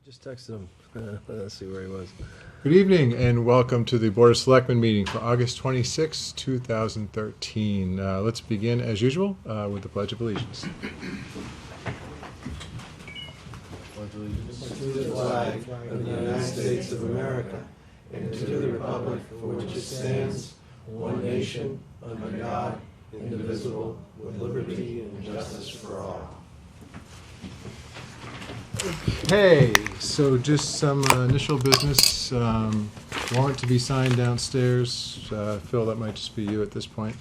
Just texted him. Let's see where he was. Good evening and welcome to the Board of Selectmen meeting for August 26, 2013. Let's begin as usual with the Pledge of Allegiance. To the flag of the United States of America and to the republic for which it stands, one nation, under God, indivisible, with liberty and justice for all. Okay, so just some initial business. Warrant to be signed downstairs. Phil, that might just be you at this point.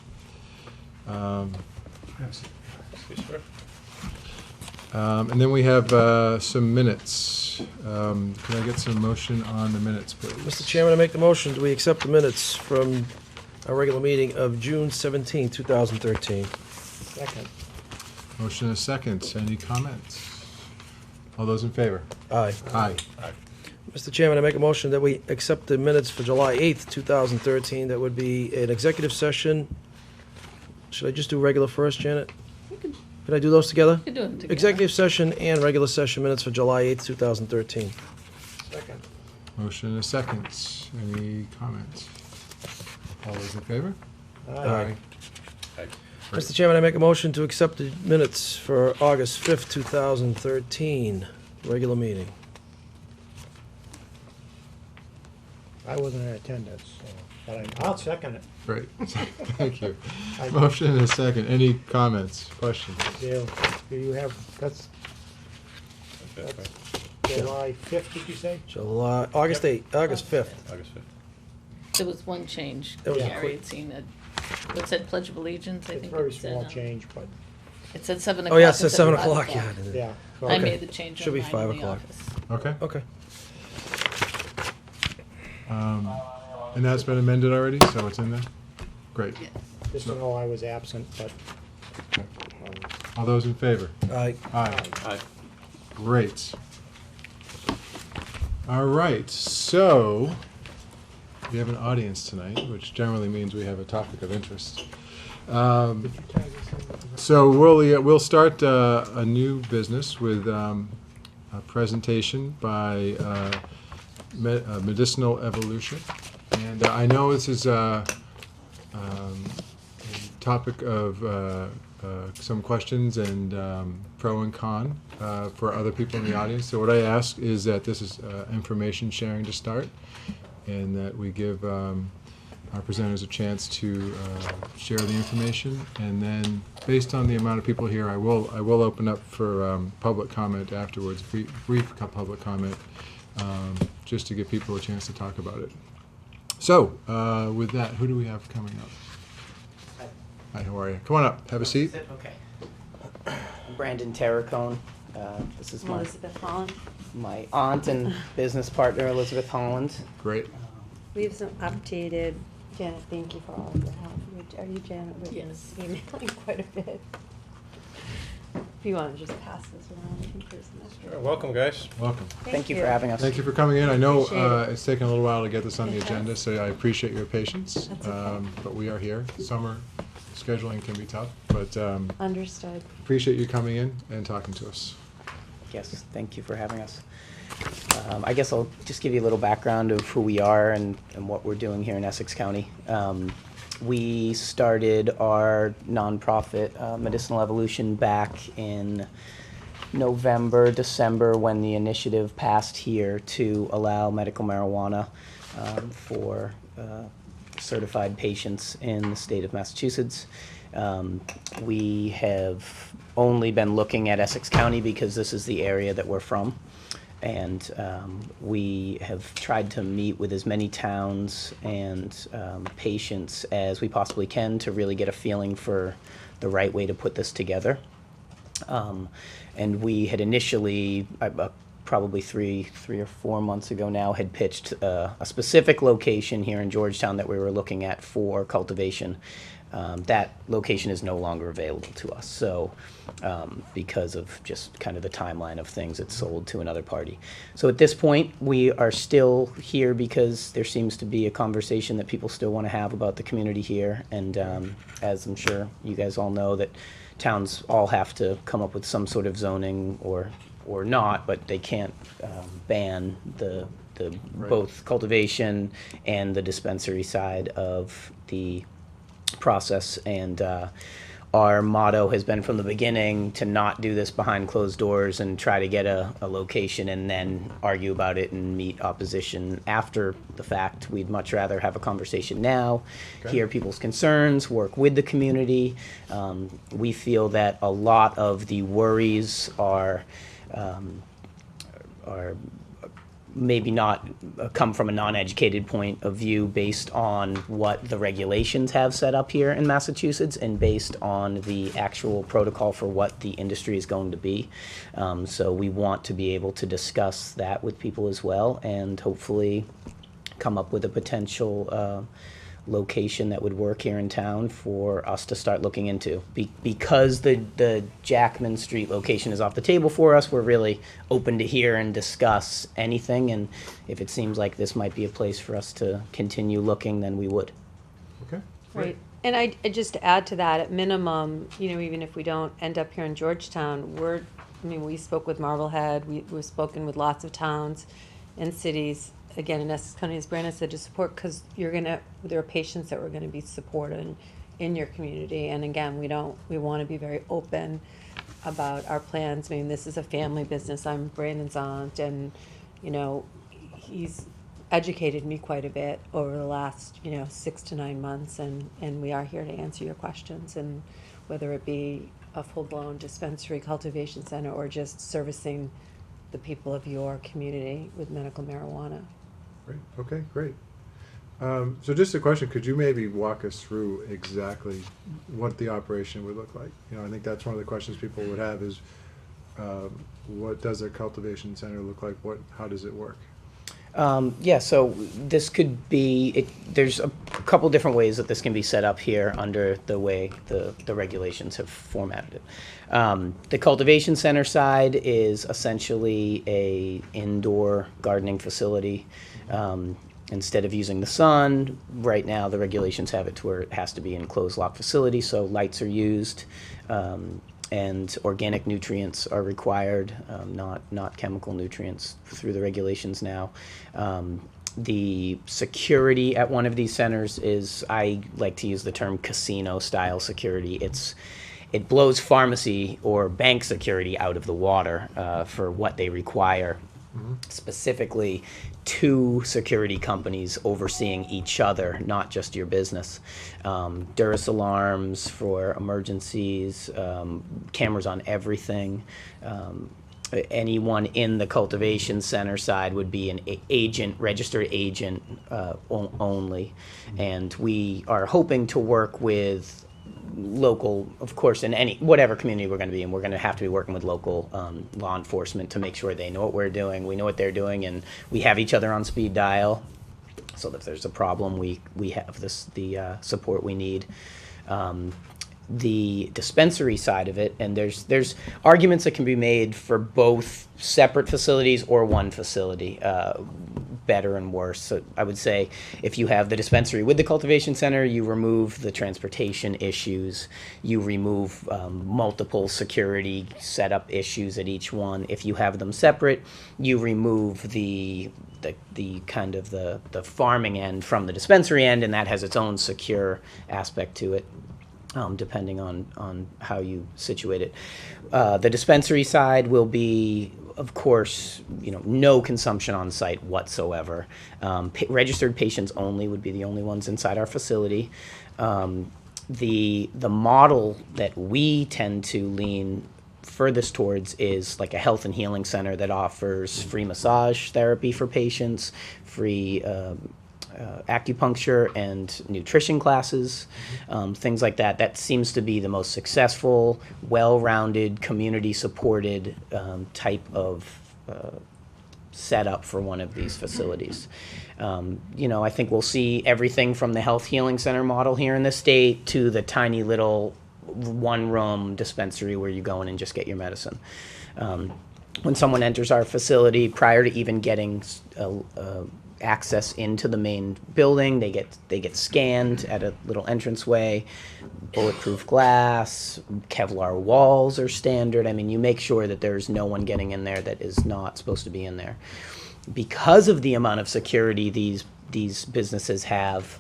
And then we have some minutes. Can I get some motion on the minutes, please? Mr. Chairman, I make the motion that we accept the minutes from our regular meeting of June 17, 2013. Second. Motion and a second. Any comments? All those in favor? Aye. Aye. Mr. Chairman, I make a motion that we accept the minutes for July 8th, 2013. That would be an executive session. Should I just do regular first, Janet? Can I do those together? You do them together. Executive session and regular session minutes for July 8th, 2013. Second. Motion and a second. Any comments? All those in favor? Aye. Mr. Chairman, I make a motion to accept the minutes for August 5th, 2013, regular meeting. I wasn't in attendance, so, but I'll second it. Great. Thank you. Motion and a second. Any comments, questions? Dale, do you have, that's July 5th, did you say? August 5th. August 5th. There was one change. That was a Gary quick- had seen it. It said Pledge of Allegiance, I It's think very it said. small change, but, It said 7 Oh, o'clock. yeah, it says instead of 7 5 o'clock, yeah. yeah. so- I Okay. made the change Should be online 5 in the o'clock. office. Okay. Okay. And that's been amended already, so it's in there? Great. Yeah. Just to know I was absent, but, All those in favor? Aye. Aye. Great. All right, so we have an audience tonight, which generally means we have a topic of interest. So we'll start a new business with a presentation by Medicinal Evolution. And I know this is a topic of some questions and pro and con for other people in the audience. So what I ask is that this is information sharing to start, and that we give our presenters a chance to share the information, and then based on the amount of people here, I will open up for public comment afterwards, brief public comment, just to give people a chance to talk about it. So with that, who do we have coming up? Hi, how are you? Come on up, have a seat. Okay. I'm Brandon Terracone. This is Elizabeth Holland. my aunt and business partner, Elizabeth Holland. Great. We have some updated, Janet, thank you for all of your help. Are you Janet? We've been Yes. emailing quite a bit. If you want to just pass this around in person. Sure, welcome, guys. Welcome. Thank you for having us. Thank you for coming in. I know Appreciate it. it's taken a little while to get this on the It agenda, has. so I appreciate your patience. That's okay. But we are here. Summer scheduling can be tough, but Understood. appreciate you coming in and talking to us. Yes, thank you for having us. I guess I'll just give you a little background of who we are and what we're doing here in Essex County. We started our nonprofit, Medicinal Evolution, back in November, December, when the initiative passed here to allow medical marijuana for certified patients in the state of Massachusetts. We have only been looking at Essex County because this is the area that we're from. And we have tried to meet with as many towns and patients as we possibly can to really get a feeling for the right way to put this together. And we had initially, probably three or 4 months ago now, had pitched a specific location here in Georgetown that we were looking at for cultivation. That location is no longer available to us. So because of just kind of the timeline of things, it's sold to another party. So at this point, we are still here because there seems to be a conversation that people still want to have about the community here. And as I'm sure you guys all know, that towns all have to come up with some sort of zoning or or not, but they can't ban the Right. both cultivation and the dispensary side of the process. And our motto has been from the beginning to not do this behind closed doors and try to get a location and then argue about it and meet opposition after the fact. We'd much rather have a conversation now, Okay. hear people's concerns, work with the community. We feel that a lot of the worries are maybe not come from a non-educated point of view based on what the regulations have set up here in Massachusetts and based on the actual protocol for what the industry is going to be. So we want to be able to discuss that with people as well and hopefully come up with a potential location that would work here in town for us to start looking into. Because the Jackman Street location is off the table for us, we're really open to hear and discuss anything, and if it seems like this might be a place for us to continue looking, then we would. Okay. Right, and I just to add to that, at minimum, you know, even if we don't end up here in Georgetown, we spoke with Marblehead, we've spoken with lots of towns and cities, again, in Essex County, as Brandon said, to support, because there are patients that we're gonna be supporting in your community, and again, we wanna be very open about our plans. I mean, this is a family business, I'm Brandon's aunt, and, you know, he's educated me quite a bit over the last, 6 to 9 months, and we are here to answer your questions, and whether it be a full-blown dispensary cultivation center or just servicing the people of your community with medical marijuana. Great. Okay, great. So just a question, could you maybe walk us through exactly what the operation would look like? I think that's one of the questions people would have is, what does a cultivation center look like? How does it work? Yeah, so this could be, there's a couple different ways that this can be set up here under the way the regulations have formatted it. The cultivation center side is essentially a indoor gardening facility. Instead of using the sun, right now the regulations have it to where it has to be in a closed lock facility, so lights are used. And organic nutrients are required, not chemical nutrients through the regulations now. The security at one of these centers is, I like to use the term casino-style security. It blows pharmacy or bank security out of the water for what they require. Specifically, 2 security companies overseeing each other, not just your business. Duress alarms for emergencies, cameras on everything. Anyone in the cultivation center side would be an registered agent only. And we are hoping to work with local, of course, in whatever community we're going to be in, we're going to have to be working with local law enforcement to make sure they know what we're doing, we know what they're doing, and we have each other on speed dial, so that if there's a problem, we have the support we need. The dispensary side of it, and there's arguments that can be made for both separate facilities or one facility, better and worse. So I would say if you have the dispensary with the cultivation center, you remove the transportation issues, you remove multiple security setup issues at each one. If you have them separate, you remove the kind of the farming end from the dispensary end, and that has its own secure aspect to it. Depending on how you situate it. The dispensary side will be, of course, no consumption on site whatsoever. Registered patients only would be the only ones inside our facility. The model that we tend to lean furthest towards is like a health and healing center that offers free massage therapy for patients, free acupuncture and nutrition classes, things like that. That seems to be the most successful, well-rounded, community-supported type of setup for one of these facilities. I think we'll see everything from the health healing center model here in the state to the tiny little one-room dispensary where you go in and just get your medicine. When someone enters our facility, prior to even getting access into the main building. They get scanned at a little entranceway. Bulletproof glass, Kevlar walls are standard. I mean, you make sure that there's no one getting in there that is not supposed to be in there. Because of the amount of security these businesses have,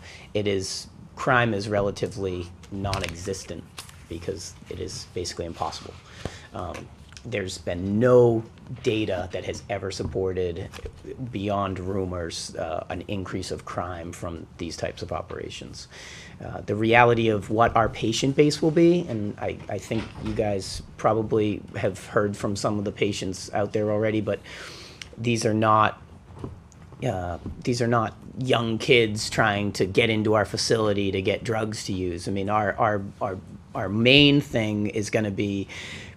crime is relatively non-existent because it is basically impossible. There's been no data that has ever supported, beyond rumors, an increase of crime from these types of operations. The reality of what our patient base will be, and I think you guys probably have heard from some of the patients out there already, but these are not young kids trying to get into our facility to get drugs to use. I mean, our main thing is going to be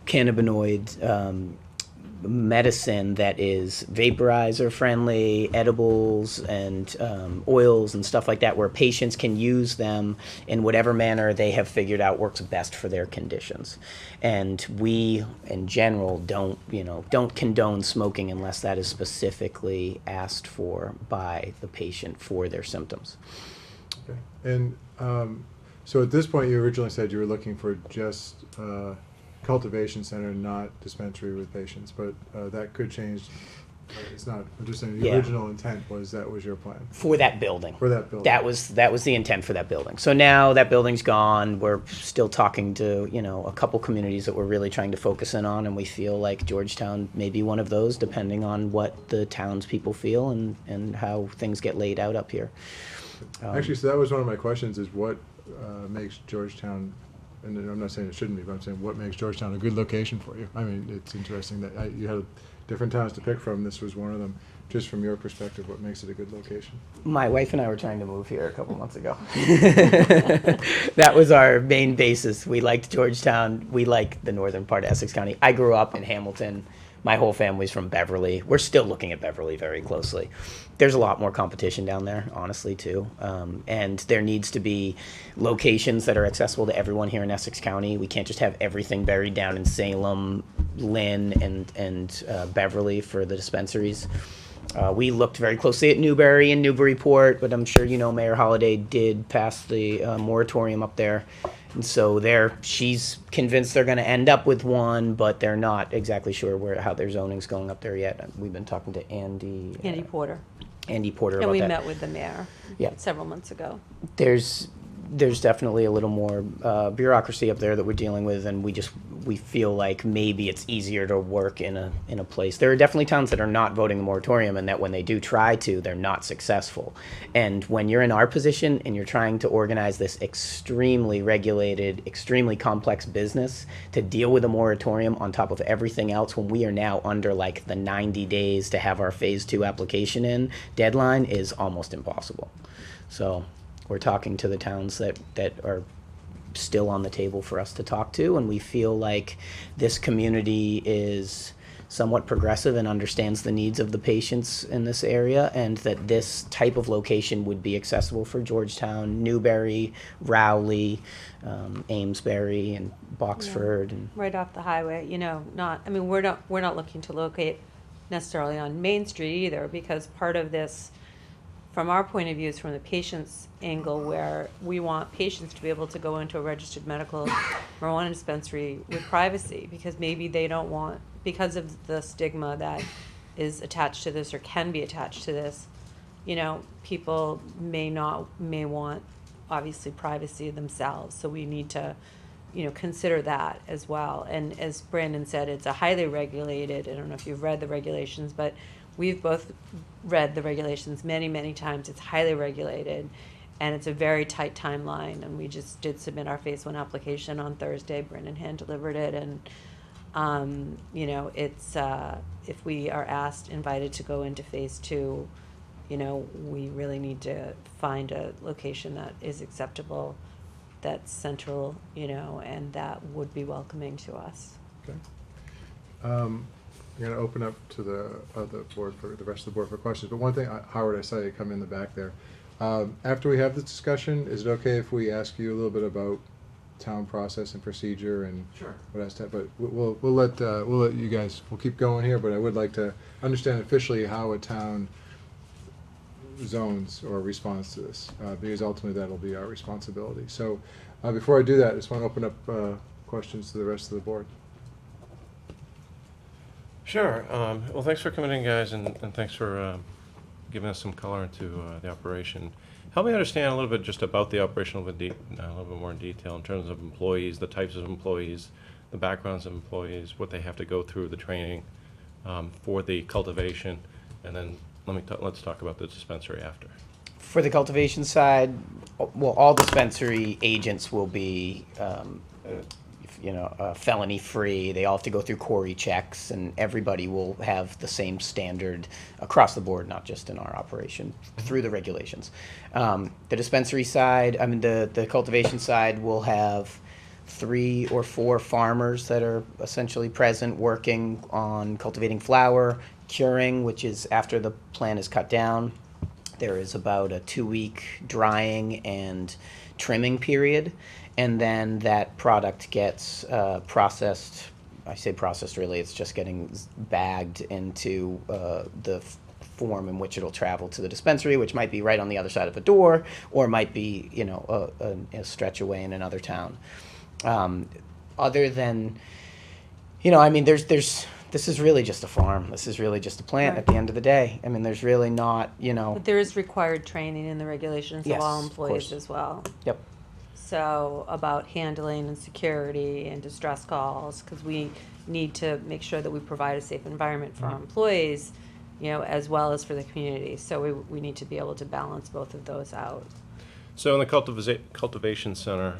cannabinoid medicine that is vaporizer friendly, edibles and oils and stuff like that, where patients can use them in whatever manner they have figured out works best for their conditions. And we, in general, don't condone smoking unless that is specifically asked for by the patient for their symptoms. Okay. And so at this point, you originally said you were looking for just cultivation center, not dispensary with patients, but that could change. It's not. I'm just saying the original intent was that was your plan for that building. For that building. That was the intent for that building. So now that building's gone. We're still talking to a couple communities that we're really trying to focus in on, and we feel like Georgetown may be one of those, depending on what the townspeople feel and how things get laid out up here. Actually, so that was one of my questions: is what makes Georgetown. And I'm not saying it shouldn't be, but I'm saying what makes Georgetown a good location for you. I mean, it's interesting that you had different towns to pick from. This was one of them. Just from your perspective, what makes it a good location? My wife and I were trying to move here a couple months ago. That was our main basis. We liked Georgetown. We like the northern part of Essex County. I grew up in Hamilton. My whole family's from Beverly. We're still looking at Beverly very closely. There's a lot more competition down there, honestly, too. And there needs to be locations that are accessible to everyone here in Essex County. We can't just have everything buried down in Salem, Lynn, and Beverly for the dispensaries. We looked very closely at Newbury and Newburyport, but I'm sure Mayor Holliday did pass the moratorium up there. And so she's convinced they're going to end up with one, but they're not exactly sure how their zoning's going up there yet. We've been talking to Andy Porter. Andy Porter And about we that. met with the mayor several months ago. There's definitely a little more bureaucracy up there that we're dealing with, and we feel like maybe it's easier to work in a place. There are definitely towns that are not voting the moratorium, and that when they do try to, they're not successful. And when you're in our position and you're trying to organize this extremely regulated, extremely complex business to deal with a moratorium on top of everything else, when we are now under like the 90 days to have our phase 2 application in, deadline is almost impossible. So we're talking to the towns that are still on the table for us to talk to, and we feel like this community is somewhat progressive and understands the needs of the patients in this area, and that this type of location would be accessible for Georgetown, Newbury, Rowley, Amesbury, and Boxford. And right off the highway, we're not looking to locate necessarily on Main Street either, because part of this, from our point of view, is from the patient's angle, where we want patients to be able to go into a registered medical marijuana dispensary with privacy, because maybe they don't want, because of the stigma that is attached to this or can be attached to this, people may want obviously privacy themselves. So we need to, consider that as well. And as Brandon said, it's a highly regulated, I don't know if you've read the regulations, but we've both read the regulations many, many times. It's highly regulated, and it's a very tight timeline. And we just did submit our phase 1 application on Thursday. Brandon hand-delivered it, and it's if we are invited to go into phase 2, we really need to find a location that is acceptable, that's central, and that would be welcoming to us. Okay. I'm going to open up to the board for the rest of the board for questions. But one thing, Howard, I saw you come in the back there. After we have this discussion, is it okay if we ask you a little bit about town process and procedure and what has to? But we'll let you guys. We'll keep going here. But I would like to understand officially how a town zones or response to this, because ultimately that'll be our responsibility. So before I do that, I just want to open up questions to the rest of the board. Sure. Well, thanks for coming in, guys, and thanks for giving us some color into the operation. Help me understand a little bit just about the operation a little bit more in detail in terms of employees, the types of employees, the backgrounds of employees, what they have to go through, the training for the cultivation, and then let's talk about the dispensary after. For the cultivation side, well, all dispensary agents will be, felony-free. They all have to go through query checks, and everybody will have the same standard across the board, not just in our operation, through the regulations. The dispensary side, the cultivation side will have 3 or 4 farmers that are essentially present working on cultivating flower, curing, which is after the plant is cut down. There is about a 2-week drying and trimming period, and then that product gets processed. I say processed, really, it's just getting bagged into the form in which it'll travel to the dispensary, which might be right on the other side of a door, or might be, a stretch away in another town. Other than, this is really just a farm. This is really just a plant Right. at the end of the day. There's really not, But there is required training in the regulations Yes, of all of employees course. as well. Yep. So about handling and security and distress calls, because we need to make sure that we provide a safe environment for our employees, as well as for the community. So we need to be able to balance both of those out. So in the cultivation center,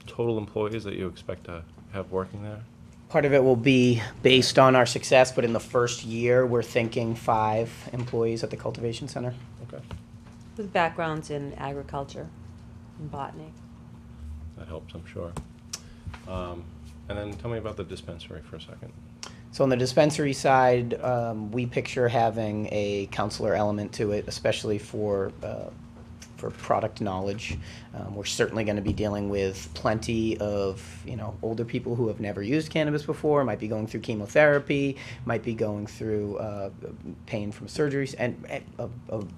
total employees that you expect to have working there? Part of it will be based on our success, but in the first year, we're thinking 5 employees at the cultivation center. Okay, With backgrounds in agriculture and botany. that helps, I'm sure. And then tell me about the dispensary for a second. So on the dispensary side, we picture having a counselor element to it, especially for product knowledge. We're certainly going to be dealing with plenty of older people who have never used cannabis before, might be going through chemotherapy, might be going through pain from surgeries, and of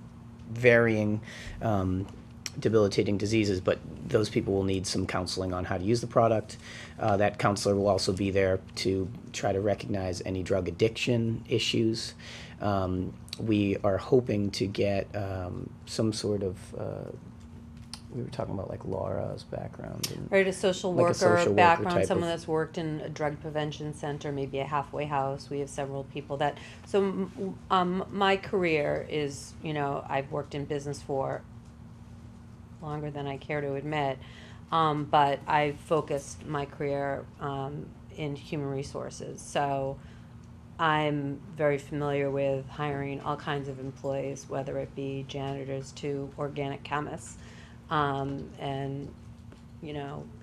varying debilitating diseases, but those people will need some counseling on how to use the product. That counselor will also be there to try to recognize any drug addiction issues. We are hoping to get some sort of, we were talking about like Laura's background. And Right, a social Like a worker social worker background, type someone of- that's worked in a drug prevention center, maybe a halfway house. We have several people that, so my career is, I've worked in business for longer than I care to admit, but I've focused my career in human resources. So I'm very familiar with hiring all kinds of employees, whether it be janitors to organic chemists, and,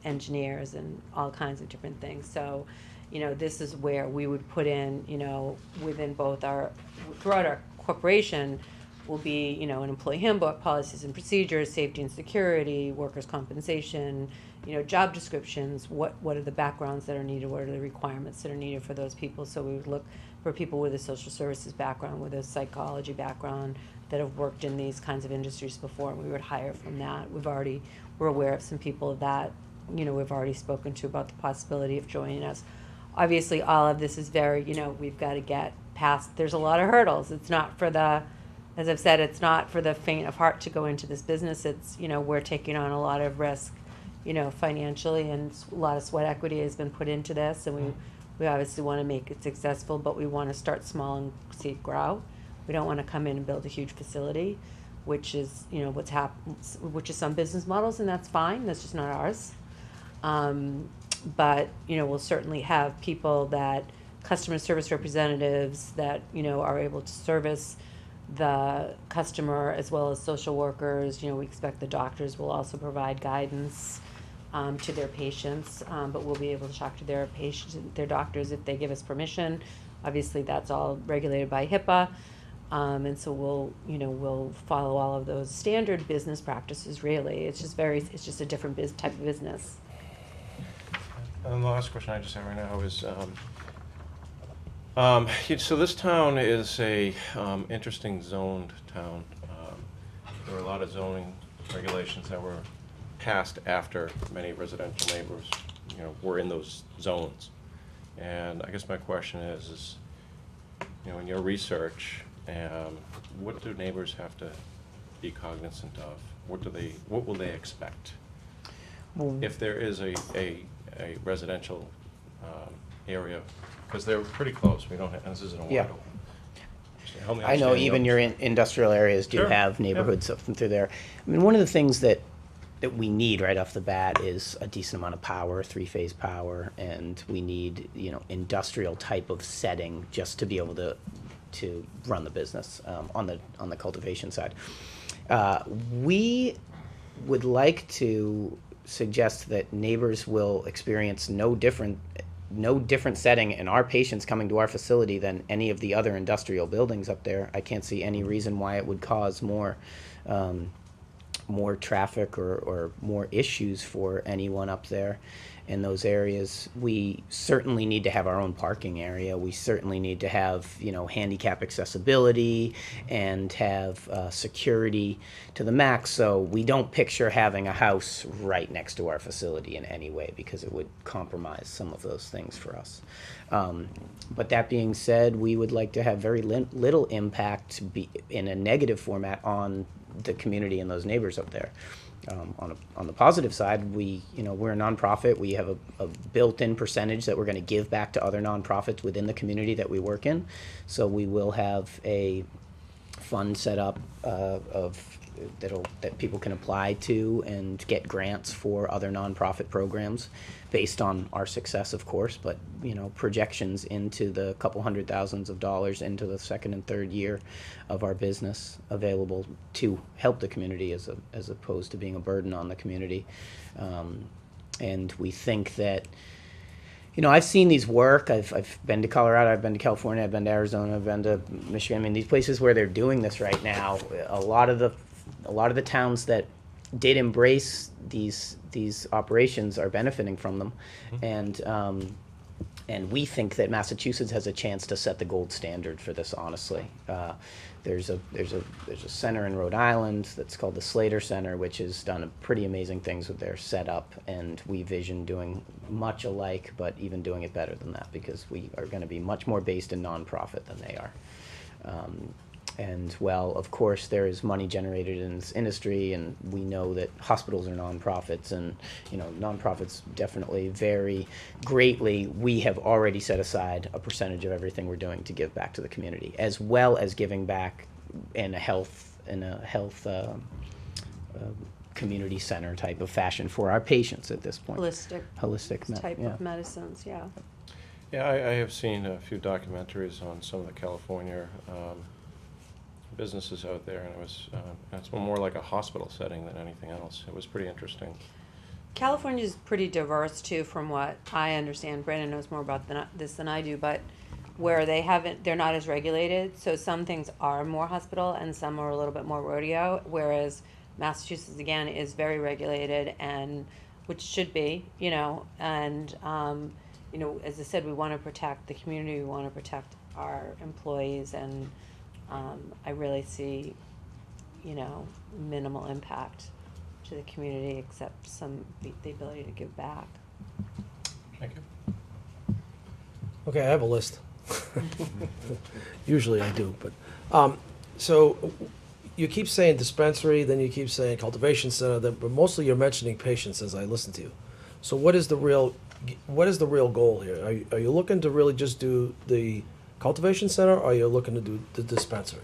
engineers and all kinds of different things. So, this is where we would put in, within both throughout our corporation will be, an employee handbook, policies and procedures, safety and security, workers' compensation, job descriptions, what are the backgrounds that are needed, what are the requirements that are needed for those people. So we would look for people with a social services background, with a psychology background, that have worked in these kinds of industries before, and we would hire from that. We're aware of some people that, we've already spoken to about the possibility of joining us. Obviously, all of this is very, we've got to get past, there's a lot of hurdles. It's not for as I've said, it's not for the faint of heart to go into this business. It's, we're taking on a lot of risk, financially, and a lot of sweat equity has been put into this, and we obviously want to make it successful, but we want to start small and see it grow. We don't want to come in and build a huge facility, which is, which is some business models, and that's fine. That's just not ours. But, we'll certainly have people customer service representatives that, are able to service the customer, as well as social workers. We expect the doctors will also provide guidance to their patients, but we'll be able to talk to their doctors if they give us permission. Obviously, that's all regulated by HIPAA, and so we'll follow all of those standard business practices. Really, it's just a different type of business. And the last question I just have right now is, so this town is a interesting zoned town. there were a lot of zoning regulations that were passed after many residential neighbors, were in those zones. And I guess my question is, in your research, what do neighbors have to be cognizant of? What will they expect? If there is a residential area, because they're pretty close, we don't have, and this isn't a Yeah. wide open. Help me I know understand the even your industrial areas do Sure, have yeah. neighborhoods up through there. I mean, one of the things that we need right off the bat is a decent amount of power, three-phase power, and we need, industrial type of setting just to be able to run the business on the cultivation side. We would like to suggest that neighbors will experience no different setting in our patients coming to our facility than any of the other industrial buildings up there. I can't see any reason why it would cause more traffic or more issues for anyone up there in those areas. We certainly need to have our own parking area. We certainly need to have, handicap accessibility and have security to the max. So we don't picture having a house right next to our facility in any way, because it would compromise some of those things for us. But that being said, we would like to have very little impact in a negative format on the community and those neighbors up there. On the positive side, we're a nonprofit. We have a built-in percentage that we're going to give back to other nonprofits within the community that we work in. So we will have a fund set up that people can apply to and get grants for other nonprofit programs based on our success, of course, but projections into the couple $100,000s into the second and third year of our business available to help the community as opposed to being a burden on the community. And we think that, I've seen these work. I've been to Colorado, I've been to California, I've been to Arizona, I've been to Michigan. I mean, these places where they're doing this right now, a lot of the towns that did embrace these operations are benefiting from them, and we think that Massachusetts has a chance to set the gold standard for this. Honestly, there's a center in Rhode Island that's called the Slater Center, which has done pretty amazing things with their setup, and we vision doing much alike, but even doing it better than that, because we are going to be much more based in nonprofit than they are. And well, of course, there is money generated in this industry, and we know that hospitals are nonprofits, and nonprofits definitely vary greatly. We have already set aside a percentage of everything we're doing to give back to the community, as well as giving back in a health community center type of fashion for our patients at this point. Holistic type yeah. of medicines, yeah. Yeah, I have seen a few documentaries on some of the California businesses out there, and it's more like a hospital setting than anything else. It was pretty interesting. California is pretty diverse too, from what I understand. Brandon knows more about this than I do, but where they're not as regulated. So some things are more hospital, and some are a little bit more rodeo. Whereas Massachusetts again is very regulated, and which should be, and as I said, we want to protect the community. We want to protect our employees, and I really see, minimal impact to the community, except the ability to give back. Thank you. Okay, I have a list. Usually I do, but, so you keep saying dispensary, then you keep saying cultivation center, but mostly you're mentioning patients as I listen to you. So what is the real goal here? Are you looking to really just do the cultivation center, or are you looking to do the dispensary?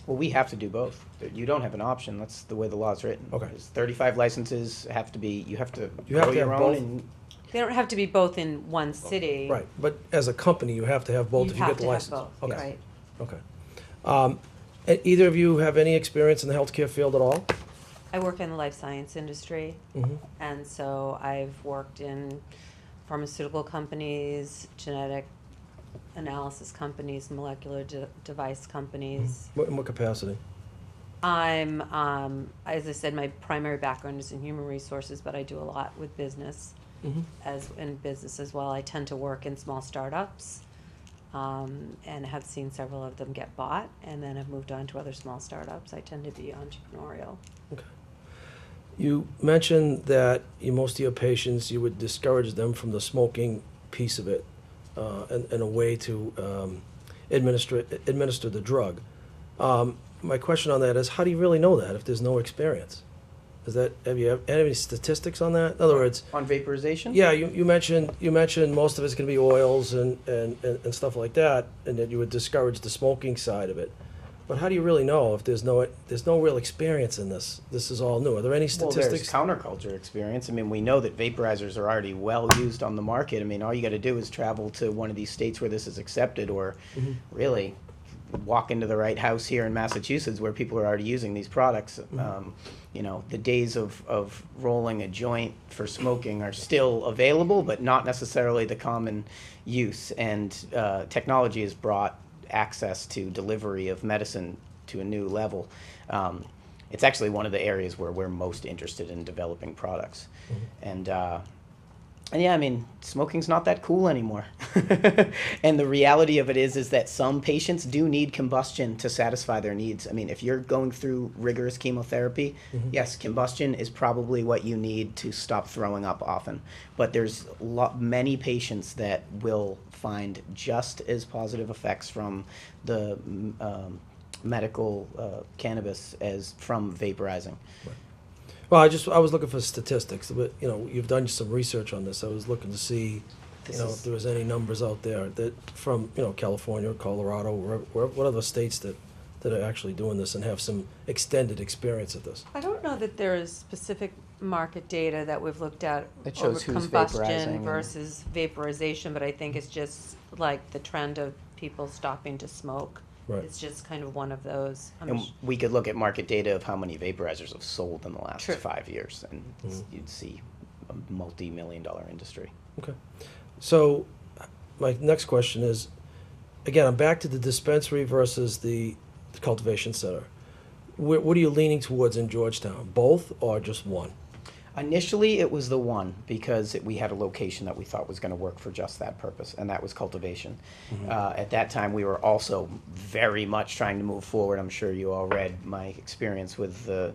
Well, we have to do both. You don't have an option. That's the way the law's written. Okay. There's 35 licenses you have to have grow to your have own. both? And They don't have to be both in one city. Right, but as a company, you have to have both if you get the license. You have to have both, Okay. right. Okay. And either of you have any experience in the healthcare field at all? I work in the life science industry, Mm-hmm. and so I've worked in pharmaceutical companies, genetic analysis companies, molecular device companies. In what capacity? I'm, as I said, my primary background is in human resources, but I do a lot with business, Mm-hmm. as well. I tend to work in small startups, and have seen several of them get bought, and then have moved on to other small startups. I tend to be entrepreneurial. You mentioned that most of your patients, you would discourage them from the smoking piece of it, and a way to administer the drug. My question on that is, how do you really know that if there's no experience? Have you had any statistics on that? In other words, On vaporization? yeah, you mentioned most of it's going to be oils and stuff like that, and that you would discourage the smoking side of it. But how do you really know if there's no real experience in this? This is all new. Are there any Well, there's statistics? counterculture experience. I mean, we know that vaporizers are already well used on the market. I mean, all you got to do is travel to one of these states where this is accepted, or really walk into the right house here in Massachusetts where people are already using these products. You know, the days of rolling a joint for smoking are still available, but not necessarily the common use. And technology has brought access to delivery of medicine to a new level. It's actually one of the areas where we're most interested in developing products. And yeah, I mean, smoking's not that cool anymore. And the reality of it is that some patients do need combustion to satisfy their needs. I mean, if you're going through rigorous chemotherapy, yes, combustion is probably what you need to stop throwing up often. But there's many patients that will find just as positive effects from the medical cannabis as from vaporizing. Well, I was looking for statistics, but you've done some research on this. I was looking to see, if there was any numbers out there that from California, Colorado, what other states that are actually doing this and have some extended experience at this. I don't know that there is specific market data that we've looked at That shows over who's vaporizing combustion and- versus vaporization, but I think it's just like the trend of people stopping to smoke. Right. It's just kind of one of those. And we could look at market data of how many vaporizers have sold in the last True. 5 years, and you'd see a multi-million-dollar industry. Okay. So my next question is, again, I'm back to the dispensary versus the cultivation center. What are you leaning towards in Georgetown? Both or just one? Initially, it was the one because we had a location that we thought was going to work for just that purpose, and that was cultivation. At that time, we were also very much trying to move forward. I'm sure you all read my experience with the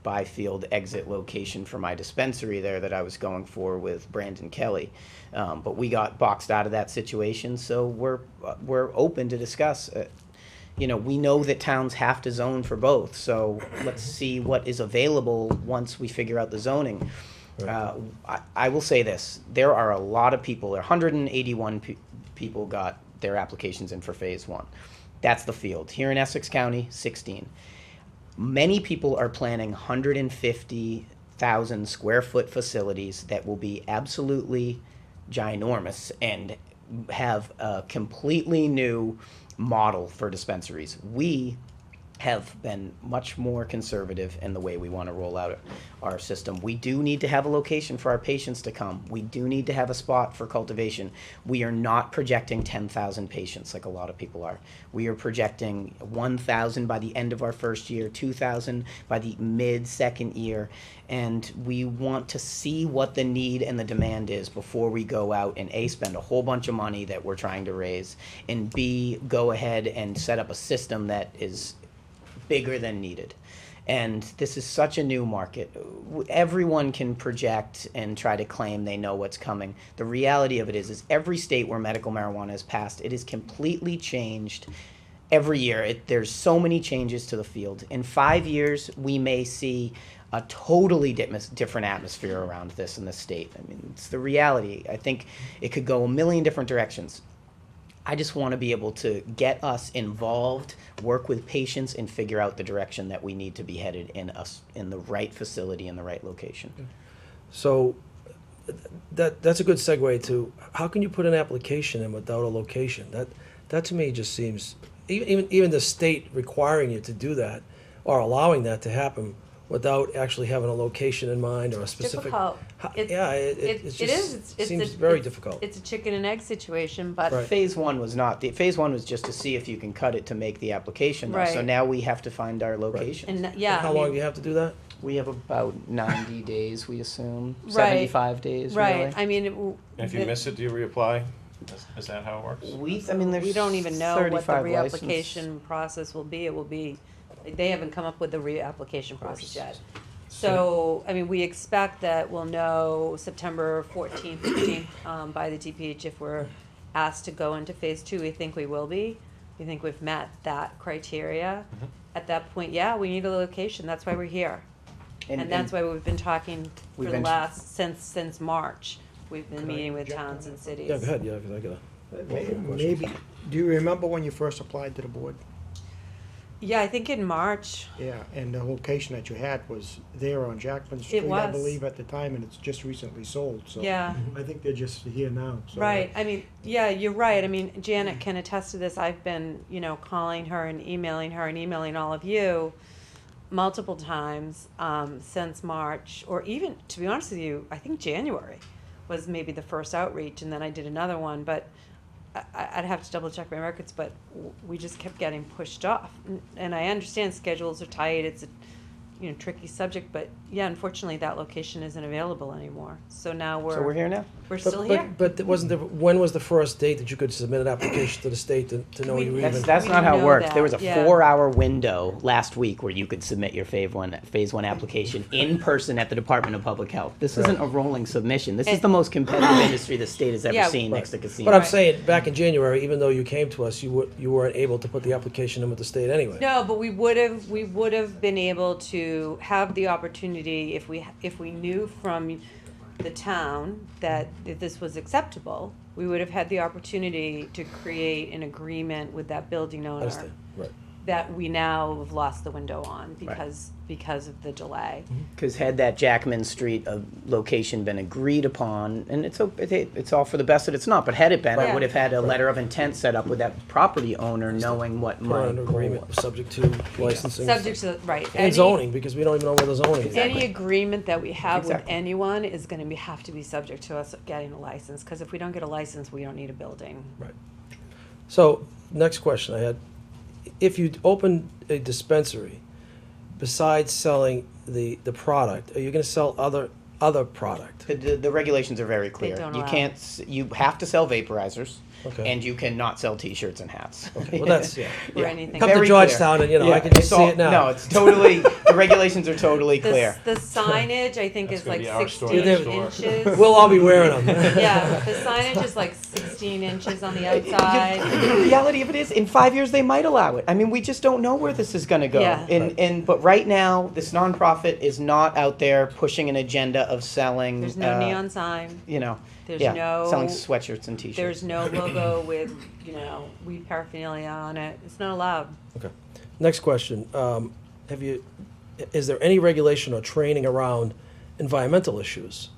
Byfield exit location for my dispensary there that I was going for with Brandon Kelly. But we got boxed out of that situation, so we're open to discuss. We know that towns have to zone for both, so let's see what is available once we figure out the zoning. Right. I will say this, there are a lot of people, 181 people got their applications in for phase one. That's the field. Here in Essex County, 16. Many people are planning 150,000 square foot facilities that will be absolutely ginormous and have a completely new model for dispensaries. We have been much more conservative in the way we want to roll out our system. We do need to have a location for our patients to come. We do need to have a spot for cultivation. We are not projecting 10,000 patients like a lot of people are. We are projecting 1,000 by the end of our first year, 2,000 by the mid-second year, and we want to see what the need and the demand is before we go out and A, spend a whole bunch of money that we're trying to raise, and B, go ahead and set up a system that is bigger than needed. And this is such a new market. Everyone can project and try to claim they know what's coming. The reality of it is every state where medical marijuana is passed, it is completely changed every year. There's so many changes to the field. In 5 years, we may see a totally different atmosphere around this in the state. I mean, it's the reality. I think it could go a million different directions. I just want to be able to get us involved, work with patients, and figure out the direction that we need to be headed in the right facility in the right location. So that's a good segue to how can you put an application in without a location? That to me just seems even the state requiring you to do that or allowing that to happen without actually having a location in mind or a specific. Difficult. It seems a- very difficult. It's a chicken and egg situation, but Right. Phase one was not. Phase one was just to see if you can cut it to make the application. Though. So Right. now we have to find our location. and And yeah, how I long mean, do you have to do that? We have about 90 days, we assume. Right. 75 days, right. really. I mean, And if you miss it, do you reapply? Is that how it works? I mean, there's We don't even know what the 35 reapplication process will be. It will be, they haven't come up with the reapplication process yet. So, I mean, we expect that we'll know September 14th, 15th, by the DPH if we're asked to go into phase 2. We think we will be. We think we've met that criteria. At that point, yeah, we need a location. That's why we're here. And that's why we've been talking for We've the been- last, since March. We've been meeting with towns and cities. Yeah, go ahead, yeah, because I got a. Maybe, do you remember when you first applied to the board? Yeah, I think in March. Yeah, and the location that you had was there on Jackman Street, I was. believe, at the time, and it's just recently sold, so. Yeah. I think they're just here now, so. Right, I mean, yeah, you're right, I mean, Janet can attest to this, I've been, calling her and emailing all of you multiple times, since March, or even, to be honest with you, I think January was maybe the first outreach, and then I did another one, but I'd have to double check my records, but we just kept getting pushed off. And I understand schedules are tight, it's a, tricky subject, but yeah, unfortunately, that location isn't available anymore. So now So we're here now? we're still here. But wasn't there, when was the first date that you could submit an application to the state to know you were even? That's We not how it know works. There was a that, yeah. 4-hour window last week where you could submit your phase one application in person at the Department of Public Health. This isn't a rolling submission. This is the most competitive industry the state has ever Yeah. seen next to casino. But I'm Right. saying, back in January, even though you came to us, you weren't able to put the application in with the state anyway. No, but we would have been able to have the opportunity if we knew from the town that if this was acceptable, we would have had the opportunity to create an agreement with that building I owner understand, right. that we now have lost the window on because of the delay. Because had that Jackman Street location been agreed upon, and it's all for the best that it's not, but had it been, I Right. would have had a letter of intent set up with that property owner knowing what Put my under goal agreement, was. subject to licensing. Subject to, right. And zoning, because we don't even know where the zoning is. Any agreement that we have with Exactly. anyone is gonna have to be subject to us getting a license, because if we don't get a license, we don't need a building. Right. So, next question I had, if you open a dispensary, besides selling the product, are you gonna sell other product? The regulations are very clear. don't You allow. can't, you have to sell vaporizers, Okay. and you cannot sell T-shirts and hats. Okay, well, that's, yeah. Or anything. Come to Very Georgetown and, I can just it's see all- it now. No, it's totally, the regulations are totally clear. The signage, I think, is gonna like be our store 16 next door. inches. We'll all be wearing them. Yeah, the signage is like 16 inches on the outside. The reality of it is, in 5 years, they might allow it. I mean, we just don't know where this is gonna go. Yeah. But right now, this nonprofit is not out there pushing an agenda of selling. There's no neon sign. There's yeah, no. selling sweatshirts and T-shirts. There's no logo with, weed paraphernalia on it. It's not allowed. Okay. Next question. Is there any regulation or training around environmental issues?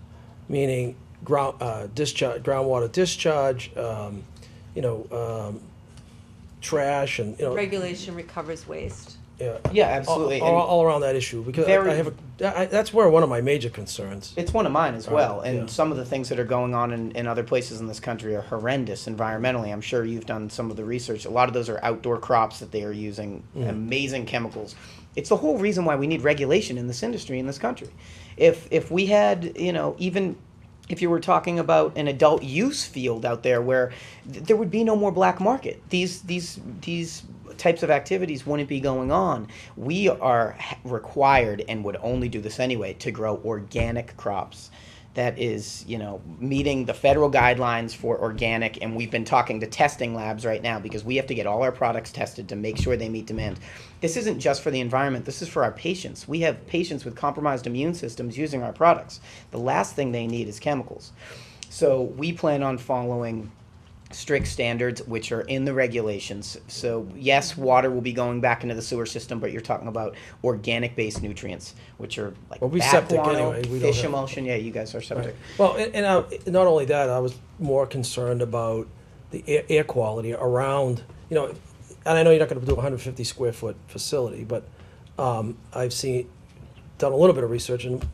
Meaning groundwater discharge, trash and, Regulation recovers waste. Yeah, absolutely. And all around that issue, because very- I have that's where one of my major concerns. it's one of mine as well. And yeah. some of the things that are going on in other places in this country are horrendous environmentally. I'm sure you've done some of the research. A lot of those are outdoor crops that they are using amazing chemicals. It's the whole reason why we need regulation in this industry in this country. If we had, even if you were talking about an adult use field out there where there would be no more black market, these types of activities wouldn't be going on. We are required, and would only do this anyway, to grow organic crops. That is, meeting the federal guidelines for organic, and we've been talking to testing labs right now because we have to get all our products tested to make sure they meet demand. This isn't just for the environment, this is for our patients. We have patients with compromised immune systems using our products. The last thing they need is chemicals. So we plan on following strict standards which are in the regulations. So yes, water will be going back into the sewer system, but you're talking about organic based nutrients, which are like Well, we bat septic guano, anyway. We don't fish have- emulsion. Yeah, you guys are septic. Well, and not only that, I was more concerned about the air quality around, and I know you're not going to do a 150 square foot facility, but I've done a little bit of research, and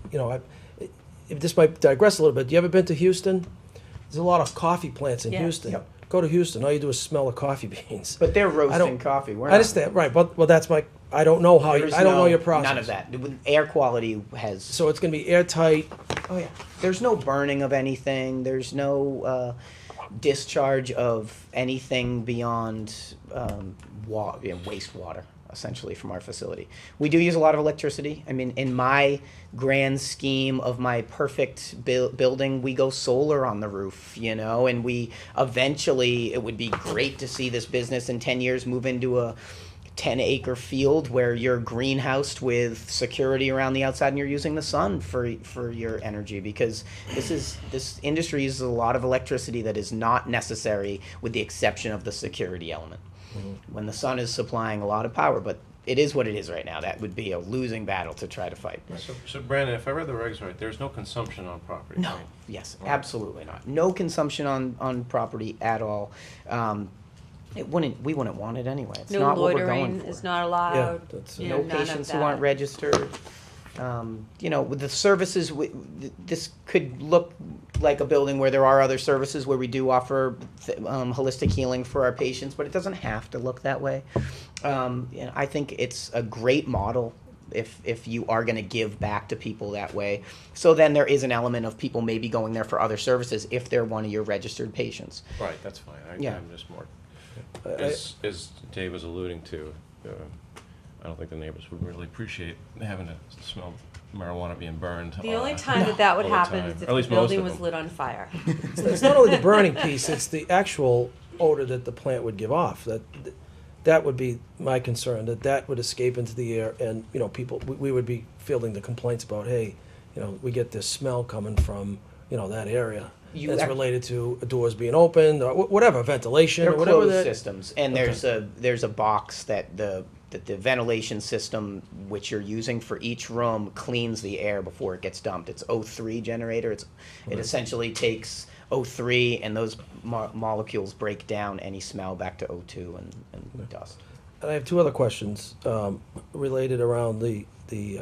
if this might digress a little bit. You ever been to Houston? There's a lot of coffee plants in Yeah. Houston. Yep. Go to Houston, all you do is smell the coffee beans. But they're I roasting don't- coffee. We're I not. understand, right? But that's I don't know how There's I don't know your process. None of that. Air quality has. So it's going to be airtight. Oh yeah. There's no burning of anything. There's no. discharge of anything beyond wastewater, essentially, from our facility. We do use a lot of electricity. I mean, in my grand scheme of my perfect building, we go solar on the roof, you know, and we eventually, it would be great to see this business in 10 years move into a 10-acre field where you're greenhoused with security around the outside and you're using the sun for your energy, because this industry uses a lot of electricity that is not necessary, with the exception of the security element. When the sun is supplying a lot of power, but it is what it is right now. That would be a losing battle to try to fight. So Brandon, if I read the regs right, there's no consumption on property, No, right? yes, absolutely not. No consumption on property at all. We wouldn't want it anyway. It's No not what we're going loitering for. is not allowed. that's- you No know, none of patients who that. aren't registered. You know, with the services, this could look like a building where there are other services where we do offer holistic healing for our patients, but it doesn't have to look that way. And I think it's a great model if you are going to give back to people that way. So then there is an element of people maybe going there for other services if they're one of your registered patients. Right, that's fine. Yeah. I'm just more, as Dave was alluding to, I don't think the neighbors would really appreciate having to smell marijuana being burned. The only time that would all the happen time. is Or if at the least most building of was them. lit on fire. It's not only the burning piece, it's the actual odor that the plant would give off. That would be my concern, that would escape into the air, and, you know, people, we would be fielding the complaints about, hey, you know, we get this smell coming from, you know, that area. It's related to doors being opened, or whatever, ventilation, They're or whatever closed that. systems, and there's a box that the ventilation system which you're using for each room cleans the air before it gets dumped. It's O3 generator. It essentially takes O3, and those molecules break down any smell back to O2 and dust. And I have two other questions related around the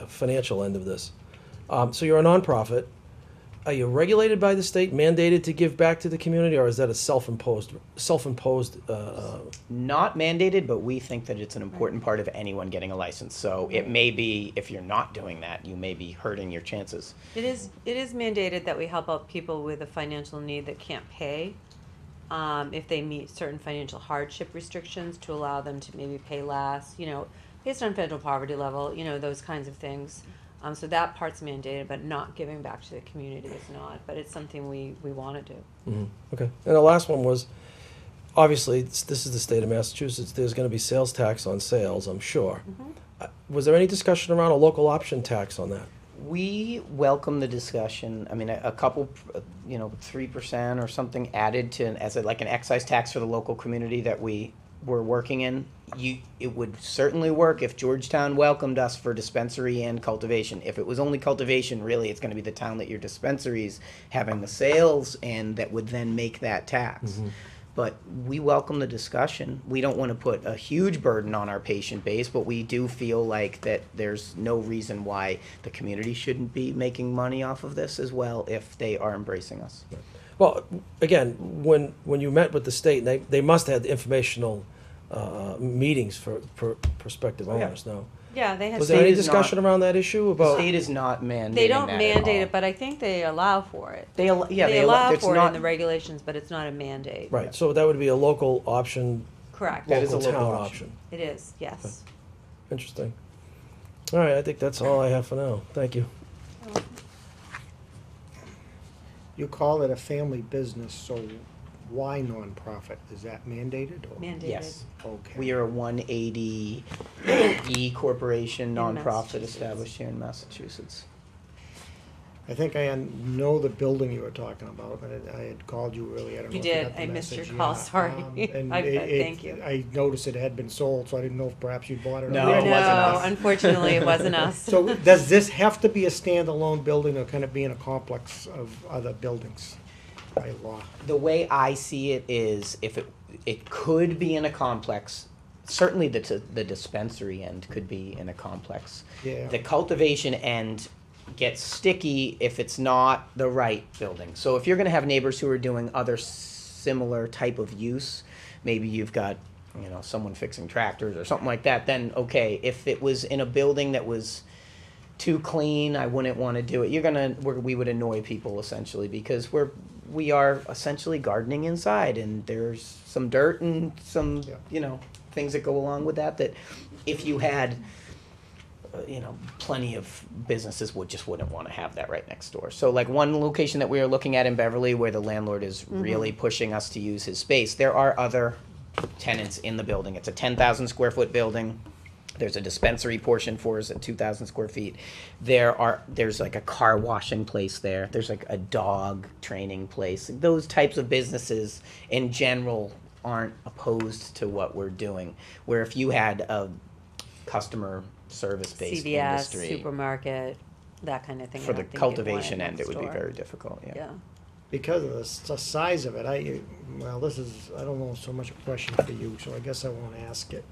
financial end of this. So you're a nonprofit. Are you regulated by the state, mandated to give back to the community, or is that a self-imposed? Not mandated, but we think that it's an important part of anyone getting a license. So it may be, if you're not doing that, you may be hurting your chances. It is mandated that we help out people with a financial need that can't pay, if they meet certain financial hardship restrictions, to allow them to maybe pay less, you know, based on federal poverty level, you know, those kinds of things. So that part's mandated, but not giving back to the community is not, but it's something we want to do. Mm-hmm. Okay. And the last one was, obviously, this is the state of Massachusetts. There's going to be sales tax on sales, I'm sure. Was there any discussion around a local option tax on that? We welcome the discussion. I mean, a couple, 3% or something added to as like an excise tax for the local community that we were working in. It would certainly work if Georgetown welcomed us for dispensary and cultivation. If it was only cultivation, really, it's going to be the town that your dispensaries having the sales, and that would then make that tax. But we welcome the discussion. We don't want to put a huge burden on our patient base, but we do feel like that there's no reason why the community shouldn't be making money off of this as well if they are embracing us. Well, again, when you met with the state, they must have had informational meetings for prospective owners, no? Yeah, they had. Was there any State is discussion around that issue The about? state is not mandating They don't that at mandate all. it, but I think they allow for it. They allow allow it's for it not, in the regulations, but it's not a mandate. Right, so that would be a local option, Correct. That is a local local town option. option. It is, yes. Interesting. All right, I think that's all I have for now. Thank you. You call it a family business, so why nonprofit? Is that mandated? Or? Mandated. yes. Okay. We are a 180 E corporation In nonprofit Massachusetts. established here in Massachusetts. I think I know the building you were talking about. I had called you earlier. I don't know You if you did. got the I missed your message. call, Yeah. sorry. And Thank you. I noticed it had been sold, so I didn't know if perhaps you bought it. No, already. it wasn't No, us. unfortunately, it wasn't us. So does this have to be a standalone building, or can it be in a complex of other buildings by law? The way I see it is, if it could be in a complex, certainly the dispensary end could be in a complex. Yeah. The cultivation end gets sticky if it's not the right building. So if you're going to have neighbors who are doing other similar type of use, maybe you've got someone fixing tractors or something like that, then okay. If it was in a building that was too clean, I wouldn't want to do it. We would annoy people essentially, because we are essentially gardening inside, and there's some dirt and some, Yeah. things that go along with that, that if you had, plenty of businesses wouldn't want to have that right next door. So like one location that we are looking at in Beverly where the landlord is really pushing us to use his space, there are other tenants in the building. It's a 10,000 square foot building. There's a dispensary portion for us at 2,000 square feet. There's like a car washing place there. There's like a dog training place. Those types of businesses in general aren't opposed to what we're doing. Where if you had a customer service-based CVS, industry, supermarket, that kind of thing. I for don't the think you'd cultivation want end, it would be next door. very difficult, Yeah. Because of the size of it, this is, I don't know so much a question for you, so I guess I won't ask it.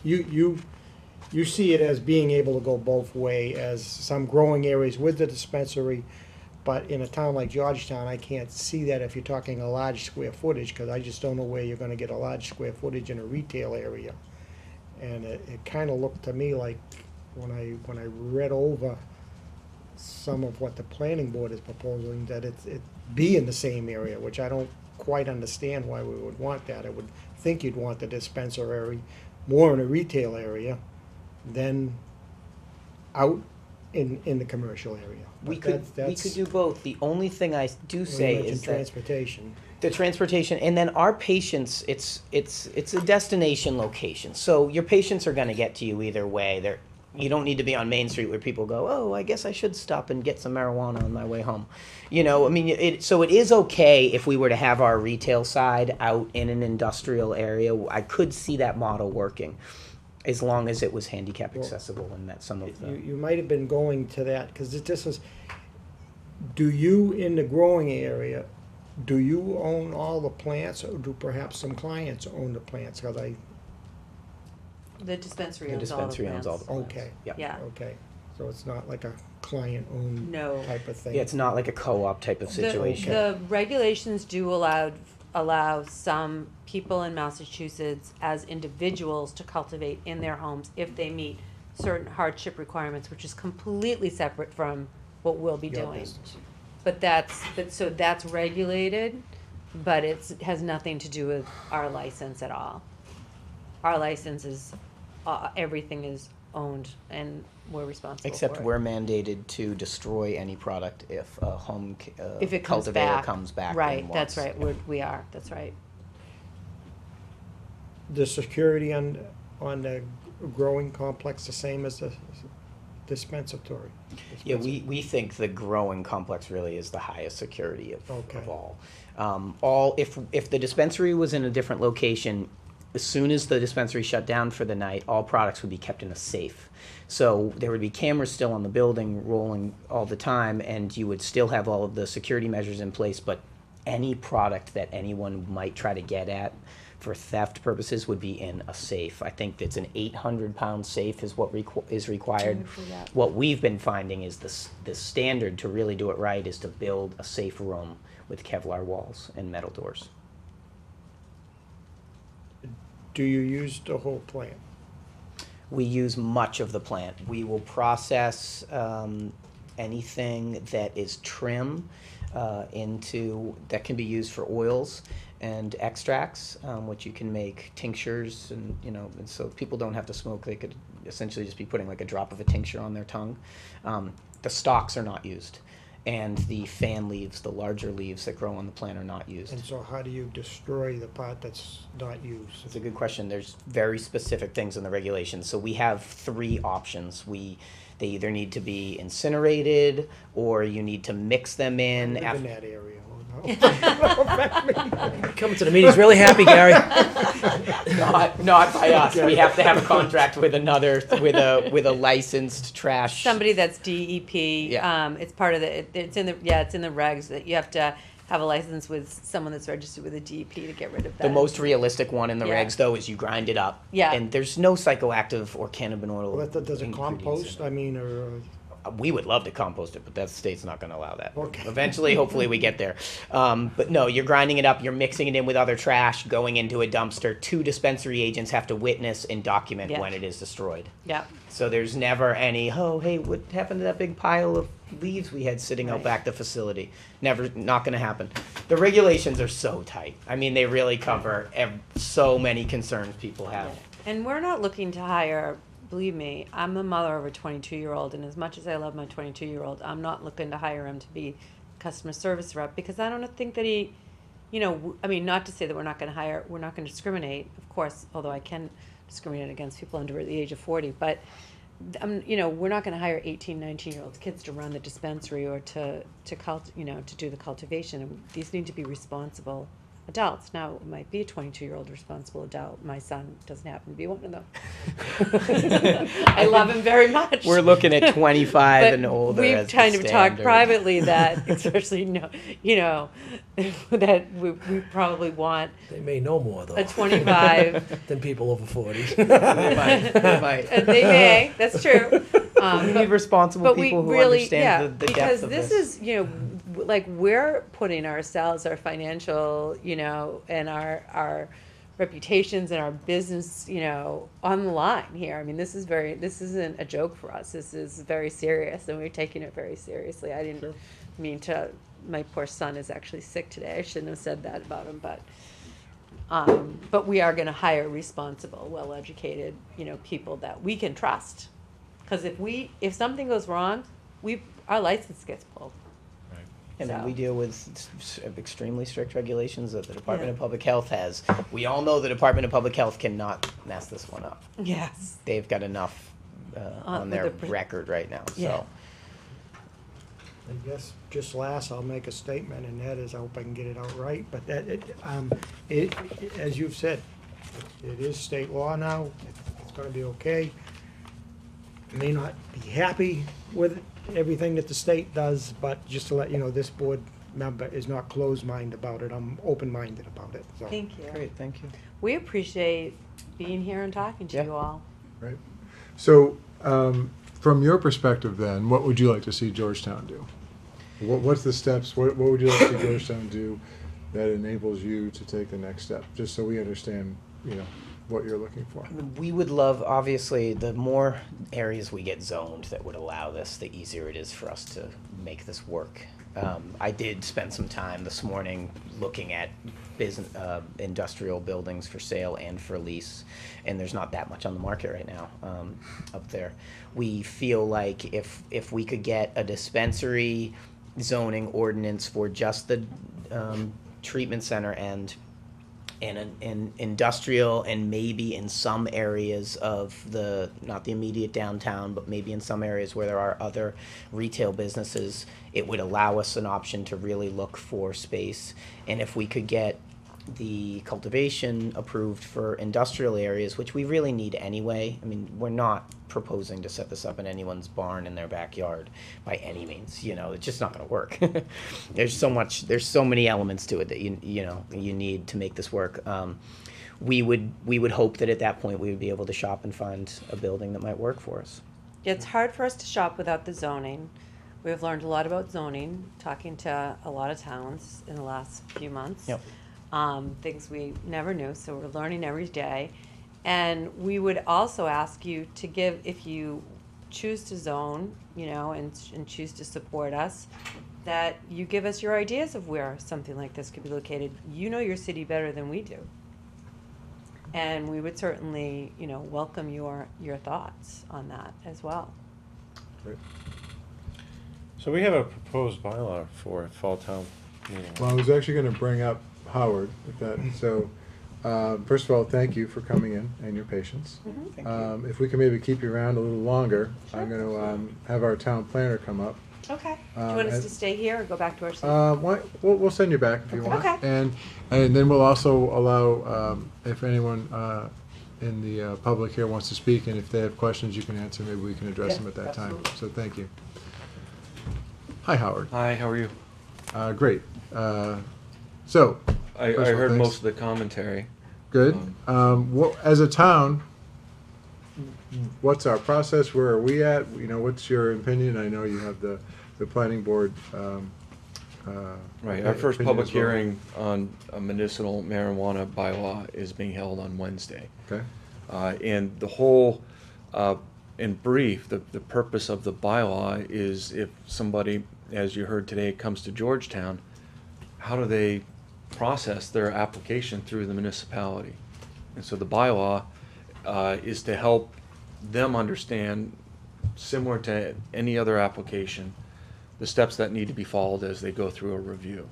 You see it as being able to go both way, as some growing areas with the dispensary, but in a town like Georgetown, I can't see that if you're talking a large square footage, because I just don't know where you're gonna get a large square footage in a retail area. And it kinda looked to me like, when I read over some of what the planning board is proposing, that it be in the same area, which I don't quite understand why we would want that. I would think you'd want the dispensary more in a retail area than out in the commercial area. we But could that's do both. The only thing I do when say you mention is that transportation. the transportation, and then our patients, it's a destination location. So your patients are going to get to you either way. You don't need to be on Main Street where people go, oh, I guess I should stop and get some marijuana on my way home. So it is okay if we were to have our retail side out in an industrial area. I could see that model working, as long as it was handicap accessible and that some of the. You might have been going to that, because this is, do you, in the growing area, do you own all the plants, or do perhaps some clients own the plants? Because The dispensary The owns all the dispensary owns all plants. the plants. okay, Yeah. Yeah. okay, so it's not like a client-owned No. type of thing? Yeah, it's not like a co-op type of situation. The regulations do allow some people in Massachusetts as individuals to cultivate in their homes if they meet certain hardship requirements, which is completely separate from what we'll be Your doing. business. But so that's regulated, but has nothing to do with our license at all. Our license is, everything is owned and we're responsible Except for it. we're mandated to destroy any product if a home If it comes cultivator back. comes back. Right, and that's wants- right, we are, that's right. The security on the growing complex the same as the dispensatory? Yeah, we think the growing complex really is the highest security of Okay. all. If the dispensary was in a different location, as soon as the dispensary shut down for the night, all products would be kept in a safe. So there would be cameras still on the building rolling all the time, and you would still have all of the security measures in place, but any product that anyone might try to get at for theft purposes would be in a safe. I think it's an 800-pound safe is what is required. Yeah. What we've been finding is the standard to really do it right is to build a safe room with Kevlar walls and metal doors. Do you use the whole plant? We use much of the plant. We will process anything that is trim that can be used for oils and extracts, which you can make tinctures, and so people don't have to smoke. They could essentially just be putting like a drop of a tincture on their tongue. The stalks are not used, and the fan leaves, the larger leaves that grow on the plant, are not used. And so how do you destroy the part that's not used? It's a good question. There's very specific things in the regulations. So we have 3 options. They either need to be incinerated, or you need to mix them in. I live in that area. Coming to the meeting's really happy, Gary. Not by us. We have to have a contract with a licensed trash. Somebody that's DEP, Yeah. it's part of it's in the regs that you have to have a license with someone that's registered with a DEP to get rid of that. The most realistic one in the Yeah. regs, though, is you grind it up. Yeah. And there's no psychoactive or cannabinoidal. Well, does it ingredients in compost? it. I mean, or, We would love to compost it, but that state's not going to allow that. Okay. Eventually, hopefully, we get there. But no, you're grinding it up. You're mixing it in with other trash, going into a dumpster. 2 dispensary agents have to witness and document Yeah. when it is destroyed. Yeah, So there's never any, oh, hey, what happened to that big pile of leaves we had sitting out Right. back the facility. Not gonna happen. The regulations are so tight. I mean, they really cover so many concerns people have. And we're not looking to hire, believe me, I'm a mother of a 22-year-old, and as much as I love my 22-year-old, I'm not looking to hire him to be customer service rep, because I don't think that he, I mean, not to say that we're not gonna discriminate, of course, although I can discriminate against people under the age of 40, but, we're not gonna hire 18, 19-year-old kids to run the dispensary or to do the cultivation. And these need to be responsible adults. Now, it might be a 22-year-old responsible adult. My son doesn't happen to be one of them. I love him very much. We're looking at 25 But and older we've as the kind of talked standard. privately that, especially, that we probably want They may know more though a 25. than people over 40. They might. And they may, that's true. We need responsible But we people who really, understand yeah, the because depth of this this. is, like, we're putting ourselves, our financial, and our reputations and our business, on the line here. I mean, this isn't a joke for us. This is very serious, and we're taking it very seriously. I didn't mean to. My poor son is actually sick today. I shouldn't have said that about him, but we are going to hire responsible, well-educated, people that we can trust. Because if something goes wrong, our license gets pulled. And So. we deal with extremely strict regulations that the Department Yeah. of Public Health has. We all know the Department of Public Health cannot mess this one up. Yes. They've got enough on with their the record right now. Yeah. So I guess just last, I'll make a statement, and that is, I hope I can get it out right, but as you've said, it is state law now. It's gonna be okay. May not be happy with everything that the state does, but just to let you know, this board member is not closed-minded about it. I'm open-minded about it, so. Thank you. great, thank you. We appreciate being here and talking to Yeah. you all. Right. So, from your perspective then, what would you like to see Georgetown do? What's the steps, what would you like to see Georgetown do that enables you to take the next step? Just so we understand, what you're looking for. We would love, obviously, the more areas we get zoned that would allow this, the easier it is for us to make this work. I did spend some time this morning looking at industrial buildings for sale and for lease, and there's not that much on the market right now up there. We feel like if we could get a dispensary zoning ordinance for just the treatment center and an industrial, and maybe in some areas of not the immediate downtown, but maybe in some areas where there are other retail businesses, it would allow us an option to really look for space. And if we could get the cultivation approved for industrial areas, which we really need anyway. I mean, we're not proposing to set this up in anyone's barn in their backyard by any means. It's just not going to work. There's so many elements to it that you need to make this work. We would hope that at that point we would be able to shop and find a building that might work for us. It's hard for us to shop without the zoning. We've learned a lot about zoning, talking to a lot of towns in the last few months. Yep. Things we never knew, so we're learning every day. And we would also ask you to give, if you choose to zone, and choose to support us, that you give us your ideas of where something like this could be located. You know your city better than we do. And we would certainly, welcome your thoughts on that as well. Great. So we have a proposed bylaw for fall town meeting. Well, I was actually going to bring up Howard with that. So, first of all, thank you for coming in and your patience. Thank you. If we can maybe keep you around a little longer, I'm going to have our town planner come up. Okay. Do you want us and- to stay here or go back to our seat? We'll send you back if you want. Okay. And then we'll also allow, if anyone in the public here wants to speak, and if they have questions you can answer, maybe we can address Yeah, them at that time. absolutely. So thank you. Hi, Howard. Hi, how are you? Great. So, I First of all, heard thanks. most of the commentary. good. As a town, what's our process? Where are we at? What's your opinion? I know you have the planning board. Right, our first opinion public as well. hearing on a medicinal marijuana bylaw is being held on Wednesday. Okay. And the whole in brief, the purpose of the bylaw is if somebody, as you heard today, comes to Georgetown, how do they process their application through the municipality? And so the bylaw is to help them understand, similar to any other application, the steps that need to be followed as they go through a review.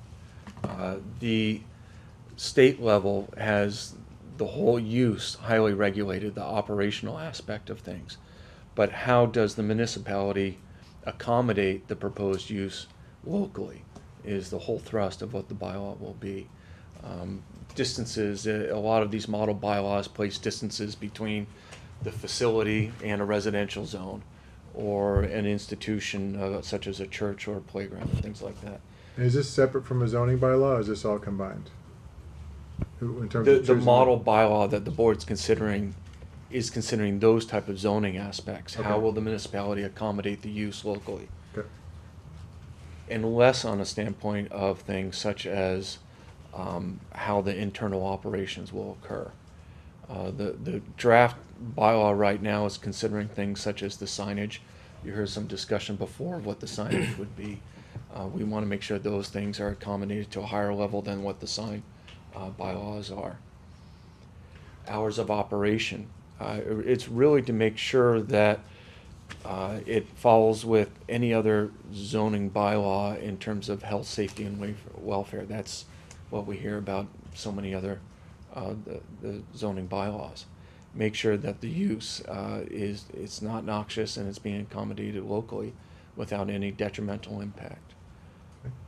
The state level has the whole use highly regulated, the operational aspect of things. But how does the municipality accommodate the proposed use locally is the whole thrust of what the bylaw will be. Distances, a lot of these model bylaws place distances between the facility and a residential zone or an institution such as a church or a playground and things like that. And is this separate from a zoning bylaw, or is this all combined? In terms The of choosing model bylaw that the board's considering is considering those type of zoning aspects. How Okay. will the municipality accommodate the use locally? Okay. And less on a standpoint of things such as how the internal operations will occur. The draft bylaw right now is considering things such as the signage. You heard some discussion before of what the signage would be. We want to make sure those things are accommodated to a higher level than what the sign bylaws are. Hours of operation. It's really to make sure that it follows with any other zoning bylaw in terms of health, safety, and welfare. That's what we hear about so many other the zoning bylaws. Make sure that the use it's not noxious and it's being accommodated locally without any detrimental impact.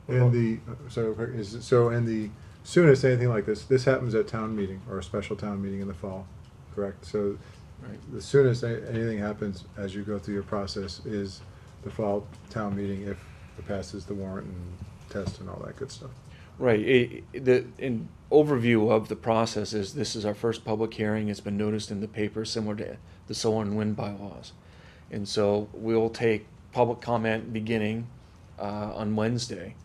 And the and the soonest anything like this happens at town meeting or a special town meeting in the fall, correct? So Right. the soonest anything happens as you go through your process is the fall town meeting if it passes the warrant and test and all that good stuff. Right. In overview of the process is this is our first public hearing. It's been noticed in the paper, similar to the solar and wind bylaws. And so we'll take public comment beginning on Wednesday.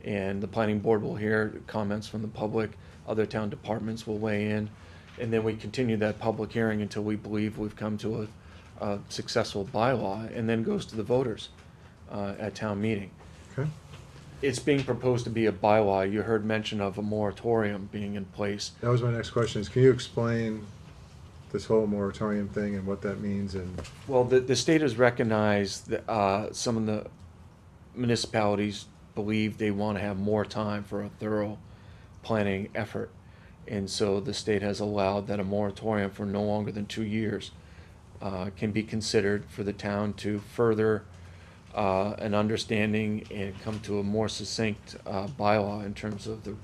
And the planning board will hear comments from the public. Other town departments will weigh in. And then we continue that public hearing until we believe we've come to a successful bylaw, and then goes to the voters at town meeting. Okay. It's being proposed to be a bylaw. You heard mention of a moratorium being in place. That was my next question. Is can you explain this whole moratorium thing and what that means? And Well, the state has recognized that some of the municipalities believe they want to have more time for a thorough planning effort. And so the state has allowed that a moratorium for no longer than 2 years can be considered for the town to further an understanding and come to a more succinct bylaw in terms of the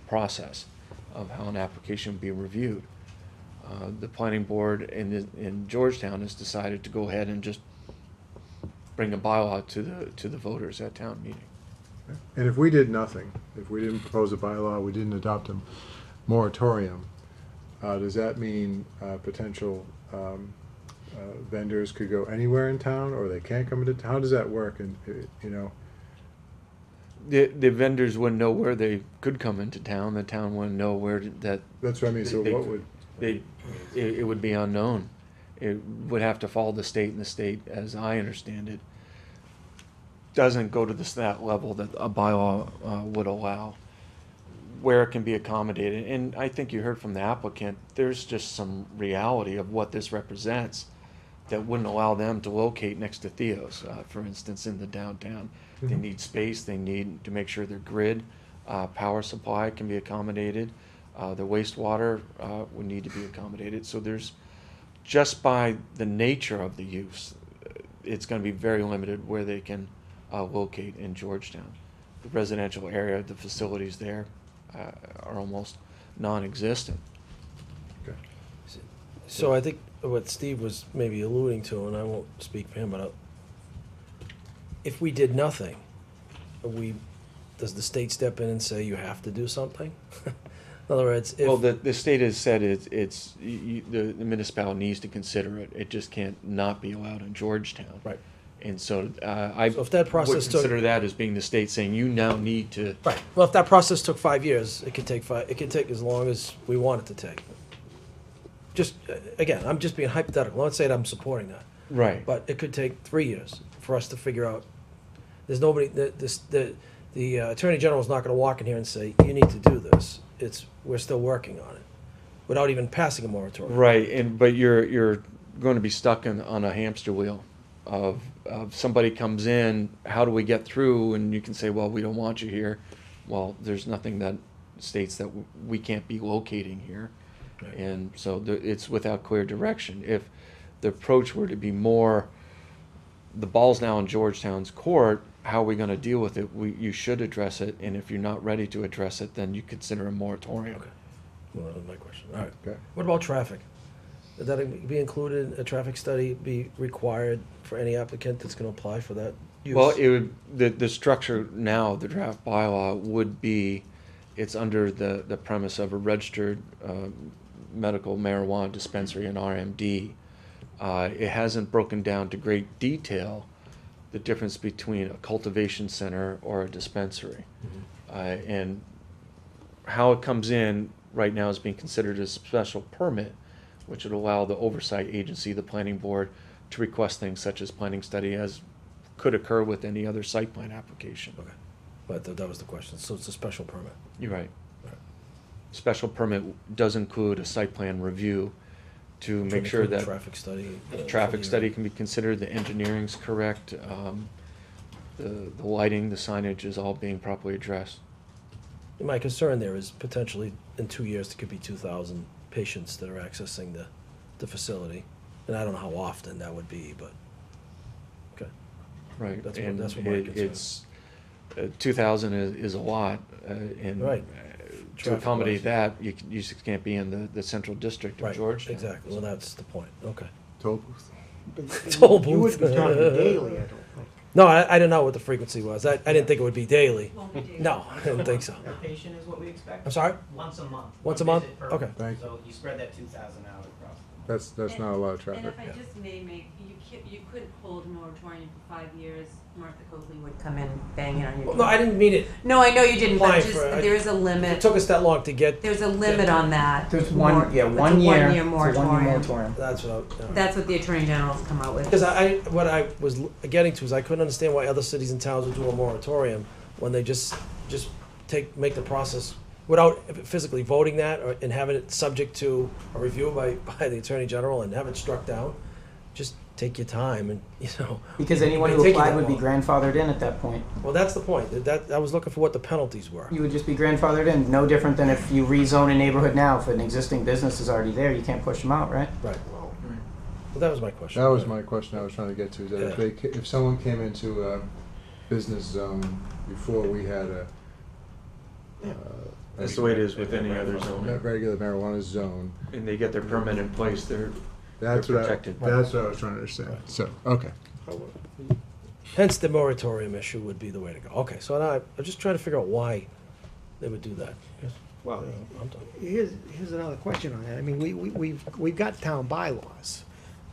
process of how an application will be reviewed. The planning board in Georgetown has decided to go ahead and just bring a bylaw to the voters at town meeting. if we did nothing, if we didn't propose a bylaw, we didn't adopt a moratorium, does that mean potential vendors could go anywhere in town, or they can't come into town? How does that work? And The vendors wouldn't know where they could come into town. The town wouldn't know where that that's what I mean. So They- what would? it would be unknown. It would have to follow the state, and the state, as I understand it, doesn't go to that level that a bylaw would allow, where it can be accommodated. And I think you heard from the applicant, there's just some reality of what this represents that wouldn't allow them to locate next to Theo's, for instance, in the downtown. They Mhm. need space, they need to make sure their grid, power supply can be accommodated, their wastewater would need to be accommodated. So there's, just by the nature of the use, it's gonna be very limited where they can locate in Georgetown. The residential area, the facilities there are almost non-existent. Okay. So I think what Steve was maybe alluding to, and I won't speak for him, but if we did nothing, does the state step in and say you have to do something? In other words, if. Well, the state has said the municipality needs to consider it. It just can't not be allowed in Georgetown. Right. And so I So if that process would took- consider that as being the state saying you now need to. Right, well, if that process took 5 years, it could take as long as we want it to take. Just, again, I'm just being hypothetical, I'm not saying I'm supporting that. Right. But it could take 3 years for us to figure out. There's nobody, the Attorney General is not gonna walk in here and say, you need to do this. We're still working on it, without even passing a moratorium. Right, but you're going to be stuck on a hamster wheel of somebody comes in, how do we get through? And you can say, well, we don't want you here. Well, there's nothing that states that we can't be locating here. Right. And so it's without clear direction. If the approach were to be more, the ball's now in Georgetown's court, how are we going to deal with it? You should address it, and if you're not ready to address it, then you consider a moratorium. Okay. Well, that was my question. All right. Okay. What about traffic? Would that be included, a traffic study be required for any applicant that's gonna apply for that use? Well, it would, the structure now, the draft bylaw would be, it's under the premise of a registered medical marijuana dispensary, an RMD. It hasn't broken down to great detail the difference between a cultivation center or a dispensary. And how it comes in right now is being considered a special permit, which would allow the oversight agency, the planning board, to request things such as planning study, as could occur with any other site plan application. Okay, but that was the question, so it's a special permit. You're right. Right. Special permit does include a site plan review to make sure that Traffic study. traffic study can be considered, the engineering's correct, the lighting, the signage is all being properly addressed. My concern there is potentially in 2 years, there could be 2,000 patients that are accessing the facility. And I don't know how often that would be, but, okay. Right, That's and what my concern it's, 2,000 is a lot, and Right. to Traffic accommodate wise. that, you just can't be in the central district of Right, Georgetown. exactly, well, that's the point, okay. Toll booth. Toll You would be booth. talking daily, I don't think. No, I didn't know what the frequency was, I didn't think it would be daily. No, I didn't think so. Per patient is what we expect? I'm sorry? Once a month. Once a One month? visit per Okay. month. Thank you. So you spread that 2,000 out across. That's not a lot of And traffic. if I just may make, you couldn't hold a moratorium for 5 years, Martha Coakley would come in banging on your Well, door. no, I didn't mean it, No, I know you didn't, but Applying just, for it. there is a it limit, took us that long to get, there's a limit on that. There's It's one a year. one-year It's a 1 year moratorium. moratorium. that's what That's what the Attorney General's come out with. Because what I was getting to is I couldn't understand why other cities and towns would do a moratorium when they just make the process without physically voting that and having it subject to a review by the Attorney General and have it struck down. Just take your time and, Because anyone It'd who take you applied that would be long. grandfathered in at that point. Well, that's the point. That I was looking for what the penalties were. You would just be grandfathered in, no different than if you rezone a neighborhood now. If an existing business is already there, you can't push them out, right? Right. Well, that was my question. That was my question I was trying to get to, is that Yeah. if someone came into a business zone before we had a. That's the way it is with any other A zone. regular marijuana zone, And they get their permit in place, they're that's what I, protected. that's what I was trying to understand, so, okay. Hence, the moratorium issue would be the way to go. Okay, so now I'm just trying to figure out why they would do that. Well, I'm done. here's another question on that. I mean, we've got town bylaws.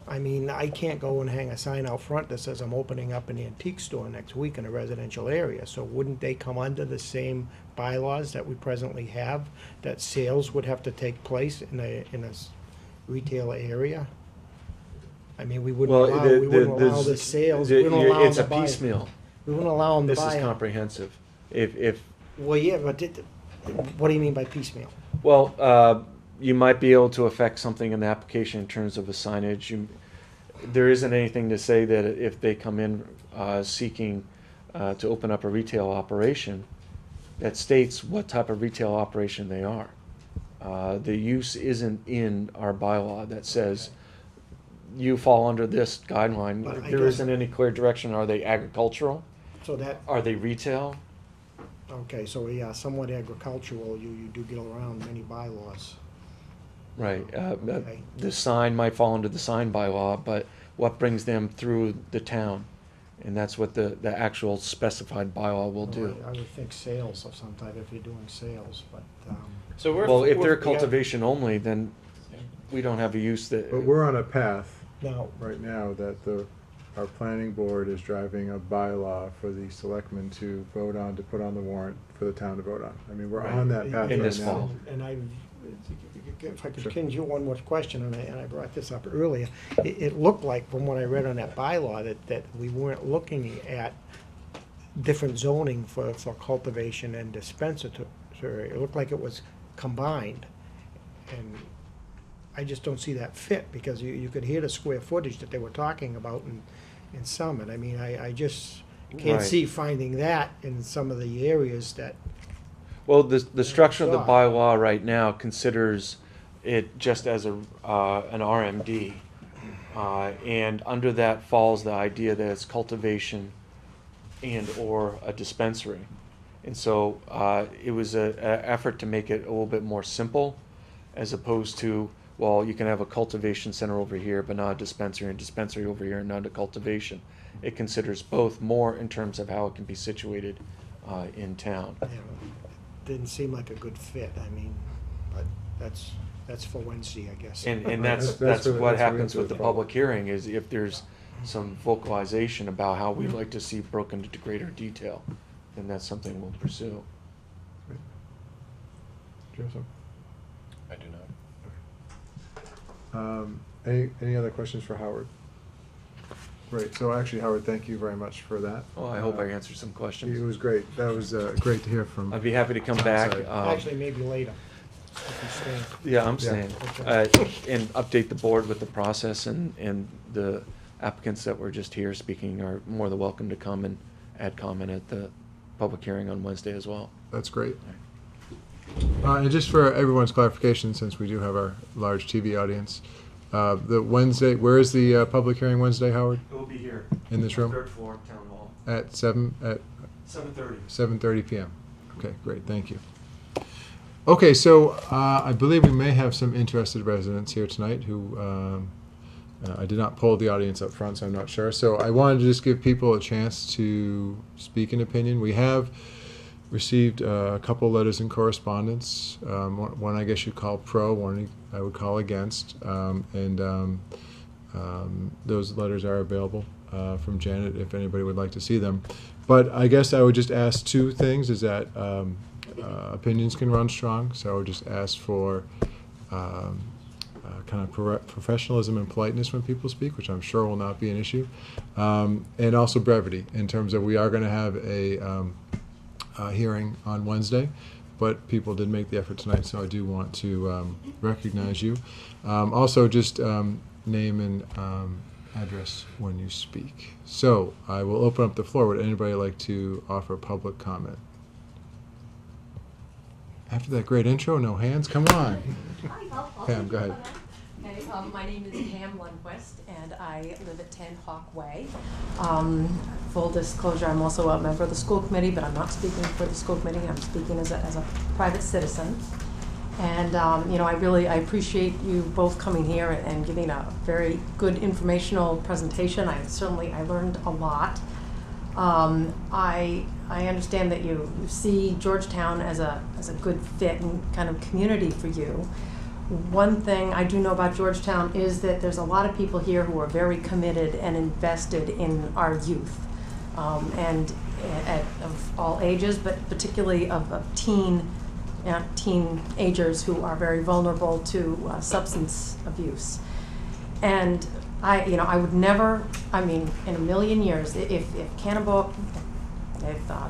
I mean, I can't go and hang a sign out front that says I'm opening up an antique store next week in a residential area. So wouldn't they come under the same bylaws that we presently have, that sales would have to take place in a retail area? I mean, we wouldn't allow the sales, we wouldn't allow them It's to a buy. piecemeal. We wouldn't allow them to This buy. is comprehensive. If Well, yeah, but what do you mean by piecemeal? Well, you might be able to affect something in the application in terms of a signage. There isn't anything to say that if they come in seeking to open up a retail operation, that states what type of retail operation they are. The use isn't in our bylaw that says you fall under this But guideline. I There guess- isn't any clear direction. Are they agricultural? So that, Are they retail? okay, so yeah, somewhat agricultural, you do get around many bylaws. Right, Okay. the sign might fall under the sign bylaw, but what brings them through the town? And that's what the actual specified bylaw will do. I would think sales of some type if you're doing sales, but, So Well, if they're yeah. cultivation only, then we don't have a use that. But we're on a path now, right now that the our planning board is driving a bylaw for the selectmen to vote on, to put on the warrant for the town to vote on. I mean, we're on that path In right this now. fall. And I, if I could Sure. continue one more question, and I brought this up earlier, it looked like, from what I read on that bylaw, that we weren't looking at different zoning for cultivation and dispensatory. It looked like it was combined. And I just don't see that fit, because you could hear the square footage that they were talking about in Summit. I mean, I just can't Right. see finding that in some of the areas that, Well, the structure of the Thought. bylaw right now considers it just as an RMD. And under that falls the idea that it's cultivation and or a dispensary. And so it was a effort to make it a little bit more simple, as opposed to, well, you can have a cultivation center over here, but not a dispensary, and dispensary over here, and not a cultivation. It considers both more in terms of how it can be situated in town. didn't seem like a good fit. I mean, but that's for Wednesday, I guess. And That's that's really- what that's happens really with the the problem. public hearing, is if there's some vocalization about how we'd like to see broken into greater detail, then that's something we'll pursue. Do you have some? I do not. Any other questions for Howard? Great, so actually, Howard, thank you very much for that. Well, I hope I answered some It questions. was great, that was great to hear from. I'd be happy to come back. Sorry. Actually, maybe later, if you stay. Yeah, I'm Yeah. staying. And update the board with the process, and the applicants that were just here speaking are more than welcome to come and add comment at the public hearing on Wednesday as well. That's great. And just for everyone's clarification, since we do have our large TV audience, the Wednesday, where is the public hearing Wednesday, Howard? It will be here. In this room? Third floor, town hall, At 7:30 7:30. PM. Okay, great, thank you. Okay, so I believe we may have some interested residents here tonight who, I did not poll the audience up front, so I'm not sure. So I wanted to just give people a chance to speak an opinion. We have received a couple letters in correspondence. One I guess you'd call pro, one I would call against. Those letters are available from Janet if anybody would like to see them. But I guess I would just ask two things, is that opinions can run strong, so I would just ask for kind of professionalism and politeness when people speak, which I'm sure will not be an issue. And also brevity, in terms of we are going to have a hearing on Wednesday, but people did make the effort tonight, so I do want to recognize you. Also, just name and address when you speak. So I will open up the floor. Would anybody like to offer public comment? After that great intro, no hands? Come on. Pam, go ahead. Okay, my name is Pam Lundquist, and I live at 10 Hawk Way. Full disclosure, I'm also a member of the school committee, but I'm not speaking for the school committee. I'm speaking as a private citizen. And, I appreciate you both coming here and giving a very good informational presentation. I learned a lot. I understand that you see Georgetown as a good fit and kind of community for you. One thing I do know about Georgetown is that there's a lot of people here who are very committed and invested in our youth, and of all ages, but particularly of teenagers who are very vulnerable to substance abuse. And I would never, in a million years, if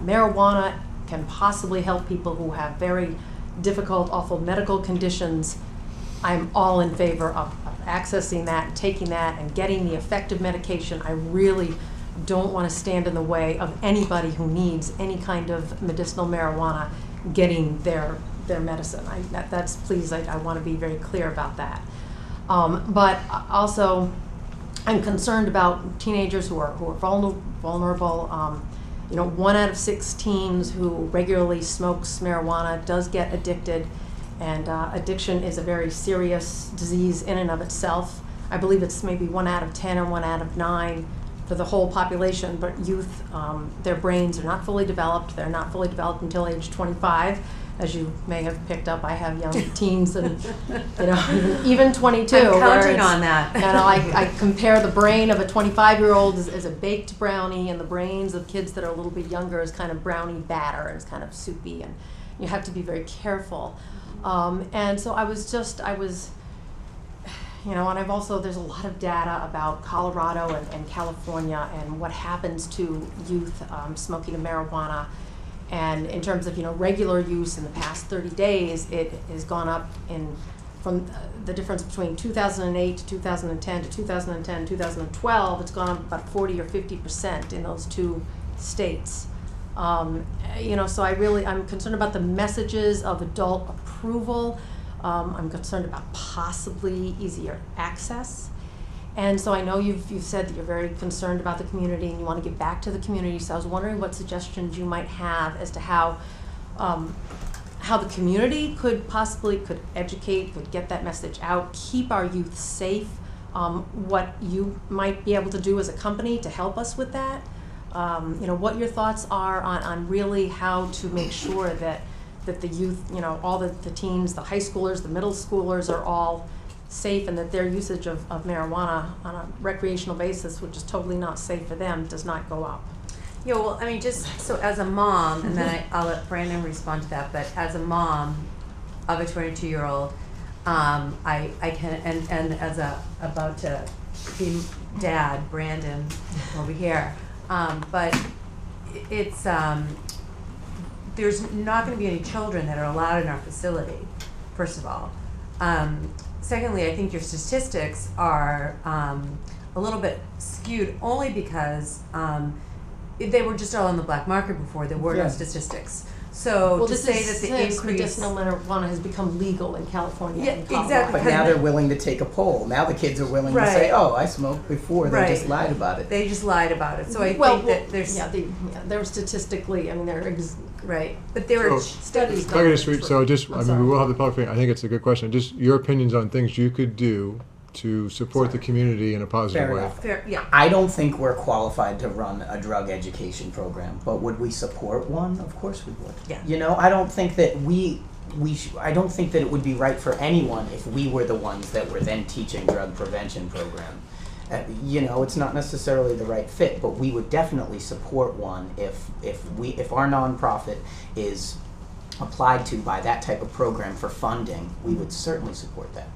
marijuana can possibly help people who have very difficult, awful medical conditions, I'm all in favor of accessing that, taking that, and getting the effective medication. I really don't want to stand in the way of anybody who needs any kind of medicinal marijuana getting their medicine. I want to be very clear about that. But also, I'm concerned about teenagers who are vulnerable. 1 out of 6 teens who regularly smokes marijuana does get addicted, and addiction is a very serious disease in and of itself. I believe it's maybe 1 out of 10 or 1 out of 9 for the whole population, but youth, their brains are not fully developed. They're not fully developed until age 25. as you may have picked up, I have young teens and, you know, even 22. I'm where counting it's- on that. You know, I compare the brain of a 25-year-old as a baked brownie, and the brains of kids that are a little bit younger as kind of brownie batter, and it's kind of soupy, and you have to be very careful. And so I was, you know, and I've also, there's a lot of data about Colorado and California and what happens to youth smoking of marijuana. And in terms of, you know, regular use in the past 30 days, it has gone up from the difference between 2008 to 2010 to 2010, 2012, it's gone up about 40 or 50% in those two states. You know, so I'm concerned about the messages of adult approval. I'm concerned about possibly easier access. And so I know you've said that you're very concerned about the community and you want to give back to the community. So I was wondering what suggestions you might have as to how the community could educate, could get that message out, keep our youth safe. What you might be able to do as a company to help us with that. You know, what your thoughts are on really how to make sure that the youth, you know, all the teens, the high schoolers, the middle schoolers are all safe, and that their usage of marijuana on a recreational basis, which is totally not safe for them, does not go up. Yeah, well, I mean, just so as a mom, and then I'll let Brandon respond to that, but as a mom of a 22-year-old, I can, and as a about to be dad, Brandon, over here, but it's, there's not gonna be any children that are allowed in our facility, first of all. Secondly, I think your statistics are a little bit skewed only because they were just all on the black market before. There were no statistics. So Well, to this say is that the since increase, medicinal marijuana has become legal in California Yeah, and Colorado. exactly. But now they're willing to take a poll. Now the kids are willing to say, Right. "Oh, I smoked before." They just Right. lied about it. they just lied about it. So I Well, think that there's they're statistically, I mean, right, but there were So- studies If I done. could just read, so just, I'm I mean, sorry. we will have the public hearing. I think it's a good question. Just your opinions on things you could do to support the community in a positive Fair way. enough. fair, yeah. I don't think we're qualified to run a drug education program, but would we support one? Of course we would. Yeah. You know, I don't think that I don't think that it would be right for anyone if we were the ones that were then teaching drug prevention program. You know, it's not necessarily the right fit, but we would definitely support one if our nonprofit is applied to by that type of program for funding. We would certainly support that.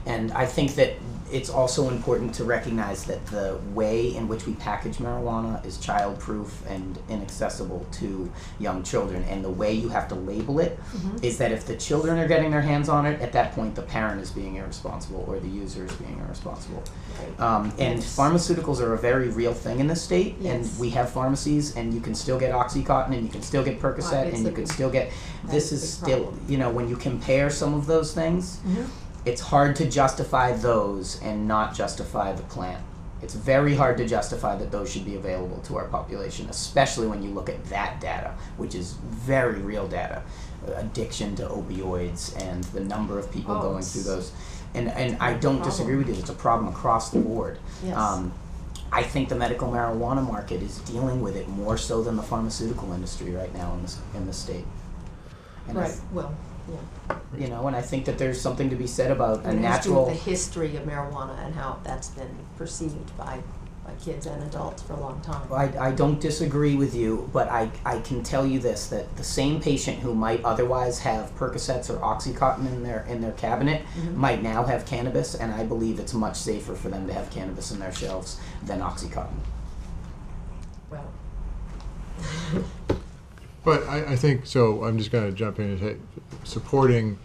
And I think that it's also important to recognize that the way in which we package marijuana is child-proof and inaccessible to young children. And the way you have to label it is that if the children are getting their hands on it, at that point the parent is being irresponsible or the user is being irresponsible. And Yes. pharmaceuticals are a very real thing in this state, and Yes. we have pharmacies, and you can still get OxyContin, and you can still get Percocet, and you can still get. This is big still, problem. you know, when you compare some of those things, it's hard to justify those and not justify the plant. It's very hard to justify that those should be available to our population, especially when you look at that data, which is very real data. Addiction to opioids and the number of people going through those. And I don't disagree with you, it's a problem across the board. Yes. I think the medical marijuana market is dealing with it more so than the pharmaceutical industry right now in this state. And Right, well, yeah. you know, and I think that there's something to be said about a And it has to do natural. with the history of marijuana and how that's been perceived by kids and adults for a long time. I don't disagree with you, but I can tell you this, that the same patient who might otherwise have Percocets or OxyContin in their cabinet might now have cannabis, and I believe it's much safer for them to have cannabis in their shelves than OxyContin. Well, But I think, so I'm just gonna jump in and say, supporting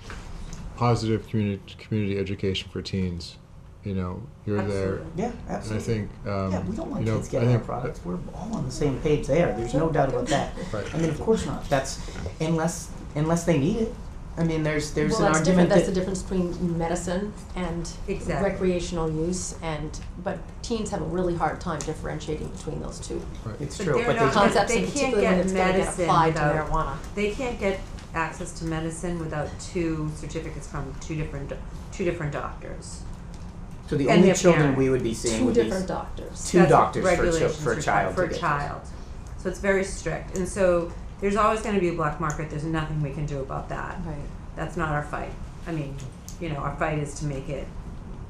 positive community education for teens, you know, you're there. Yeah, And I absolutely. think, Yeah, we don't want you know, kids I getting our think, products. We're all on the same page there. There's no doubt about that. Right. I mean, of course not. That's unless they need it. I mean, there's well, an that's argument different. That's the that difference between medicine and Exactly. recreational use, but teens have a really hard time differentiating between those two it's But true, they're but not- they concepts, they and can't particularly when get it's going to get medicine applied to without- marijuana. They can't get access to medicine without two certificates from two different doctors. So the And only their children parent. we would be seeing Two would be different doctors. two That's doctors regulations for a child. For to a get child. So it's very strict. And so there's always gonna be a black market, there's nothing we can do about that. Right. That's not our fight. I mean, you know, our fight is to make it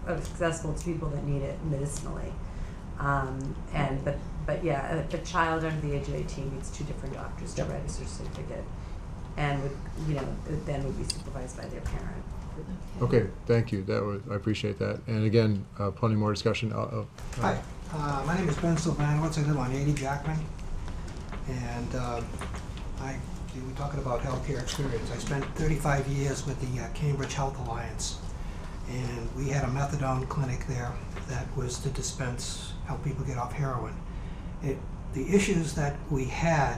accessible to people that need it medicinally. But yeah, a child under the age of 18 needs 2 different doctors to write a certificate, and would, you know, then would be supervised by their parent. Okay, thank you. I appreciate that. And again, plenty more discussion. Hi, my name is Ben Sylvanowitz. I live on 80 Jackman, and we're talking about healthcare experience. I spent 35 years with the Cambridge Health Alliance, and we had a methadone clinic there that was to help people get off heroin. The issues that we had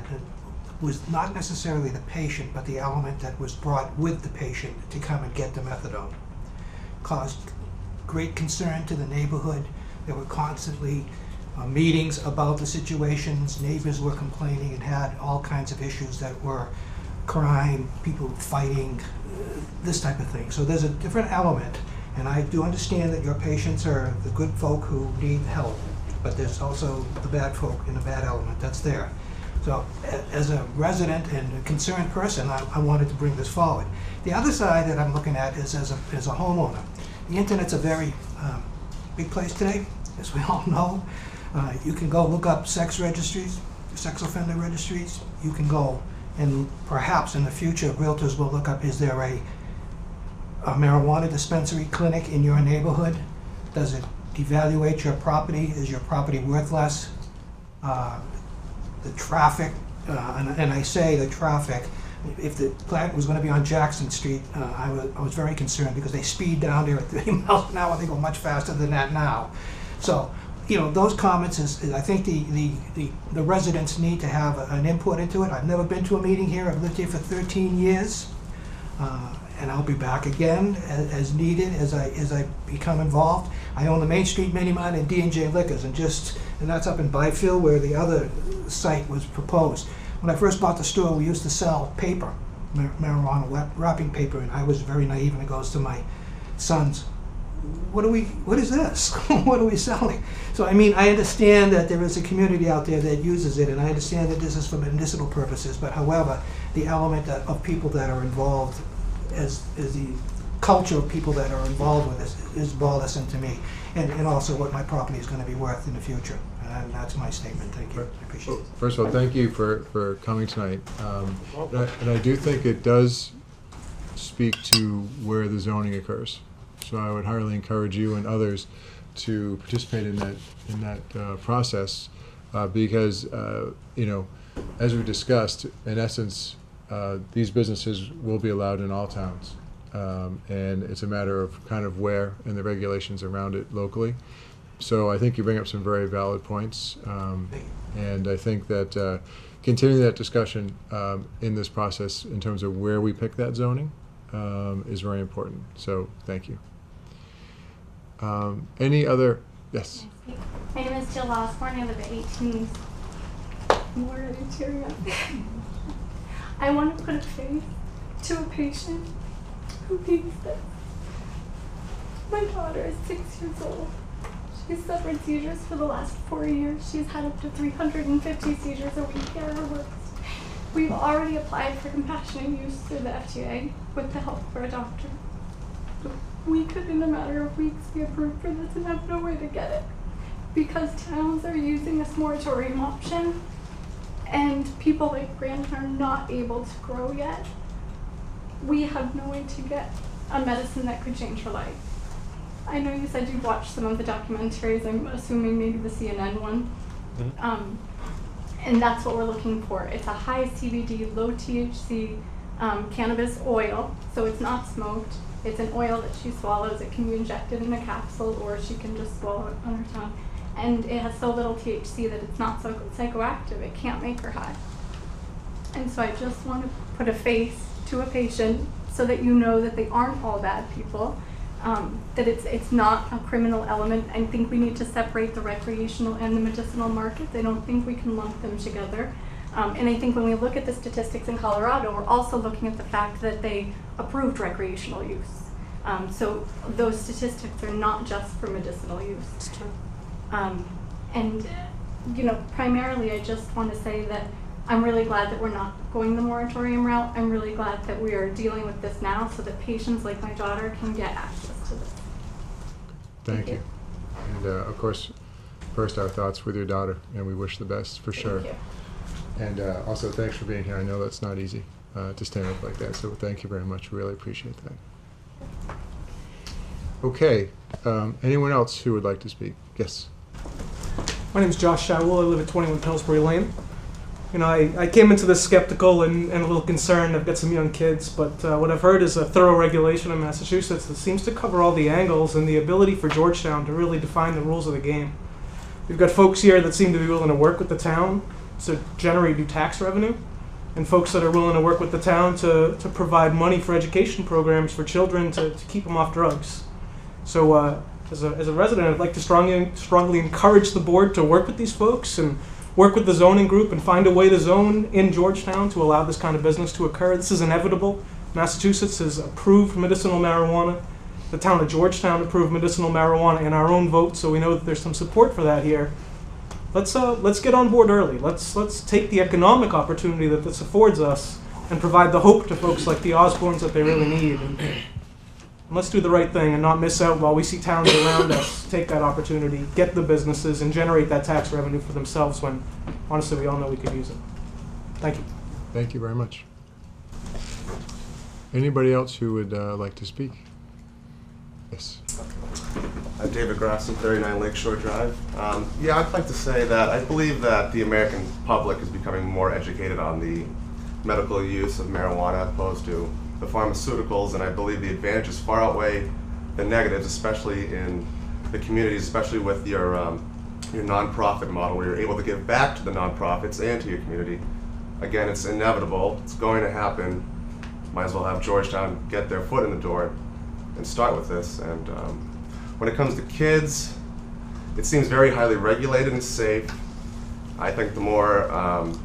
was not necessarily the patient, but the element that was brought with the patient to come and get the methadone. Caused great concern to the neighborhood. There were constantly meetings about the situations. Neighbors were complaining and had all kinds of issues that were crime, people fighting, this type of thing. So there's a different element, and I do understand that your patients are the good folk who need help, but there's also the bad folk in the bad element that's there. So as a resident and a concerned person, I wanted to bring this forward. The other side that I'm looking at is as a homeowner. The internet's a very big place today, as we all know. You can go look up sex registries, sex offender registries. You can go, and perhaps in the future, realtors will look up, is there a marijuana dispensary clinic in your neighborhood? Does it devaluate your property? Is your property worth less? The traffic, and I say the traffic, if the plant was going to be on Jackson Street, I was very concerned because they speed down there at 30 miles an hour. They go much faster than that now. So, you know, those comments is I think the residents need to have an input into it. I've never been to a meeting here. I've lived here for 13 years, and I'll be back again as needed as I become involved. I own the Main Street Mini Mart and D&J Liquors, and that's up in Byfield where the other site was proposed. When I first bought the store, we used to sell paper, marijuana wrapping paper, and I was very naive, and it goes to my sons, what is this? What are we selling? So, I mean, I understand that there is a community out there that uses it, and I understand that this is for medicinal purposes, but however, the element of people that are involved, as the culture of people that are involved with this is bothersome to me, and also what my property is going to be worth in the future. And that's my statement. Thank you. I appreciate it. First of all, thank you for coming tonight. And I do think it does speak to where the zoning occurs. So I would highly encourage you and others to participate in that process because you know, as we discussed, in essence, these businesses will be allowed in all towns, and it's a matter of kind of where and the regulations around it locally. So I think you bring up some very valid points, and I think that continuing that discussion in this process in terms of where we pick that zoning is very important. So thank you. Any other? Yes. My name is Jill Osborne. I live at 18. I'm already tearing up. I want to put a face to a patient who needs this. My daughter is 6 years old. She's suffered seizures for the last 4 years. She's had up to 350 seizures a week at her worst. We've already applied for compassionate use through the FDA with the help of our doctor. We could, in a matter of weeks, be approved for this and have no way to get it because towns are using this moratorium option and people like Brandon are not able to grow yet. We have no way to get a medicine that could change her life. I know you said you've watched some of the documentaries, I'm assuming maybe the CNN one. And that's what we're looking for. It's a high CBD, low THC cannabis oil, so it's not smoked. It's an oil that she swallows. It can be injected in a capsule or she can just swallow it on her tongue. And it has so little THC that it's not so psychoactive. It can't make her high. And so I just want to put a face to a patient so that you know that they aren't all bad people. That it's not a criminal element. I think we need to separate the recreational and the medicinal markets. I don't think we can lump them together. And I think when we look at the statistics in Colorado, we're also looking at the fact that they approved recreational use. So those statistics are not just for medicinal use. It's true. And, you know, primarily I just want to say that I'm really glad that we're not going the moratorium route. I'm really glad that we are dealing with this now so that patients like my daughter can get access to this. Thank you. And of course, first our thoughts with your daughter, and we wish the best for sure. Thank you. And also, thanks for being here. I know that's not easy to stand up like that, so thank you very much. We really appreciate that. Okay, anyone else who would like to speak? Yes. My name is Josh Showell. I live at 21 Pillsbury Lane. You know, I came into this skeptical and a little concerned. I've got some young kids, but what I've heard is a thorough regulation in Massachusetts that seems to cover all the angles and the ability for Georgetown to really define the rules of the game. We've got folks here that seem to be willing to work with the town to generate new tax revenue, and folks that are willing to work with the town to provide money for education programs for children to keep them off drugs. So as a resident, I'd like to strongly encourage the board to work with these folks and work with the zoning group and find a way to zone in Georgetown to allow this kind of business to occur. This is inevitable. Massachusetts has approved medicinal marijuana. The town of Georgetown approved medicinal marijuana in our own vote, so we know that there's some support for that here. Let's get on board early. Let's take the economic opportunity that this affords us and provide the hope to folks like the Osborns that they really need. And let's do the right thing and not miss out while we see towns around us take that opportunity, get the businesses, and generate that tax revenue for themselves when, honestly, we all know we could use it. Thank you. Thank you very much. Anybody else who would like to speak? Yes. I'm David Grafson, 39 Lakeshore Drive. Yeah, I'd like to say that I believe that the American public is becoming more educated on the medical use of marijuana opposed to the pharmaceuticals, and I believe the advantages far outweigh the negatives, especially in the communities, especially with your nonprofit model, where you're able to give back to the nonprofits and to your community. Again, it's inevitable. It's going to happen. Might as well have Georgetown get their foot in the door and start with this. And when it comes to kids, it seems very highly regulated and safe. I think the more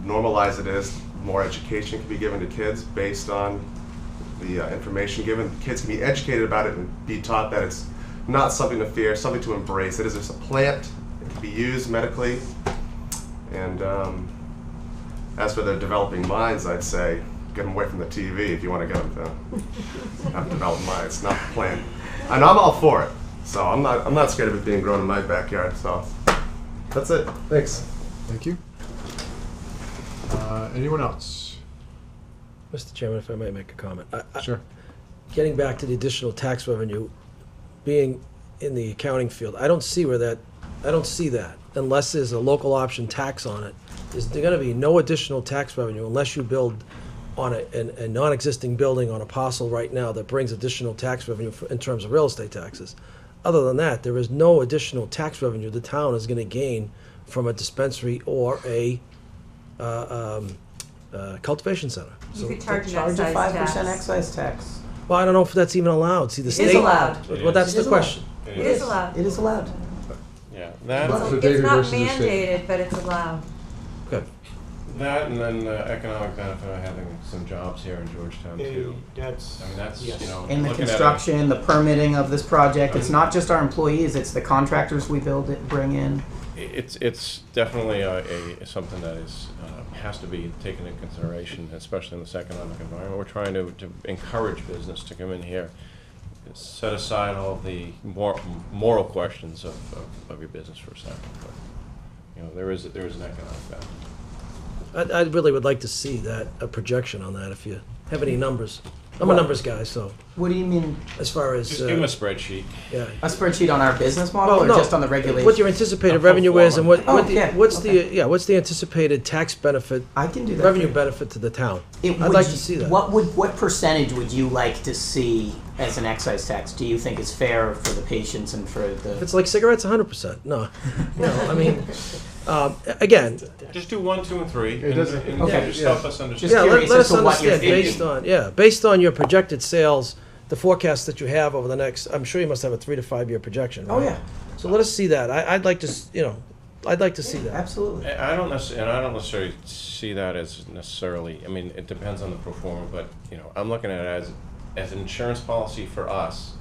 normalized it is, the more education can be given to kids based on the information given. Kids can be educated about it and be taught that it's not something to fear, something to embrace. It is just a plant. It can be used medically. And as for their developing minds, I'd say get them away from the TV if you want to get them to have developed minds. It's not the plan. And I'm all for it. So I'm not scared of it being grown in my backyard. So that's it. Thanks. Thank you. Anyone else? Mr. Chairman, if I might make a comment. Sure. Getting back to the additional tax revenue, being in the accounting field, I don't see that unless there's a local option tax on it. There's going to be no additional tax revenue unless you build on a non-existing building on a parcel right now that brings additional tax revenue in terms of real estate taxes. Other than that, there is no additional tax revenue the town is going to gain from a dispensary or a cultivation center. You could charge an Charge a excise 5% tax. excise tax. Well, I don't know if that's even allowed. See, the state. It is allowed. Well, that's It the is question. It is allowed. It is allowed. Yeah, that, Well, So it's David not versus the state. mandated, but it's allowed. Okay. that, and then the economic benefit of having some jobs here in Georgetown too. That's, I mean, that's, yes. you know. In the looking at it- construction, the permitting of this project, it's not just our employees, it's the contractors we bring in. It's definitely something that is, has to be taken into consideration, especially in this economic environment. We're trying to encourage business to come in here, set aside all the moral questions of your business for a second. But, you know, there is an economic benefit. I really would like to see that, a projection on that, if you have any numbers. I'm a numbers guy, so What do you mean, as far as. Just give them a spreadsheet. Yeah. a spreadsheet on our business model, Well, or no, just on the regulation? what your anticipated A pro revenue is and forma. what's the anticipated tax benefit, I can do that. revenue for you. benefit to the town? It- I'd would like you- to see that. What percentage would you like to see as an excise tax? Do you think is fair for the patients and for If the? it's like cigarettes, 100%. No, I mean, again, Just do 1, 2, and 3. It doesn't- and Okay. just help us understand. Just yeah, curious let as us to what you're understand thinking. based on your projected sales, the forecast that you have over the next. I'm sure you must have a 3 to 5 year projection. Right? Oh, yeah. So let us see that. I'd like to, I'd like to see that. Absolutely. I don't necessarily see that as necessarily. I mean, it depends on the pro forma, but you know, I'm looking at it as an insurance policy for us.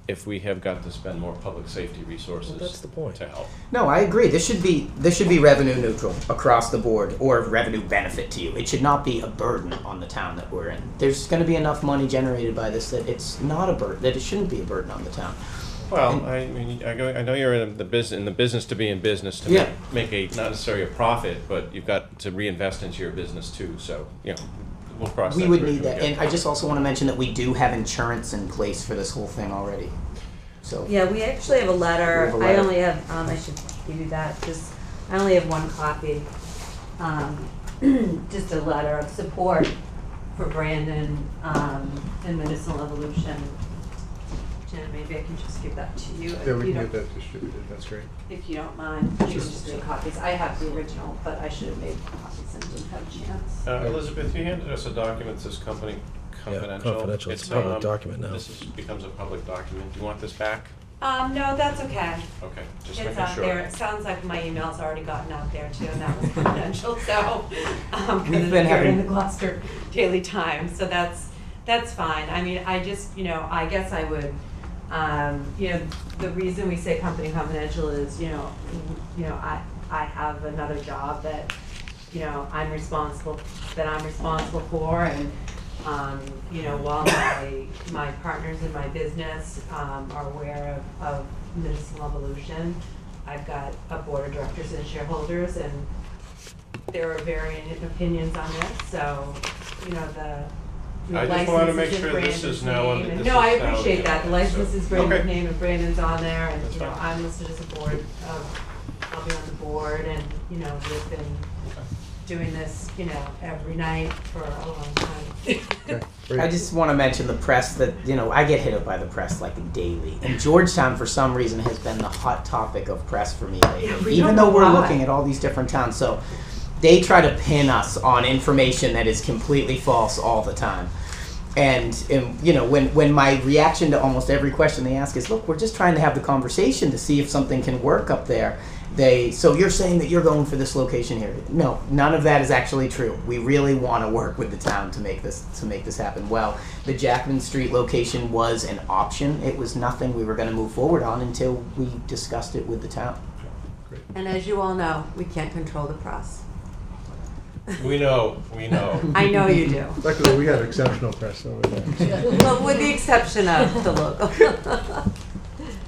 if we have got to spend more public safety Well, resources that's the point. to help. No, I agree. This should be revenue neutral across the board, or revenue benefit to you. It should not be a burden on the town that we're in. There's going to be enough money generated by this that it's not a burden. That it shouldn't be a burden on the town. Well, I mean, I know you're in the business to be in business to Yeah. make a not necessarily a profit, but you've got to reinvest into your business too. So we'll cross. We that would bridge need when that, we and get I just also want to mention that we do have insurance in place for this whole thing already. So Yeah, we actually have a letter. We have a I letter. only have, I should give you that, just, I only have one copy. Just a letter of support for Brandon, and Medicinal Evolution. Jen, maybe I can just give that to you. Yeah, if we you can don't- get that distributed, that's great. If you don't mind, you can just make copies. I have the original, but I should have made copies and didn't have a chance. Elizabeth, you handed us a document that says company confidential. confidential. It's a public document now. Becomes a public document. Do you want this back? No, that's okay. Okay, just It's making out sure. there. It sounds like my email's already gotten out there too, and that was confidential, so. We've Because been it's here in having- the Gloucester Daily Times, so that's fine. I mean, I just, I guess I would, the reason we say company confidential is, I have another job that, I'm responsible for, and, while my partners in my business, are aware of Medicinal Evolution, I've got a board of directors and shareholders, and there are varying opinions on this, so, the I just wanna make license is in sure this Brandon's is now on- name, and- this No, I is now appreciate in that, the there, license so- is Brandon's Okay. name, and Brandon's on there, and, That's fine. I'm listed as a board, I'll be on the board, and, we've been doing this, every night for a long time. Okay, great. I just want to mention the press that, I get hit up by the press like daily. And Georgetown, for some reason, has been the hot topic of press for me lately, We even don't though know we're why. looking at all these different towns. So they try to pin us on information that is completely false all the time. And when my reaction to almost every question they ask is, look, we're just trying to have the conversation to see if something can work up there. So you're saying that you're going for this location here? No, none of that is actually true. We really want to work with the town to make this happen. Well, the Jackman Street location was an option. It was nothing we were going to move forward on until we discussed it with the town. And as you all know, we can't control the press. We know. I know you do. Luckily, we have exceptional press over there. Well, with the exception of the local.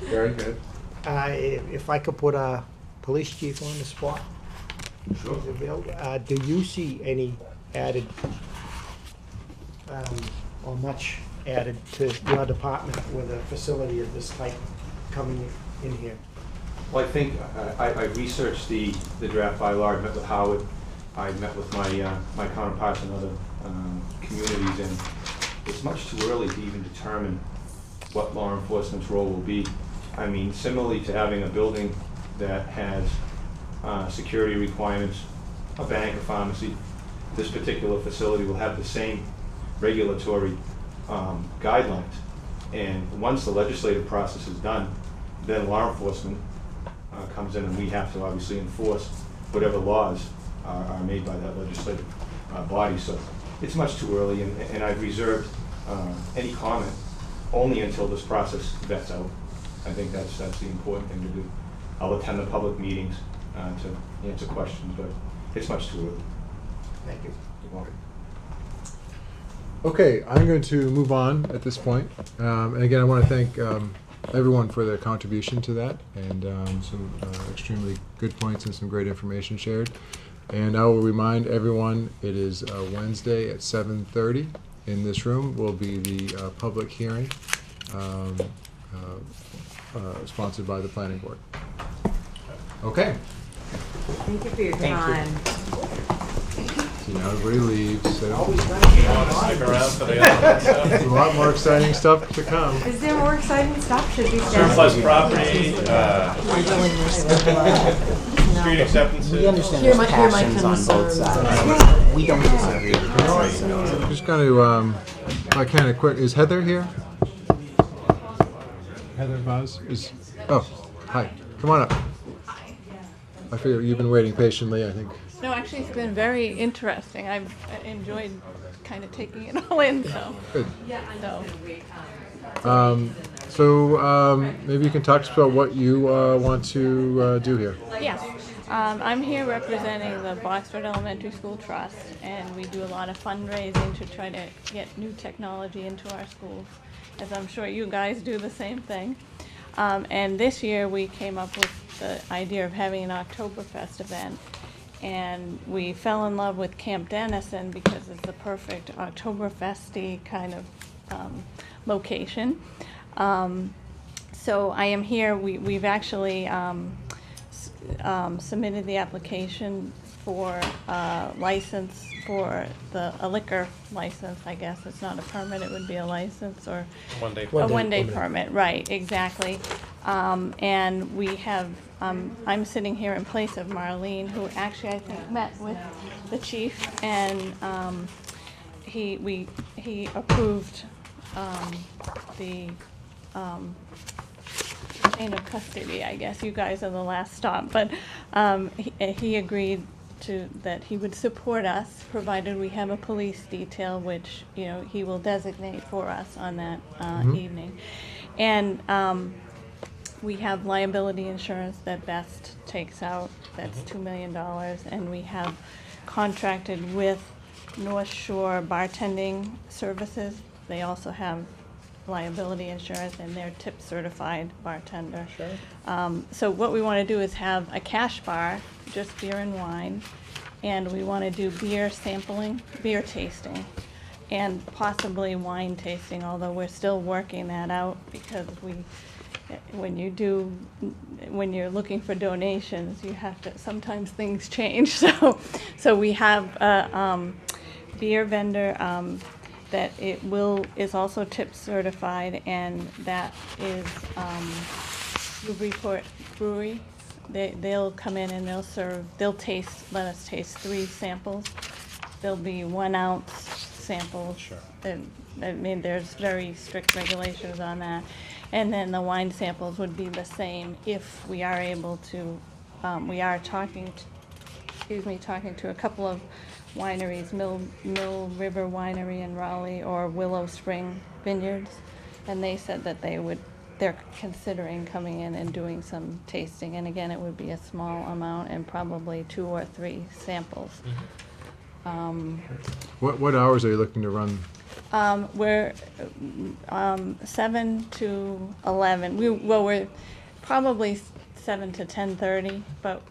Very good. If I could put a police chief on the spot. Sure. Is available. Do you see any added, or much added to your department with a facility of this type coming in here? Well, I think I researched the draft bylaw. I met with Howard. I met with my counterparts in other communities, and it's much too early to even determine what law enforcement's role will be. I mean, similarly to having a building that has security requirements, a bank, a pharmacy, this particular facility will have the same regulatory guidelines. And once the legislative process is done, then law enforcement comes in, and we have to obviously enforce whatever laws are made by that legislative body. So it's much too early, and I've reserved any comment only until this process vets out. I think that's the important thing to do. I'll attend the public meetings to answer questions, but it's much too early. Thank you. You're welcome. Okay, I'm going to move on at this point. And again, I want to thank everyone for their contribution to that, and some extremely good points and some great information shared. And I will remind everyone, it is Wednesday at 7:30 in this room will be the public hearing sponsored by the planning board. Okay. Thank you for your Thank you. time. So now everybody leaves. So You want to stick around for the other stuff? a lot more exciting stuff to come. Is there more exciting stuff? Should we stay? Surplus property, street acceptances. We understand Here there's my passions on both concerns. sides. We don't disagree. I'm just going to, if I can, quick, is Heather here? Heather Vaz is, oh, hi, come on up. I figure you've been waiting patiently, I think. No, actually, it's been very interesting. I've enjoyed kind of taking it all in. So, Good. so So maybe you can talk to us about what you want to do here. Yes, I'm here representing the Boxford Elementary School Trust, and we do a lot of fundraising to try to get new technology into our schools, as I'm sure you guys do the same thing. And this year we came up with the idea of having an Oktoberfest event, and we fell in love with Camp Dennison because it's the perfect Oktoberfesty kind of location. So I am here. We've actually submitted the application for license for a liquor license. I guess it's not a permit; it would be a license or One-day a one-day permit. Right, exactly. And we have. I'm sitting here in place of Marlene, who actually I think met with the chief, and he approved the chain of custody. I guess you guys are the last stop, but he agreed that he would support us, provided we have a police detail, which he will designate for us on that evening, and we have liability insurance that Best takes out. That's $2 million, and we have contracted with North Shore Bartending Services. They also have liability insurance, and they're tip certified bartender. Sure. So what we want to do is have a cash bar, just beer and wine, and we want to do beer sampling, beer tasting, and possibly wine tasting, although we're still working that out because when you're looking for donations, you have to, sometimes things change. So we have a beer vendor that is also tip certified, and that is Newburyport Brewery. They'll come in and they'll let us taste 3 samples. There'll be 1 ounce samples. Sure. I mean, there's very strict regulations on that. And then the wine samples would be the same if we are able to, we are talking to a couple of wineries, Mill River Winery in Raleigh or Willow Spring Vineyards, and they said that they're considering coming in and doing some tasting, and again, it would be a small amount and probably 2 or 3 samples. What hours are you looking to run? We're 7 to 11. We're probably 7 to 10:30, but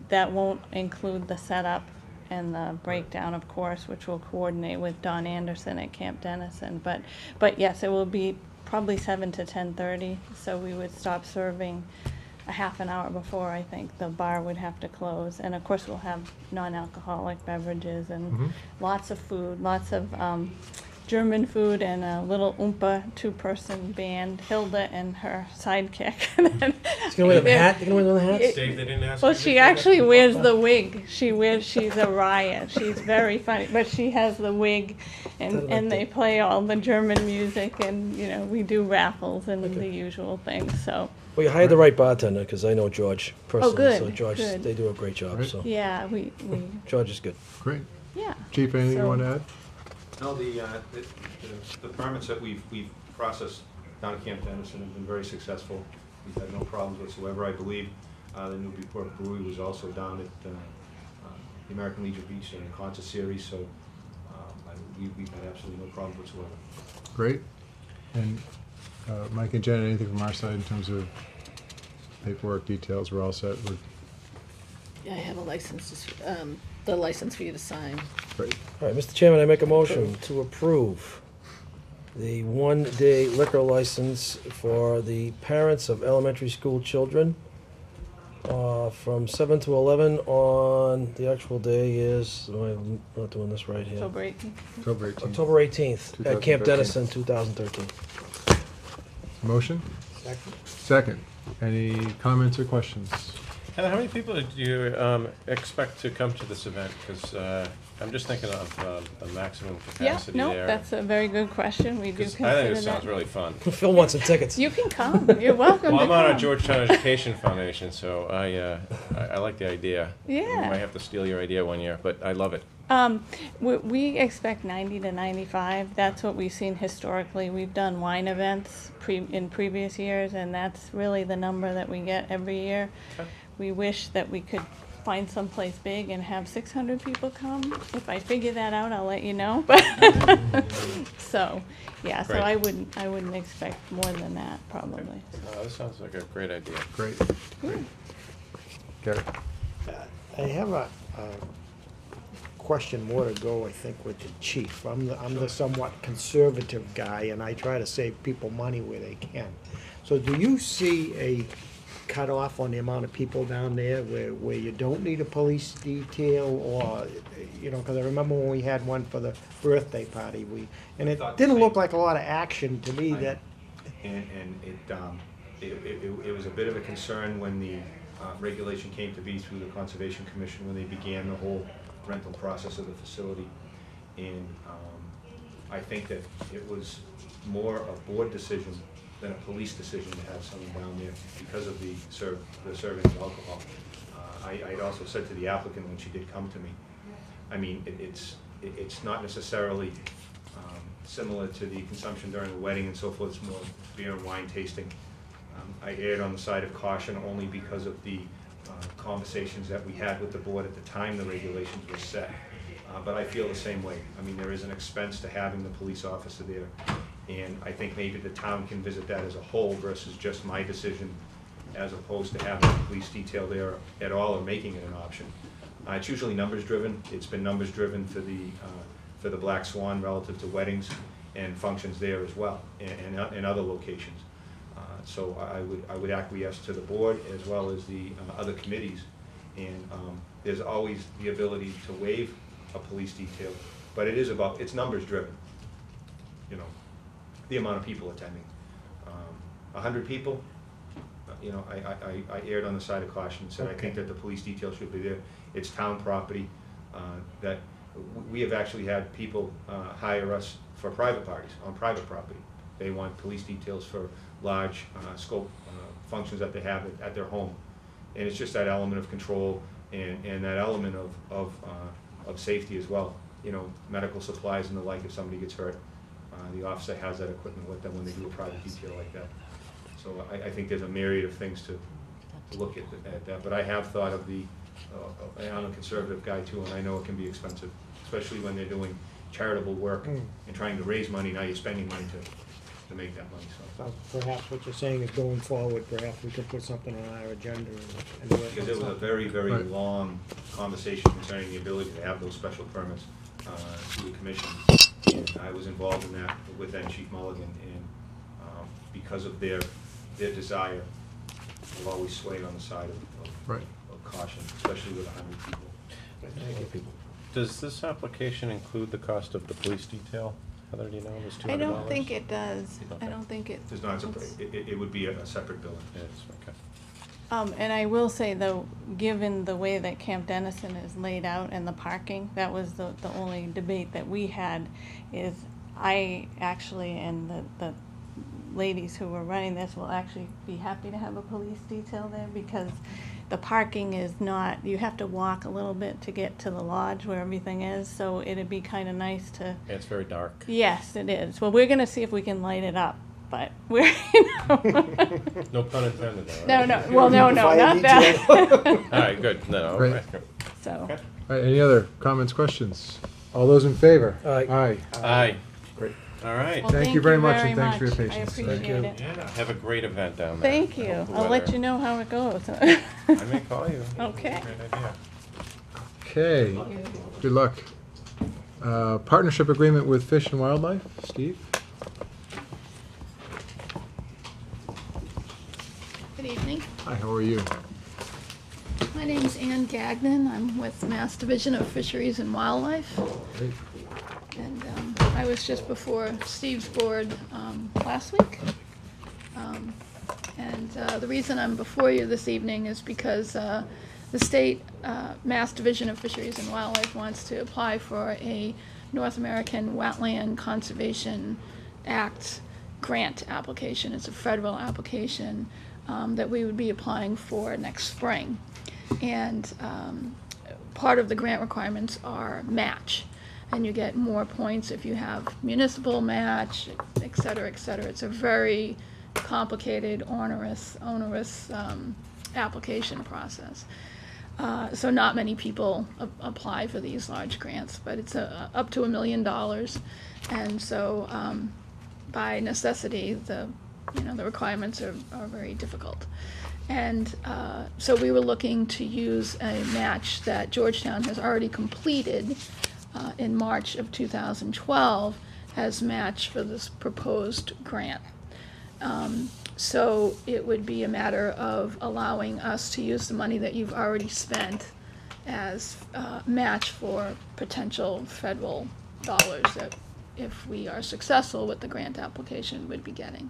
that won't include the setup and the breakdown, of course, which we'll coordinate with Don Anderson at Camp Dennison. But yes, it will be probably 7 to 10:30. So we would stop serving a half an hour before. I think the bar would have to close, and of course we'll have non-alcoholic beverages and lots of food, lots of German food, and a little Oompa 2-person band, Hilda and her sidekick. She's gonna wear the hat. You're gonna wear the hat. Dave, they didn't ask Well, you she to- actually wears the wig. She's a riot. She's very funny, but she has the wig, and they play all the German music, and we do raffles and the usual things. So. Well, you hired the right bartender, because I know George personally. good, So George, good. they do a great job. Right. So Yeah, we George is good. Great. yeah. Chief, anything you So- want to add? No, the permits that we've processed down at Camp Dennison have been very successful. We've had no problems whatsoever. I believe the Newburyport Brewery was also down at the American Legion Beach in a concert series, so we've had absolutely no problems whatsoever. Great. And Mike and Jen, anything from our side in terms of paperwork details? We're all set. Yeah, I have a license, the license for you to sign. Great. All right, Mr. Chairman, I make a motion to approve the 1-day liquor license for the parents of elementary school children from 7 to 11 on, the actual day is, am I not doing this right here? October 18th. October 18th. October 18th at Camp 2013. Dennison, 2013. Motion? Second. Any comments or questions? And how many people do you expect to come to this event? Because I'm just thinking of the maximum Yeah, capacity no, there. that's a very good question. We do 'Cause consider I think it that. sounds really fun. Phil wants some tickets. You can come. You're welcome Well, to I'm on come. a Georgetown Education Foundation, so I like the idea. Yeah. We might have to steal your idea one year, but I love it. We expect 90 to 95. That's what we've seen historically. We've done wine events in previous years, and that's really the number that we get every year. Okay. We wish that we could find someplace big and have 600 people come. If I figure that out, I'll let you know. So, yeah. So Great. I wouldn't expect more than that probably. This sounds like a great idea. Great. Gary? I have a question more to go, I think, with the chief. I'm the somewhat conservative guy, and I try to save people money where they can. So do you see a cutoff on the amount of people down there where you don't need a police detail, or, you know, because I remember when we had one for the birthday party, and it didn't look like a lot of action to me that. And it was a bit of a concern when the regulation came to be through the Conservation Commission when they began the whole rental process of the facility. And I think that it was more a board decision than a police decision to have someone down there because of the serving of alcohol. I'd also said to the applicant when she did come to me, I mean, it's not necessarily similar to the consumption during a wedding and so forth. It's more beer and wine tasting. I erred on the side of caution only because of the conversations that we had with the board at the time the regulations were set. But I feel the same way. I mean, there is an expense to having the police officer there. And I think maybe the town can visit that as a whole versus just my decision, as opposed to having a police detail there at all or making it an option. It's usually numbers driven. It's been numbers driven for the Black Swan relative to weddings and functions there as well, and other locations. So I would acquiesce to the board as well as the other committees. And there's always the ability to waive a police detail, but it's numbers driven. You know, the amount of people attending. 100 people, you know, I erred on the side of caution and said I think that the police detail should be there. It's town property. That we have actually had people hire us for private parties on private property. They want police details for large scope functions that they have at their home, and it's just that element of control and that element of safety as well. You know, medical supplies and the like. If somebody gets hurt, the officer has that equipment with them when they do a private detail like that. So I think there's a myriad of things to look at that. But I have thought of I'm a conservative guy too, and I know it can be expensive, especially when they're doing charitable work and trying to raise money. Now you're spending money to make that money. So perhaps what you're saying is going forward, perhaps we could put something on our agenda and work Because on it was a something. very, very long conversation concerning the ability to have those special permits through the commission. And I was involved in that with then Chief Mulligan, and because of their desire, I've always swayed on the side of caution, especially with 100 people. Does this application include the cost of the police detail? Heather, do you know, this $200? I don't think it does. Okay. I don't think it. There's not, it would be a separate billing. Yes, okay. And I will say though, given the way that Camp Dennison is laid out and the parking, that was the only debate that we had, is I actually, and the ladies who were running this will actually be happy to have a police detail there, because the parking is not, you have to walk a little bit to get to the lodge where everything is, so it'd be kind of nice to. Yeah, it's very dark. Yes, it is. Well, we're gonna see if we can light it up, but we're, you know. No pun intended though, No, right? no, well, no, not that. All right, good. No, Great. right. So. Okay. All right, any other comments, questions? All those in favor? Aye. Aye. Great. All right. Well, Thank you very much, and very thanks for your much. patience. I appreciate it. Yeah, have a great event down there. Thank you. I hope the I'll let weather- you know how it goes. I may call you. Okay. Great idea. Okay, good luck. Partnership agreement with Fish and Wildlife, Steve? Good evening. Hi, how are you? My name is Ann Gagnon. I'm with Mass Division of Fisheries and Wildlife. Great. And I was just before Steve's board last week. The reason I'm before you this evening is because the state Mass Division of Fisheries and Wildlife wants to apply for a North American Wetland Conservation Act grant application. It's a federal application that we would be applying for next spring. And part of the grant requirements are match. And you get more points if you have municipal match, et cetera, et cetera. It's a very complicated, onerous application process. So not many people apply for these large grants, but it's up to $1 million. And so by necessity, the requirements are very difficult. And so we were looking to use a match that Georgetown has already completed in March of 2012 as match for this proposed grant. So it would be a matter of allowing us to use the money that you've already spent as match for potential federal dollars that, if we are successful with the grant application, would be getting.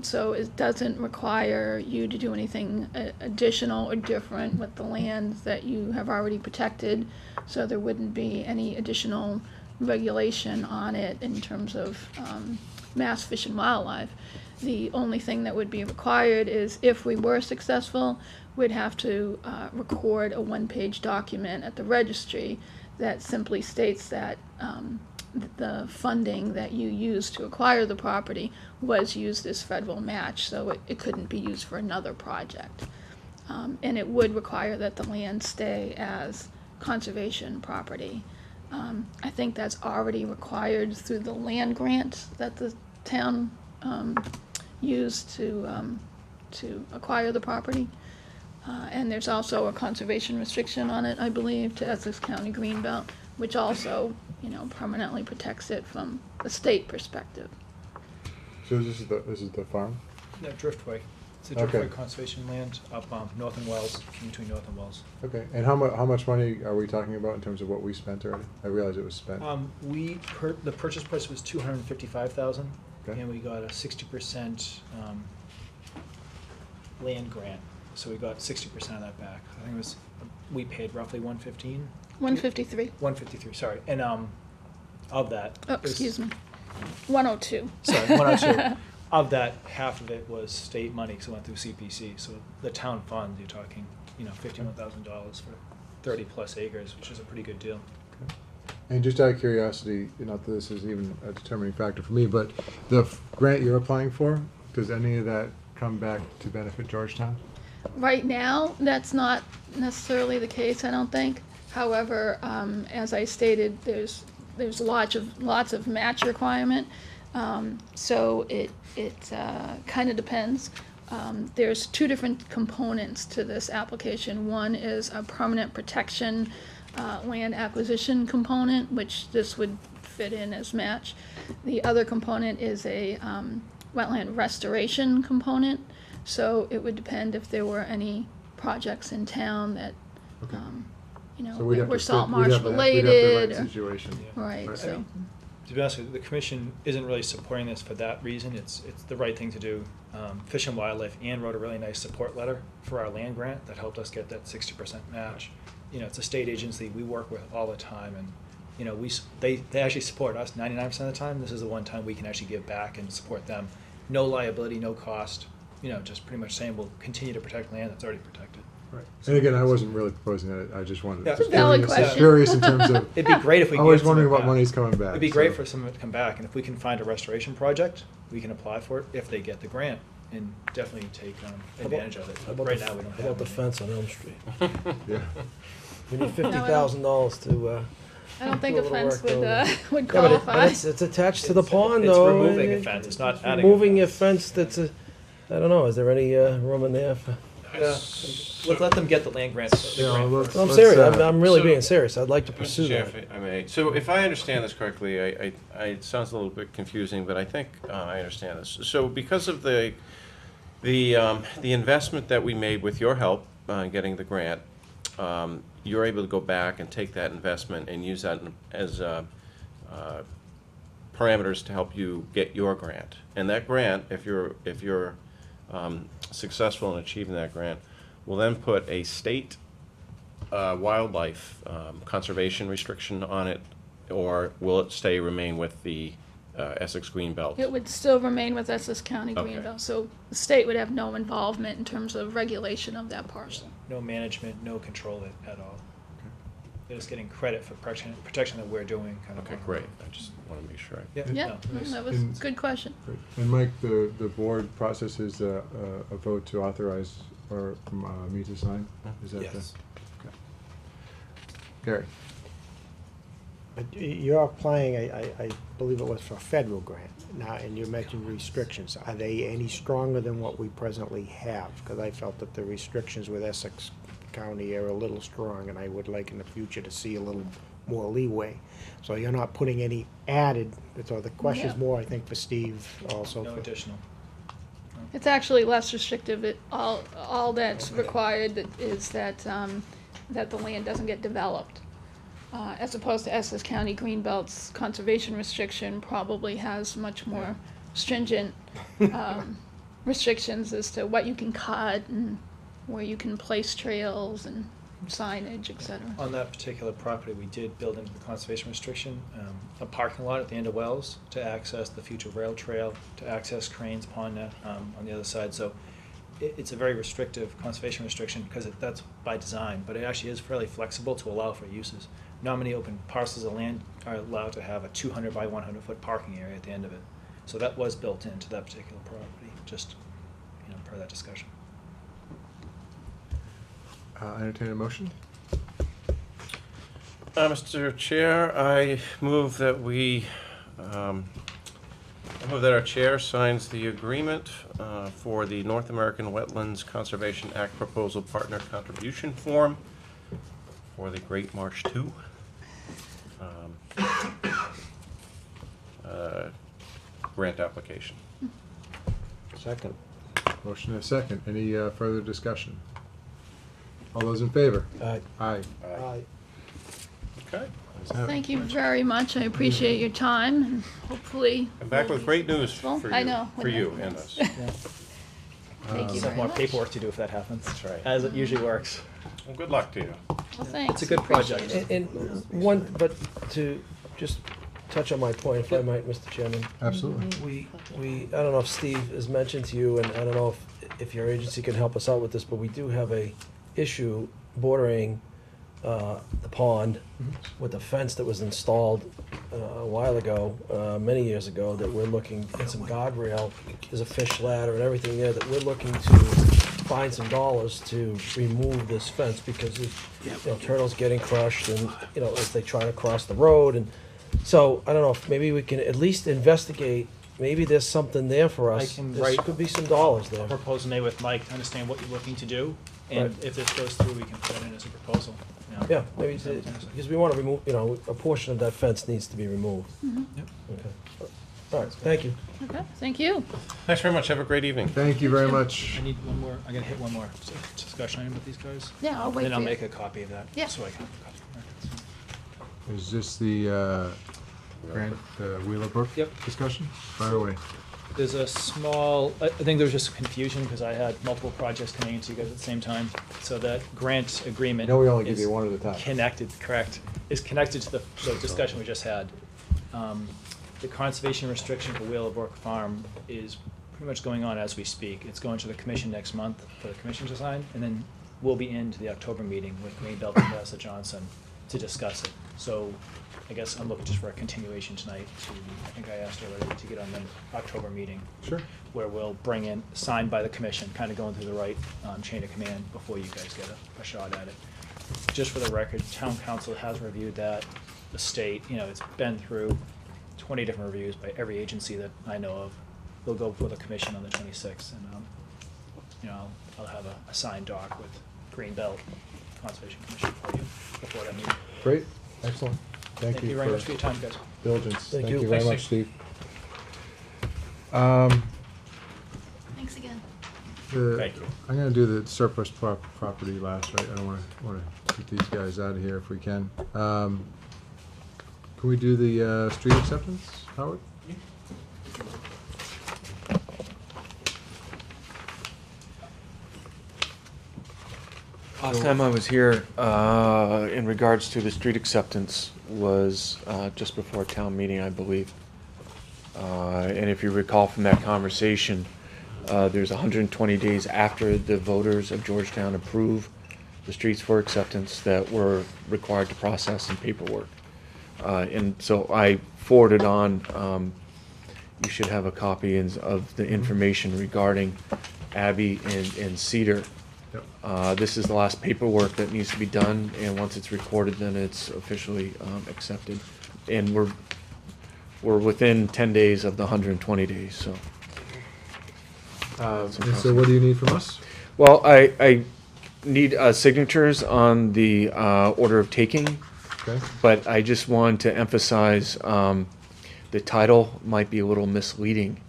So it doesn't require you to do anything additional or different with the land that you have already protected, so there wouldn't be any additional regulation on it in terms of mass fish and wildlife. The only thing that would be required is, if we were successful, we'd have to record a one-page document at the registry that simply states that the funding that you used to acquire the property was used as federal match, so it couldn't be used for another project. And it would require that the land stay as conservation property. I think that's already required through the land grant that the town used to acquire the property. And there's also a conservation restriction on it, I believe, to Essex County Greenbelt, which also, permanently protects it from the state perspective. So this is the farm? No, Driftway. It's the Okay. Driftway Conservation Land up North and Wells, in between North and Wells. Okay, and how much money are we talking about in terms of what we spent already? I realize it was spent. The purchase price was $255,000, Okay. and we got a 60% land grant, so we got 60% of that back. I think it was, we paid roughly $115. 153. 153, sorry, and of that. Oh, excuse me. 102. Sorry, 102. Of that, half of it was state money, because it went through CPC. So the town fund, you're talking, $51,000 for 30-plus acres, which is a pretty good deal. Okay. And just out of curiosity, not that this is even a determining factor for me, but the grant you're applying for, does any of that come back to benefit Georgetown? Right now, that's not necessarily the case, I don't think. However, as I stated, there's lots of match requirement, so it kind of depends. There's two different components to this application. One is a permanent protection land acquisition component, which this would fit in as match. The other component is a wetland restoration component, so it would depend if there were any projects in town that Okay. So were salt marsh related. We'd have the right situation. Right, Right. so. To be honest with you, the commission isn't really supporting this for that reason. It's the right thing to do. Fish and Wildlife and wrote a really nice support letter for our land grant that helped us get that 60% match. It's a state agency we work with all the time, and they actually support us 99% of the time. This is the one time we can actually give back and support them. No liability, no cost. Just pretty much saying we'll continue to protect land that's already protected. Right. And again, I wasn't really proposing that. I just wanted Yeah. just Valid curious, question. curious in terms of. It'd be great if we I could was get wondering some what back. money's coming back. It'd be great so. for some of it to come back, and if we can find a restoration project, we can apply for it if they get the grant, and definitely take advantage of it. How about Right the- now, we don't How have about the any. fence on Elm Street? Yeah. We need $50,000 to. I don't think a do little fence work would over. would Yeah, but qualify. it's attached to the pond, It's though. removing a and fence, it's not adding a Removing a fence. fence that's I don't know, is there any room in there for? Let them get the land grant. let's- I'm let's, serious, I'm really so- being serious, I'd like to Mr. pursue Chair, that. if I may. So if I understand this correctly, it sounds a little bit confusing, but I think I understand this. So because of the investment that we made with your help getting the grant, you're able to go back and take that investment and use that as parameters to help you get your grant. And that grant, if you're successful in achieving that grant, will then put a state wildlife conservation restriction on it, or will it remain with the Essex Greenbelt? It would still remain with Essex County Okay. Greenbelt, so the state would have no involvement in terms of regulation of that parcel. No management, no control at all. they're just getting credit for protection that we're doing, kind of. Okay, great. I just want to make sure. Yeah, Yeah, no, that was a good question. And Mike, the board processes a vote to authorize or me to sign? Is that Yes. Okay. Gary? But you're applying, I believe it was for a federal grant now, and you mentioned restrictions. Are they any stronger than what we presently have? Because I felt that the restrictions with Essex County are a little strong, and I would like in the future to see a little more leeway. So you're not putting any added, so the question's Yeah. more, I think, for Steve also. No for- additional. It's actually less restrictive. All that's required is that the land doesn't get developed. As opposed to Essex County Greenbelt's conservation restriction probably has much more stringent restrictions as to what you can cut and where you can place trails and signage, et cetera. On that particular property, we did build into the conservation restriction a parking lot at the end of Wells to access the future rail trail, to access Crane's Pond on the other side. So it's a very restrictive conservation restriction because that's by design, but it actually is fairly flexible to allow for uses. Not many open parcels of land are allowed to have a 200 by 100 foot parking area at the end of it. So that was built into that particular property, just per that discussion. Entertain a motion? Mr. Chair, I move that our chair signs the agreement for the North American Wetlands Conservation Act Proposal Partner Contribution Form for the Great Marsh 2 grant application. Second. Motion and a second. Any further discussion? All those in favor? Aye. Aye. Aye. Okay. Ayes have it. Thank you very much. I appreciate your time, and hopefully. Come back with great news for you, I know. for you and us. Thank you Some very more much. paperwork to do if that happens. That's right. As it usually works. Well, good luck to you. Well, thanks. It's a good project. Appreciate it. And but to just touch on my point, if I might, Mr. Chairman. Absolutely. We, I don't know if Steve has mentioned to you, and I don't know if your agency can help us out with this, but we do have a issue bordering the pond with a fence that was installed a while ago, many years ago, that we're looking, and some guardrail, there's a fish ladder and everything there, that we're looking to find some dollars to remove this fence, because turtles getting crushed, and, as they try to cross the road, and so, I don't know, if maybe we can at least investigate, maybe there's something there for us. I can There write could be some dollars a there. proposal made with Mike to understand what you're looking to do, and Right. if this goes through, we can put it in as a proposal. Yeah, maybe, because we want to remove, a portion of that fence needs to be removed. Mhm. Okay. All right, thank you. Okay, thank you. Thanks very much. Have a great evening. Thank you very much. I need one more, I gotta hit one more discussion item with these guys. Yeah, I'll wait Then I'll for you. make a copy of that. Yeah. So I can have a copy. All right. Is this the grant, Wheeler Brook? Yep. Discussion? Fire away. There's a small, I think there was just confusion because I had multiple projects coming into you guys at the same time. So that grant agreement. I know we only give is you one at a time. Connected, correct, is connected to the discussion we just had. The conservation restriction for Wheeler Brook Farm is pretty much going on as we speak. It's going to the commission next month for the commission to sign, and then we'll be into the October meeting with Greenbelt and Vanessa Johnson to discuss it. So I guess I'm looking just for a continuation tonight to, I think I asked already, to get on the October meeting. Sure. Where we'll bring in, signed by the commission, kind of going through the right chain of command before you guys get a shot at it. Just for the record, town council has reviewed that, the state, it's been through 20 different reviews by every agency that I know of. They'll go before the commission on the 26th, and I'll have a signed doc with Greenbelt Conservation Commission for you before that meeting. Great, excellent. Thank you very much for your time, guys. Diligence. Thank you. you very Thanks, much, Steve. Thanks again. Thank you. I'm gonna do the surplus property last, right? I don't wanna get these guys out of here if we can. Can we do the street acceptance, Howard? Last time I was here, in regards to the street acceptance, was just before town meeting, I believe. And if you recall from that conversation, there's 120 days after the voters of Georgetown approve the streets for acceptance that were required to process and paperwork. And so I forwarded on, you should have a copy of the information regarding Abbey and Cedar. This is the last paperwork that needs to be done, and once it's recorded, then it's officially accepted. And we're within 10 days of the 120 days, so. So what do you need from us? Well, I need signatures on the order of taking. Okay. But I just wanted to emphasize the title might be a little misleading.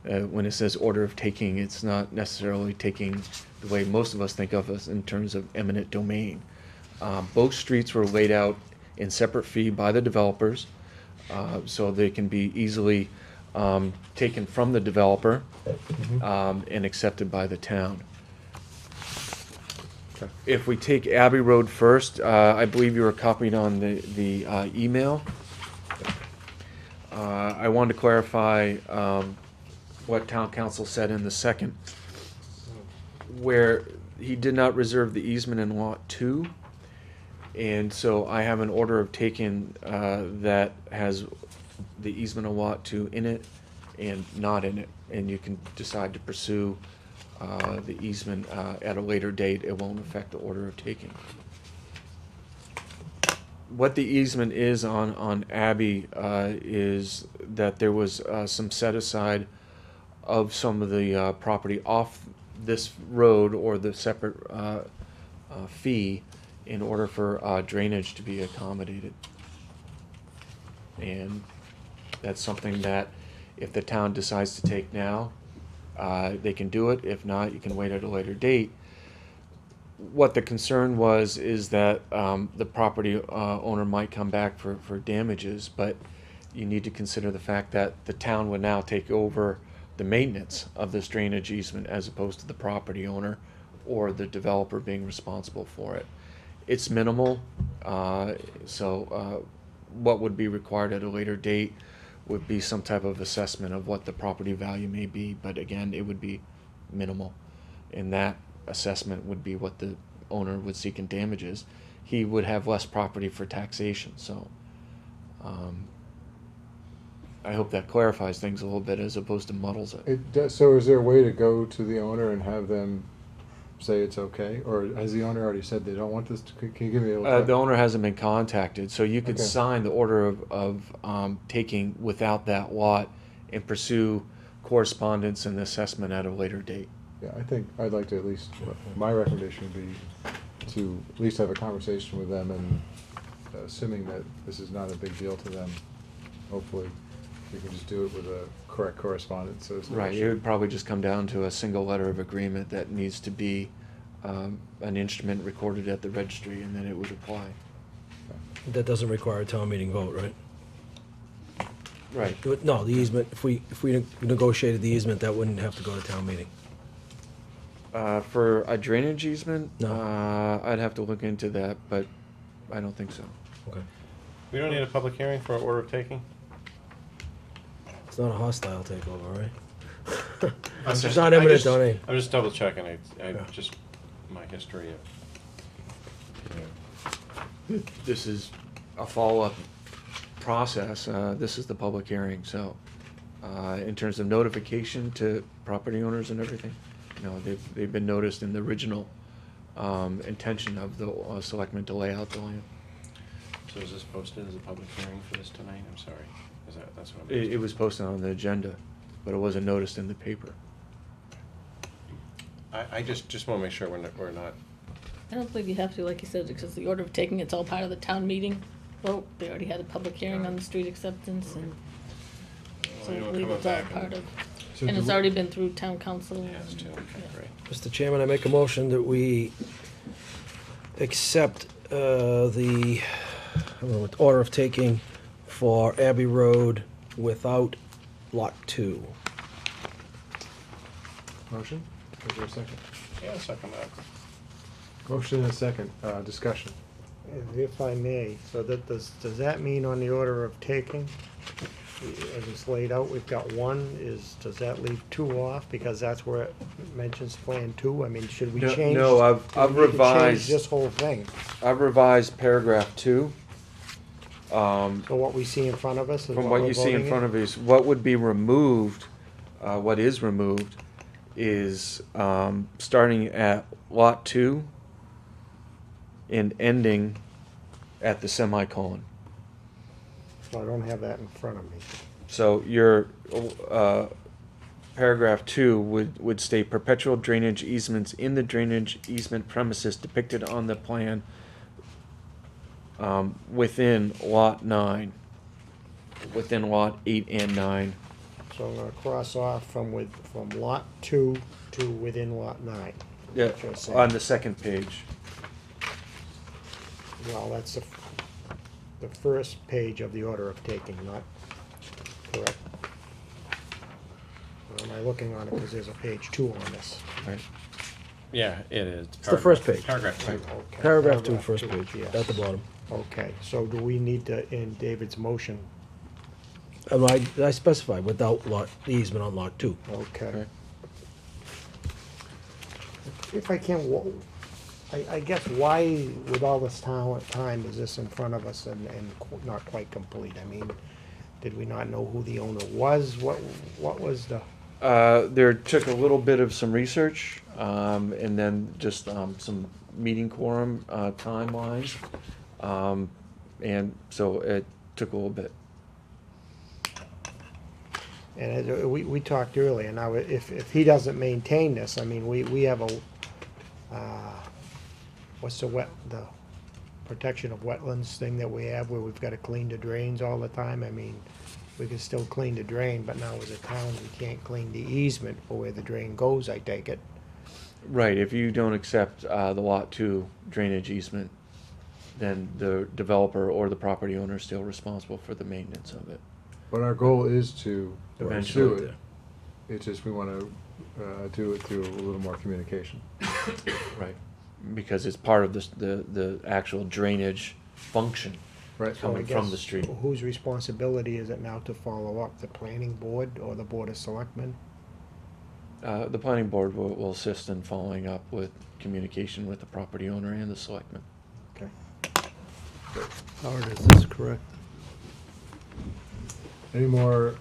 When it says order of taking, it's not necessarily taking the way most of us think of us in terms of eminent domain. Both streets were laid out in separate fee by the developers, so they can be easily taken from the developer and accepted by the town. If we take Abbey Road first, I believe you were copied on the email. I wanted to clarify what town council said in the second, where he did not reserve the easement in lot 2. And so I have an order of taking that has the easement of lot 2 in it and not in it. And you can decide to pursue the easement at a later date. It won't affect the order of taking. What the easement is on Abbey is that there was some set aside of some of the property off this road or the separate fee in order for drainage to be accommodated. And that's something that if the town decides to take now, they can do it. If not, you can wait at a later date. What the concern was is that the property owner might come back for damages, but you need to consider the fact that the town would now take over the maintenance of this drainage easement as opposed to the property owner or the developer being responsible for it. It's minimal, so what would be required at a later date would be some type of assessment of what the property value may be, but again, it would be minimal. And that assessment would be what the owner would seek in damages. He would have less property for taxation, so I hope that clarifies things a little bit as opposed to muddles it. It does, so is there a way to go to the owner and have them say it's okay? Or has the owner already said they don't want this? Can you give me a little The owner hasn't been contacted, so you could Okay. sign the order of taking without that lot and pursue correspondence and assessment at a later date. Yeah, I think I'd like to at least, my recommendation would be to at least have a conversation with them, and assuming that this is not a big deal to them, hopefully we can just do it with a correct correspondence. So it's no Right, issue. it would probably just come down to a single letter of agreement that needs to be an instrument recorded at the registry, and then it would apply. That doesn't require a town meeting vote, right? Right. No, the easement, if we negotiated the easement, that wouldn't have to go to town meeting. For a drainage easement? No. I'd have to look into that, but I don't think so. Okay. We don't need a public hearing for order of taking? It's not a hostile takeover, right? I'm It's just- not I eminent just- domain. I'm just double checking, I Yeah. just, my history of, This is a follow-up process. This is the public hearing, so in terms of notification to property owners and everything, they've been noticed in the original intention of the selectmen to lay out the land. So is this posted as a public hearing for this tonight? I'm sorry. That's what I'm. It was posted on the agenda, but it wasn't noticed in the paper. I just want to make sure we're not. I don't believe you have to, like you said, because the order of taking, it's all part of the town meeting. Well, they already had a public hearing on the street acceptance, and so I Well, believe coming it's all back part of, So and do it's we- already been through town council. Yes, too. Okay, great. Mr. Chairman, I make a motion that we accept the order of taking for Abbey Road without Lot 2. Motion? Is there a second? Yeah, second that. Motion and a second, discussion. If I may, so that does that mean on the order of taking as it's laid out, we've got one, does that leave two off? Because that's where it mentions Plan 2, I mean, should we No, change? no, I've do we need to change revised- this whole thing, I've revised paragraph 2. so what we see in front of us is From what what we're you see in voting front of you, what would be removed, what is removed, is starting at lot 2 and ending at the semicolon. So I don't have that in front of me. So your paragraph 2 would state perpetual drainage easements in the drainage easement premises depicted on the plan within lot 9, within lot 8 and 9. So I'm gonna cross off from lot 2 to within lot 9. Yeah, What you're saying. on the second page. Well, that's the first page of the order of taking, not correct. Or am I looking on it because there's a page 2 on this? Right. Yeah, it is. It's the first page. Paragraph 2. Okay. Paragraph 2, first 2, page, yes. at the bottom. Okay, so do we need to, in David's motion? I specified without the easement on lot 2. Okay. If I can, I guess why, with all this time, is this in front of us and not quite complete? I mean, did we not know who the owner was? What was the? There took a little bit of some research, and then just some meeting quorum timelines, and so it took a little bit. And we talked earlier, now if he doesn't maintain this, I mean, we have a, what's the protection of wetlands thing that we have where we've gotta clean the drains all the time? I mean, we can still clean the drain, but now as a town, we can't clean the easement for where the drain goes, I take it. Right, if you don't accept the lot 2 drainage easement, then the developer or the property owner is still responsible for the maintenance of it. But our goal is to Eventually. pursue it. It's just we want to do it through a little more communication. Right, because it's part of the actual drainage function Right. So I coming from guess the street. Whose responsibility is it now to follow up? The planning board or the board of selectmen? The planning board will assist in following up with communication with the property owner and the selectmen. Okay. Howard, is this correct? Any more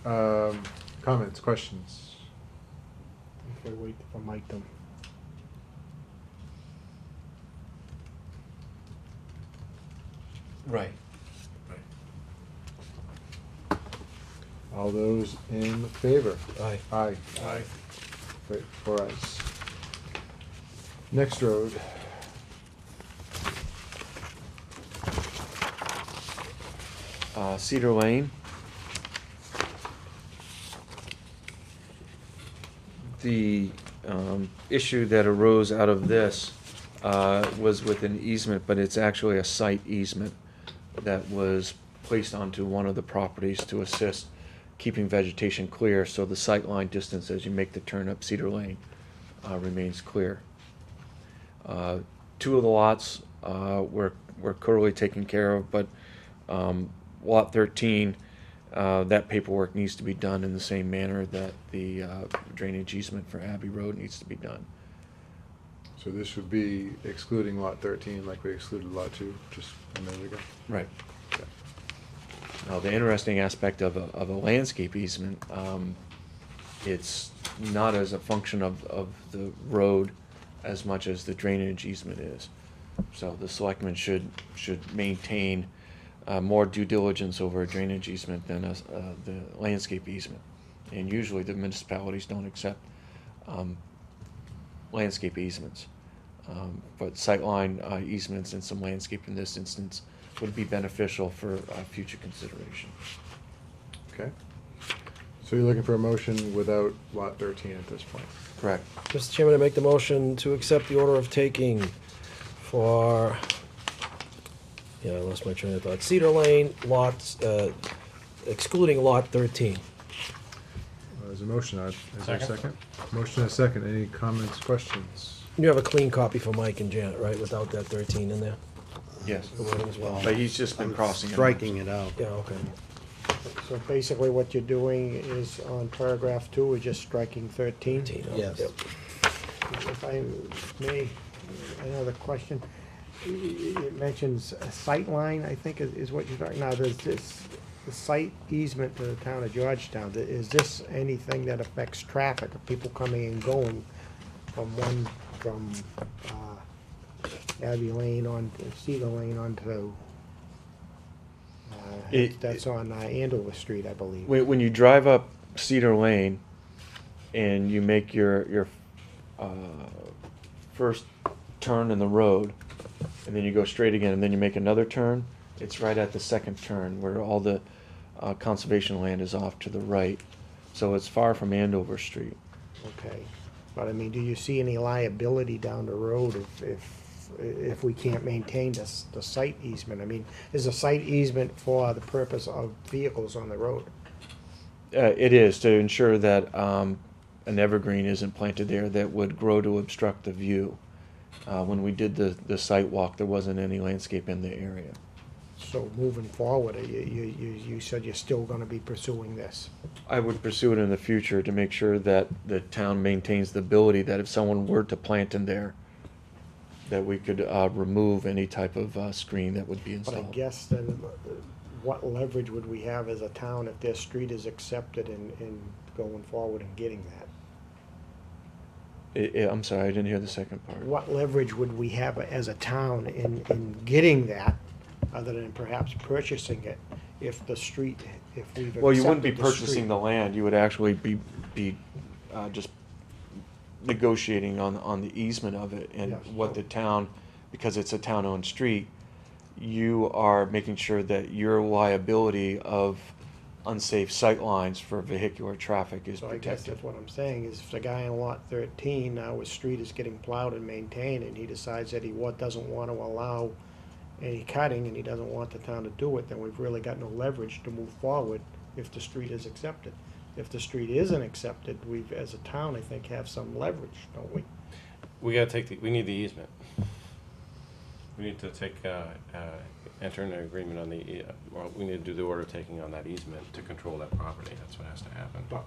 comments, questions? If we wait for Mike to. Right. All those in favor? Aye. Aye. Aye. Great, 4 ayes. Next road. Cedar Lane. The issue that arose out of this was with an easement, but it's actually a site easement that was placed onto one of the properties to assist keeping vegetation clear, so the sight line distance as you make the turn up Cedar Lane remains clear. 2 of the lots were currently taken care of, but lot 13, that paperwork needs to be done in the same manner that the drainage easement for Abbey Road needs to be done. So this would be excluding lot 13 like we excluded lot 2 just a minute ago? Right. Now, the interesting aspect of a landscape easement, it's not as a function of the road as much as the drainage easement is. So the selectmen should maintain more due diligence over a drainage easement than the landscape easement. And usually the municipalities don't accept landscape easements. But sightline easements and some landscape in this instance would be beneficial for future consideration. Okay. So you're looking for a motion without lot 13 at this point? Correct. Mr. Chairman, I make the motion to accept the order of taking for, I lost my train of thought, Cedar Lane lots, excluding lot 13. There's a motion. Is there a Second. second? Motion and a second. Any comments, questions? You have a clean copy for Mike and Janet, right, without that 13 in there? Yes. The wording as well. But he's just been crossing it out. Striking it out. Yeah, okay. So basically what you're doing is on paragraph 2, is just striking 13? Yes. If I may, another question. It mentions a sight line, I think is what you're talking, now there's this, the site easement to the town of Georgetown. Is this anything that affects traffic of people coming and going from Abbey Lane on Cedar Lane onto, that's on Andover Street, I believe. When you drive up Cedar Lane and you make your first turn in the road, and then you go straight again, and then you make another turn, it's right at the second turn where all the conservation land is off to the right. So it's far from Andover Street. Okay, but I mean, do you see any liability down the road if we can't maintain this, the site easement? I mean, is a site easement for the purpose of vehicles on the road? It is to ensure that an evergreen isn't planted there that would grow to obstruct the view. When we did the site walk, there wasn't any landscape in the area. So moving forward, you said you're still gonna be pursuing this? I would pursue it in the future to make sure that the town maintains the ability that if someone were to plant in there, that we could remove any type of screen that would be But installed. I guess then, what leverage would we have as a town if their street is accepted in going forward and getting that? I'm sorry, I didn't hear the second part. What leverage would we have as a town in getting that, other than perhaps purchasing it, if the street, if we've accepted the street? Well, you wouldn't be purchasing the land, you would actually be just negotiating on the easement of it, and Yes. what the town, because it's a town-owned street, you are making sure that your liability of unsafe sight lines for vehicular traffic is So I guess protected. that's what I'm saying, is if the guy on lot 13, now his street is getting plowed and maintained, and he decides that he doesn't want to allow any cutting, and he doesn't want the town to do it, then we've really got no leverage to move forward if the street is accepted. If the street isn't accepted, we've, as a town, I think, have some leverage, don't we? We gotta take we need the easement. We need to take, enter an agreement on the, or we need to do the order taking on that easement to control that property. That's what has to happen. But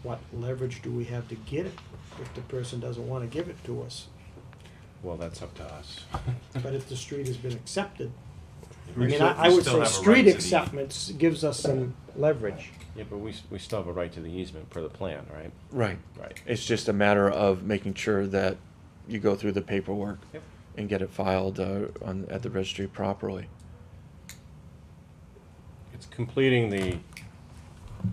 what leverage do we have to get it if the person doesn't want to give it to us? Well, that's up to us. But if the street has been accepted, I We mean, still- I we would still say have a street right to the- acceptance gives us some leverage. Yeah, but we still have a right to the easement per the plan, right? Right. Right. It's just a matter of making sure that you go through the paperwork Yep. and get it filed at the registry properly. It's completing the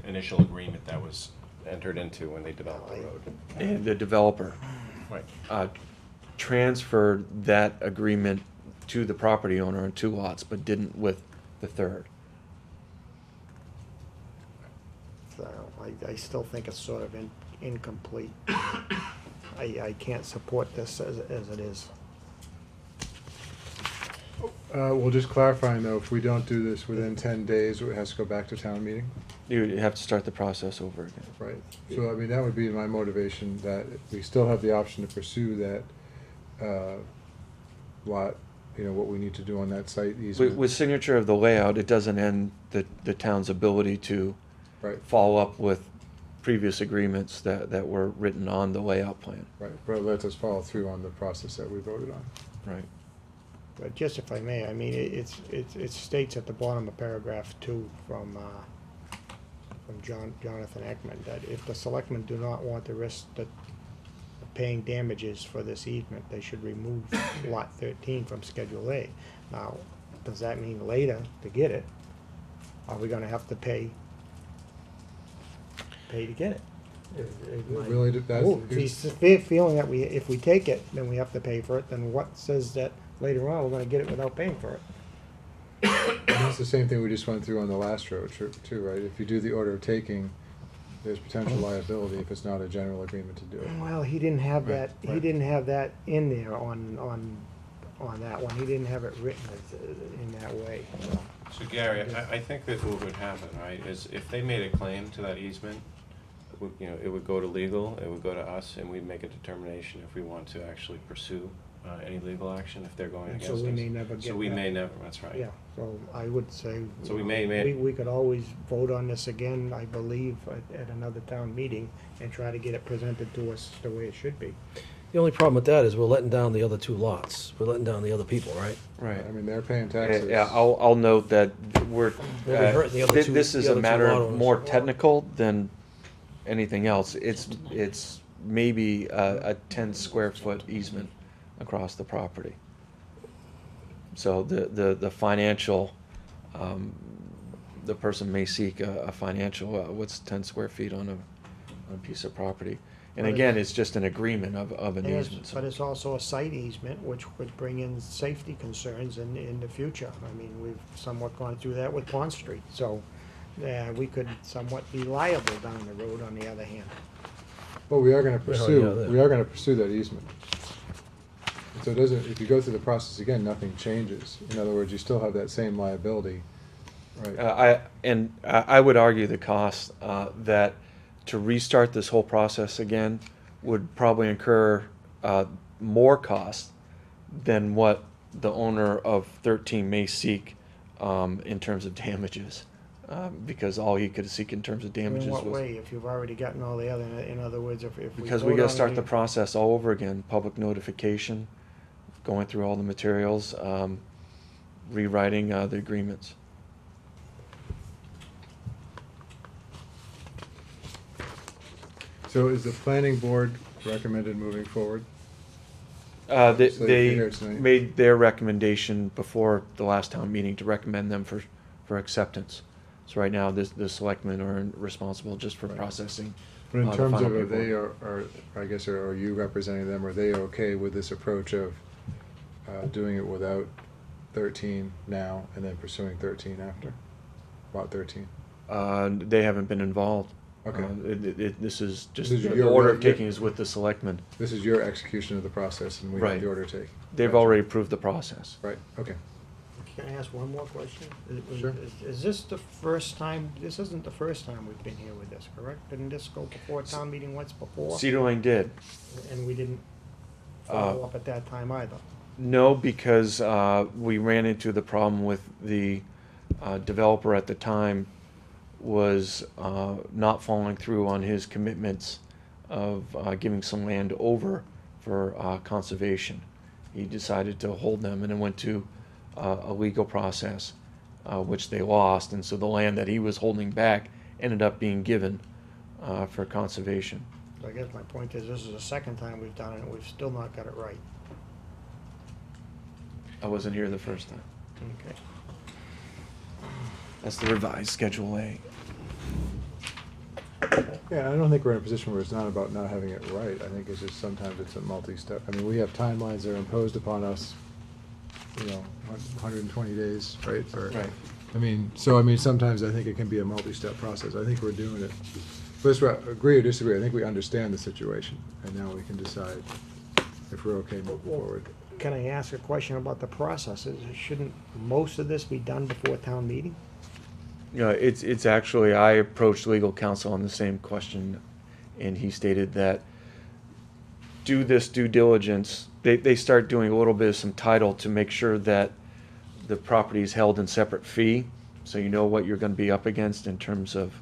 initial agreement that was entered into when they developed the road. And the developer Right. transferred that agreement to the property owner on 2 lots, but didn't with the third. So I still think it's sort of incomplete. I can't support this as it is. Well, just clarifying though, if we don't do this within 10 days, it has to go back to town meeting? You have to start the process over again. Right. So, I mean, that would be my motivation, that we still have the option to pursue that, lot, you know, what we need to do on that site easement. With signature of the layout, it doesn't end the town's ability to Right. follow up with previous agreements that were written on the layout plan. Right, but it lets us follow through on the process that we voted on. Right. But just if I may, I mean, it states at the bottom of paragraph 2 from Jonathan Ekman, that if the selectmen do not want the risk of paying damages for this easement, they should remove lot 13 from Schedule A. Now, does that mean later to get it? Are we gonna have to pay to get it? Really, If he's feeling that if we take it, then we have to pay for it, then what says that later on we're gonna get it without paying for it? That's the same thing we just went through on the last road too, right? If you do the order of taking, there's potential liability if it's not a general agreement to do it. Well, he didn't have Right, that, he right. didn't have that in there on that one, he didn't have it written in that way. So Gary, I think that what would happen, right, is if they made a claim to that easement, you know, it would go to legal, it would go to us, and we'd make a determination if we want to actually pursue any legal action if they're going And against us. so we may never So get we that. may never, that's right. Yeah, so I would say. So we may- We could always vote on this again, I believe, at another town meeting and try to get it presented to us the way it should be. The only problem with that is we're letting down the other two lots. We're letting down the other people, right? Right. I mean, they're paying Yeah, taxes. yeah, I'll note that we're, Well, we hurt the other two- this is the a other two matter lot of owners. more technical than anything else. It's maybe a 10 square foot easement across the property. So the financial, the person may seek a financial, what's 10 square feet on a piece of property? And But again, it's just an agreement of an easement. But it's also a site easement, which would bring in safety concerns in the future. I mean, we've somewhat gone through that with Pond Street, so we could somewhat be liable down the road on the other hand. Well, we are gonna Well, pursue, yeah, that- we are gonna pursue that easement. So it doesn't, if you go through the process again, nothing changes. In other words, you still have that same liability, right? I would argue the cost, that to restart this whole process again would probably incur more cost than what the owner of 13 may seek in terms of damages. Because all he could seek in terms of damages In was. what way, if you've already gotten all the other, in other words, if we Because we vote gotta on start it the again- process all over again, public notification, going through all the materials, rewriting the agreements. So is the planning board recommended moving forward? They, So you're here they tonight. made their recommendation before the last town meeting to recommend them for acceptance. So right now, the selectmen are responsible just for processing. But in the terms final of, are they, paperwork. are, I guess, are you representing them, are they okay with this approach of doing it without 13 now and then pursuing 13 after? About 13? They haven't been involved. Okay. This is just, This is the your- order of your- taking is with the selectmen. This is your execution of the process and we have Right. the order to take. They've Gotcha. already approved the process. Right, okay. Can I ask one more question? Sure. Is this the first time, this isn't the first time we've been here with this, correct? Didn't this go before town meeting once before? Cedar Lane did. And we didn't follow up at that time either? No, because we ran into the problem with the developer at the time was not following through on his commitments of giving some land over for conservation. He decided to hold them and then went to a legal process, which they lost, and so the land that he was holding back ended up being given for conservation. So I guess my point is, this is the second time we've done it, and we've still not got it right. I wasn't here the first time. Okay. That's the revised Schedule A. Yeah, I don't think we're in a position where it's not about not having it right. I think it's just sometimes it's a multi-step. I mean, we have timelines that are imposed upon us, 120 days, right? Right. I mean, sometimes I think it can be a multi-step process. I think we're doing it. Let's agree or disagree. I think we understand the situation, and now we can decide if we're okay moving forward. Can I ask a question about the processes? Shouldn't most of this be done before town meeting? It's actually, I approached legal counsel on the same question, and he stated that do this due diligence. They start doing a little bit of some title to make sure that the property is held in separate fee, so you know what you're gonna be up against in terms of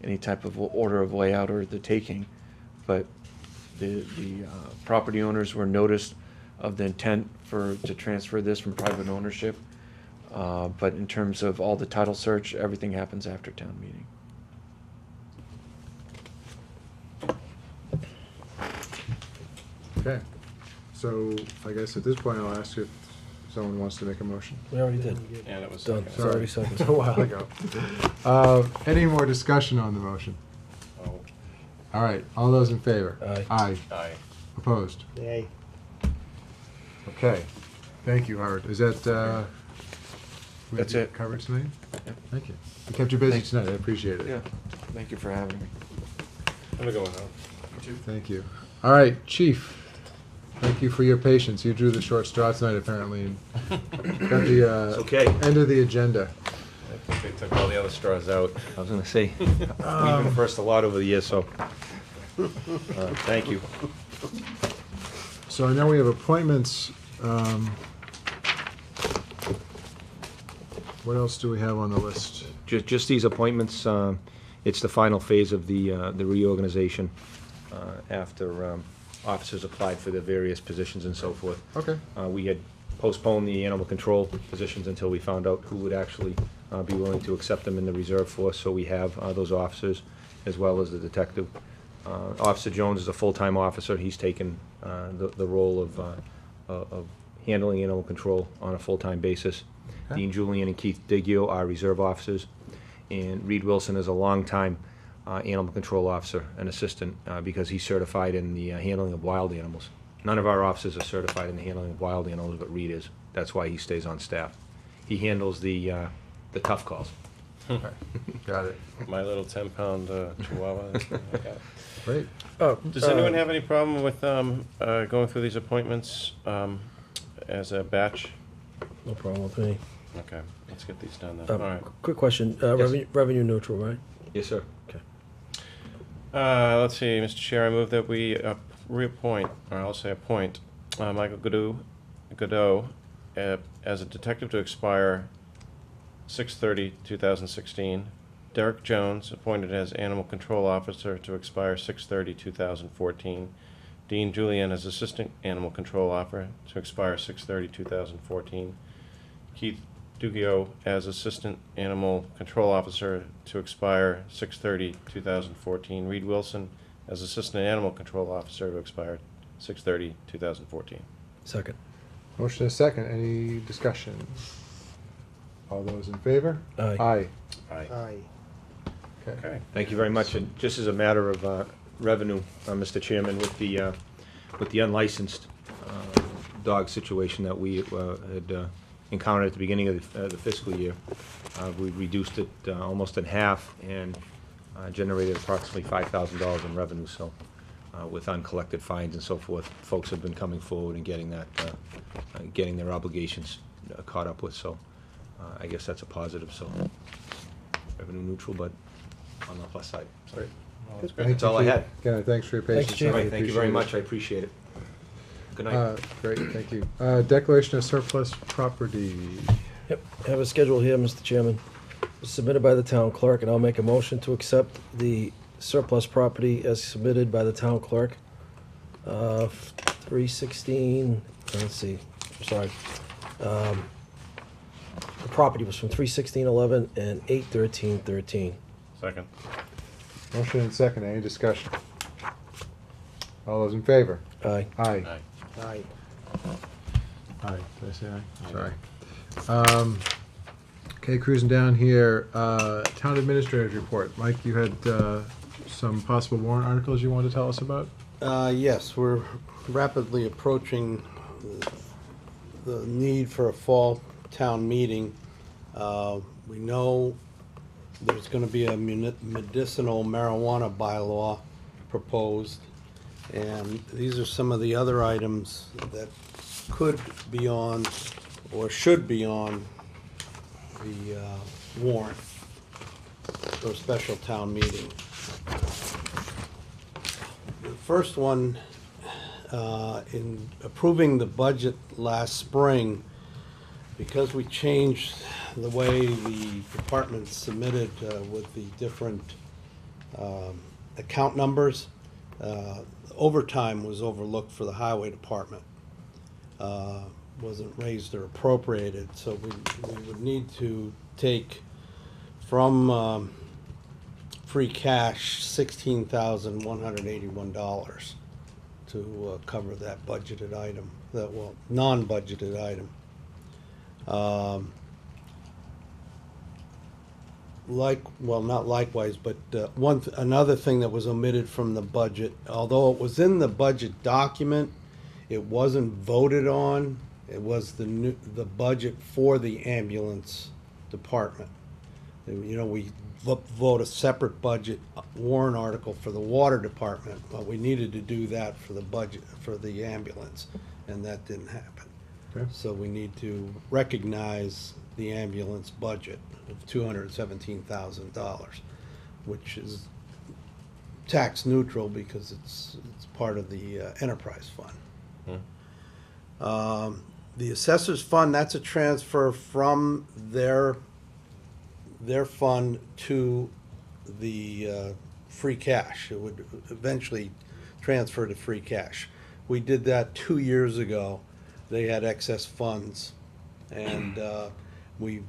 any type of order of layout or the taking. But the property owners were noticed of the intent to transfer this from private ownership. But in terms of all the title search, everything happens after town meeting. Okay, so I guess at this point I'll ask if someone wants to make a motion. We already did. Yeah, that was Done. second. It's already seconded. A while ago. Any more discussion on the motion? Oh, All right, all those in favor? Aye. Aye. aye. Opposed? Yay. Okay, thank you, Howard. Is that, we That's have it. covered tonight? Yep. Thank you. We kept you busy Thanks. tonight, I appreciate it. Yeah, thank you for having me. Have a good one, Howard. Thank you. All right, Chief, thank you for your patience. You drew the short straw tonight, apparently, and got the okay. end of the agenda. I think they took all the other straws out. I was gonna say, we've been first a lot over the years, so, thank you. So I know we have appointments What else do we have on the list? Just these appointments, it's the final phase of the reorganization after officers applied for the various positions and so forth. Okay. We had postponed the animal control positions until we found out who would actually be willing to accept them in the reserve force, so we have those officers, as well as the detective. Officer Jones is a full-time officer. He's taken the role of handling animal control on a full-time basis. Okay. Dean Julian and Keith Diggio are reserve officers, and Reed Wilson is a long-time animal control officer, an assistant, because he's certified in the handling of wild animals. None of our officers are certified in the handling of wild animals, but Reed is. That's why he stays on staff. He handles the tough calls. Okay. Got it. My little 10-pound chihuahua. I got it. Great. Does anyone have any problem with going through these appointments as a batch? No problem with me. Okay, let's get these done then. All right. Quick question, Yes. revenue neutral, right? Yes, sir. Okay. Let's see, Mr. Chair, I move that we reappoint, or I'll say appoint, Michael Godot as a detective to expire 6/30/2016. Derek Jones, appointed as animal control officer to expire 6/30/2014. Dean Julian as assistant animal control officer to expire 6/30/2014. Keith Dugio as assistant animal control officer to expire 6/30/2014. Reed Wilson as assistant animal control officer to expire 6/30/2014. Second. Motion is second. Any discussion? All those in favor? Aye. Aye. Aye. Aye. Okay. Thank you very much. And just as a matter of revenue, Mr. Chairman, with the unlicensed dog situation that we had encountered at the beginning of the fiscal year, we reduced it almost in half and generated approximately $5,000 in revenue. So with uncollected fines and so forth, folks have been coming forward and getting that, getting their obligations caught up with. So I guess that's a positive. So revenue neutral, but on the plus side. Sorry. That's all I had. Again, thanks for your patience. All right, I thank you very appreciate much. I appreciate it. Good night. Great, thank you. Declaration of surplus property. Yep, have a schedule here, Mr. Chairman. Submitted by the town clerk, and I'll make a motion to accept the surplus property as submitted by the town clerk. 316, let's see, sorry. The property was from 3/16/11 and 8/13/13. Second. Motion and second. Any discussion? All those in favor? Aye. Aye. Aye. Aye. Aye. Did I say aye? Sorry. Okay, cruising down here, town administrator's report. Mike, you had some possible warrant articles you wanted to tell us about? Yes, we're rapidly approaching the need for a fall town meeting. We know there's gonna be a medicinal marijuana bylaw proposed, and these are some of the other items that could be on, or should be on, the warrant for a special town meeting. The first one, in approving the budget last spring, because we changed the way the departments submitted with the different account numbers, overtime was overlooked for the highway department. Wasn't raised or appropriated, so we would need to take from free cash $16,181 to cover that budgeted item, non-budgeted item. Not likewise, but another thing that was omitted from the budget, although it was in the budget document, it wasn't voted on. It was the budget for the ambulance department. You know, we vote a separate budget warrant article for the water department, but we needed to do that for the budget for the ambulance, and that didn't happen. Okay. So we need to recognize the ambulance budget of $217,000, which is tax neutral because it's part of the enterprise fund. The assessors fund, that's a transfer from their fund to the free cash. It would eventually transfer to free cash. We did that 2 years ago. They had excess funds, and we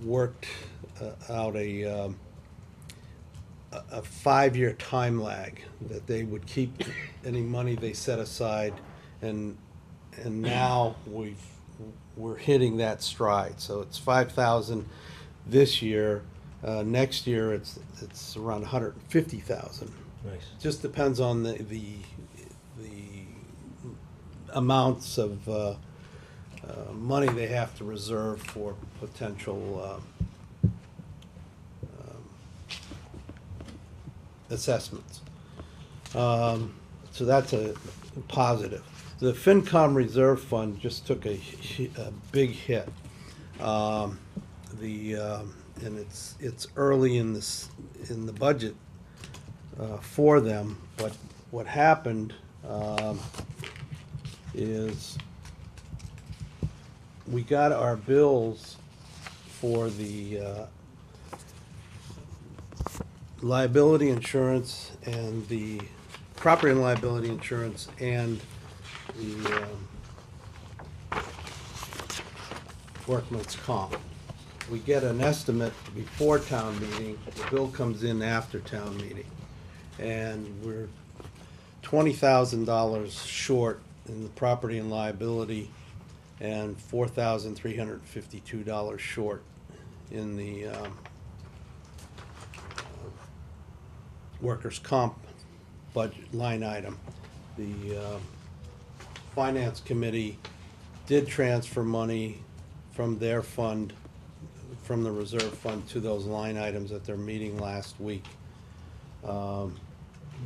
worked out a 5-year time lag that they would keep any money they set aside, and now we're hitting that stride. So it's 5,000 this year. Next year it's around 150,000. Nice. Just depends on the amounts of money they have to reserve for potential assessments. So that's a positive. The FinCom Reserve Fund just took a big hit. And it's early in the budget for them, but what happened is we got our bills for the liability insurance and the property and liability insurance and the workman's comp. We get an estimate before town meeting, the bill comes in after town meeting, and we're $20,000 short in the property and liability and $4,352 short in the workers' comp budget line item. The finance committee did transfer money from their fund, from the reserve fund, to those line items at their meeting last week.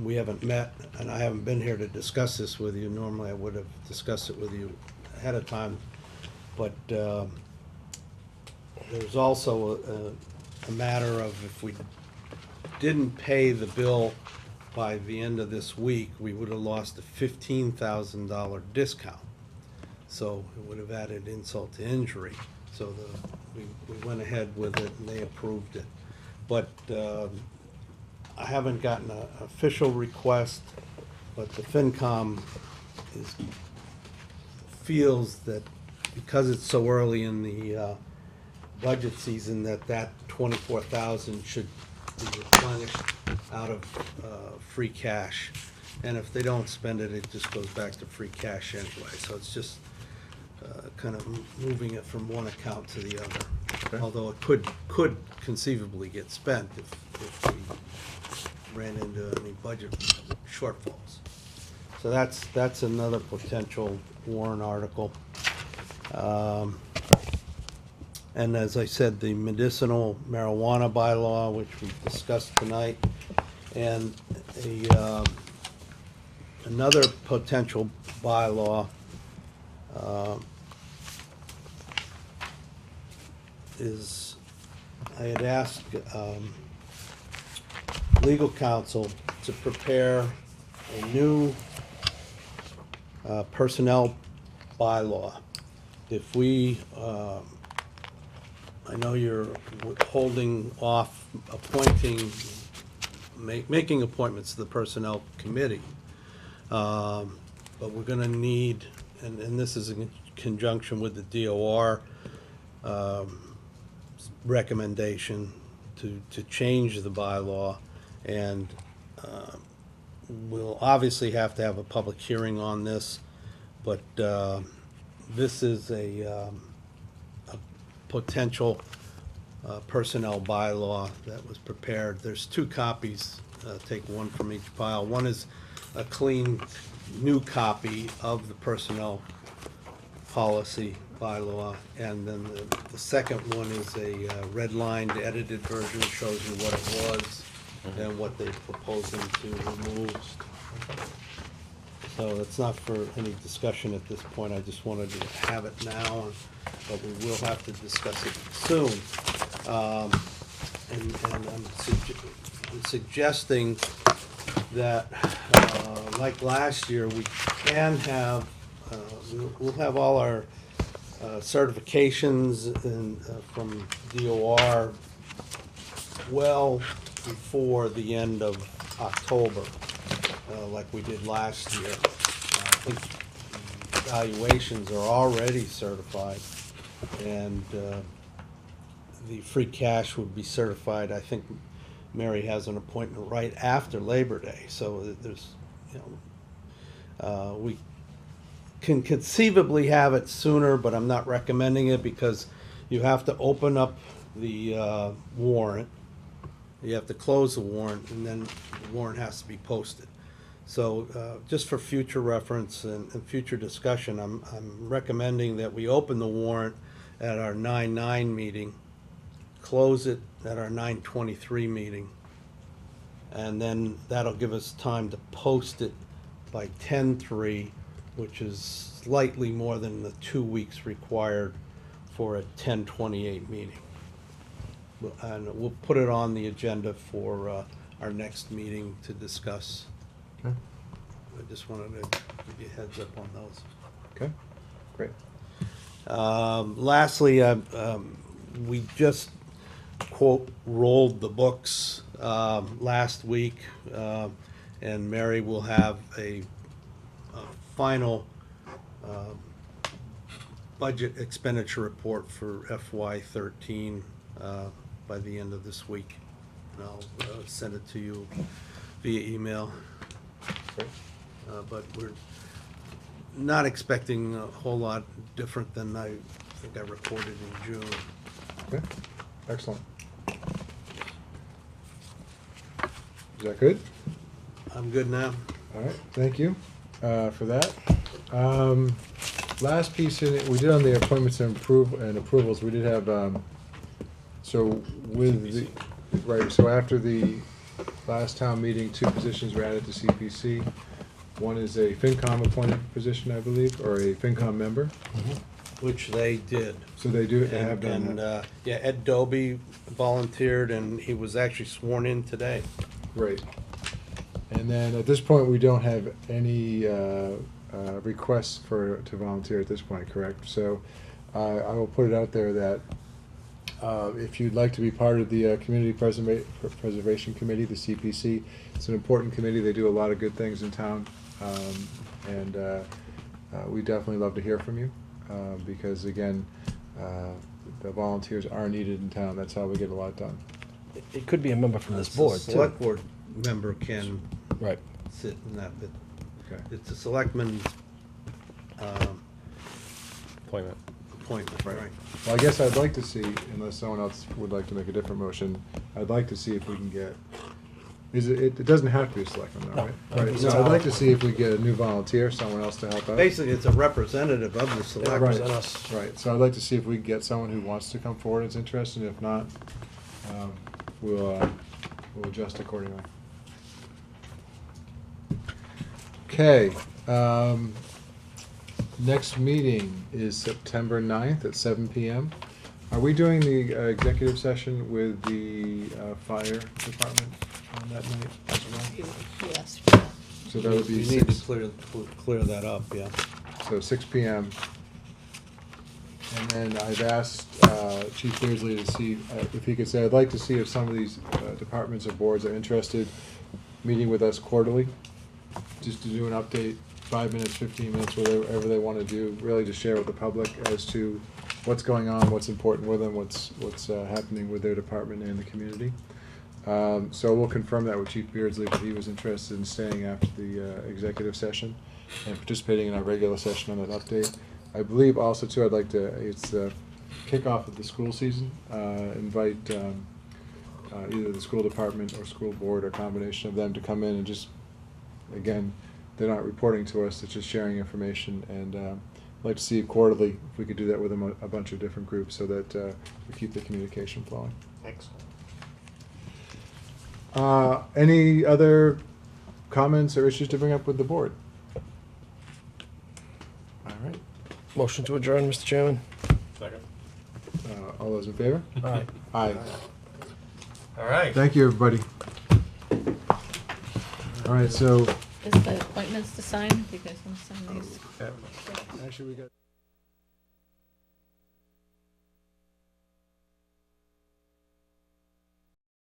We haven't met, and I haven't been here to discuss this with you. Normally I would have discussed it with you ahead of time, but there's also a matter of if we didn't pay the bill by the end of this week, we would have lost a $15,000 discount. So it would have added insult to injury. So we went ahead with it and they approved it. But I haven't gotten an official request, but the FinCom feels that because it's so early in the budget season, that 24,000 should be replenished out of free cash. And if they don't spend it, it just goes back to free cash anyway. So it's just kind of moving it from one account to the other. Okay. Although it could conceivably get spent if we ran into any budget shortfalls. So that's another potential warrant article. And as I said, the medicinal marijuana bylaw, which we discussed tonight, and another potential bylaw is, I had asked legal counsel to prepare a new personnel bylaw. If we, I know you're holding off appointing, making appointments to the personnel committee, but we're gonna need, and this is in conjunction with the DOR recommendation to change the bylaw, and we'll obviously have to have a public hearing on this, but this is a potential personnel bylaw that was prepared. There's 2 copies, take one from each pile. One is a clean new copy of the personnel policy bylaw, and then the second one is a red-lined edited version, shows you what it was and what they're proposing to remove. So it's not for any discussion at this point. I just wanted to have it now, but we will have to discuss it soon. And I'm suggesting that, like last year, we can have, we'll have all our certifications from DOR well before the end of October, like we did last year. I think the evaluations are already certified, and the free cash would be certified. I think Mary has an appointment right after Labor Day, so there's, we can conceivably have it sooner, but I'm not recommending it because you have to open up the warrant. You have to close the warrant, and then the warrant has to be posted. So just for future reference and future discussion, I'm recommending that we open the warrant at our 9/9 meeting, close it at our 9/23 meeting, and then that'll give us time to post it by 10/3, which is slightly more than the 2 weeks required for a 10/28 meeting. And we'll put it on the agenda for our next meeting to discuss. Okay. I just wanted to give you a heads up on those. Okay, great. Lastly, we just, quote, rolled the books last week, and Mary will have a final budget expenditure report for FY13 by the end of this week. And I'll send it to you via email. But we're not expecting a whole lot different than I think I reported in June. Okay, excellent. Is that good? I'm good now. All right, thank you for that. Last piece in it, we did on the appointments and approvals, we did have, so with the, right, so after the last town meeting, 2 positions were added to CPC. One is a FinCom appointed position, I believe, or a FinCom member. Which they did. So they do, they have done And, that. yeah, Ed Doby volunteered, and he was actually sworn in today. Great. And then at this point, we don't have any requests to volunteer at this point, correct? So I will put it out there that if you'd like to be part of the Community Preservation Committee, the CPC, it's an important committee. They do a lot of good things in town, and we definitely love to hear from you because, again, the volunteers are needed in town. That's how we get a lot done. It could be a member from this The board, too. select board member can Right. sit in that, but Okay. it's a selectman's Appointment. appointment, right? Well, I guess I'd like to see, unless someone else would like to make a different motion, I'd like to see if we can get, it doesn't have to be a selectman, though, right? Right, so No. I'd like to see if we get a new volunteer, someone else to help out. Basically, it's a representative of the selectmen. Right, right, so I'd like to see if we can get someone who wants to come forward and is interested, and if not, we'll adjust accordingly. Okay, next meeting is September 9th at 7 PM. Are we doing the executive session with the fire department on that night as well? Yes. So that would be You need to 6, clear that up, yeah. so 6 PM. And then I've asked Chief Beardsley to see if he could say, I'd like to see if some of these departments or boards are interested meeting with us quarterly, just to do an update, 5 minutes, 15 minutes, whatever they want to do, really to share with the public as to what's going on, what's important with them, what's happening with their department and the community. So we'll confirm that with Chief Beardsley, that he was interested in staying after the executive session and participating in our regular session on that update. I believe also too, I'd like to, it's the kickoff of the school season, invite either the school department or school board or combination of them to come in and just, again, they're not reporting to us, it's just sharing information, and I'd like to see quarterly, if we could do that with a bunch of different groups so that we keep the communication flowing. Excellent. Any other comments or issues to bring up with the board? All right. Motion to adjourn, Mr. Chairman. Second. All those in favor? Aye. Aye. All right. Thank you, everybody. All right, so Is the appointments to sign? You guys want to sign these? actually we got.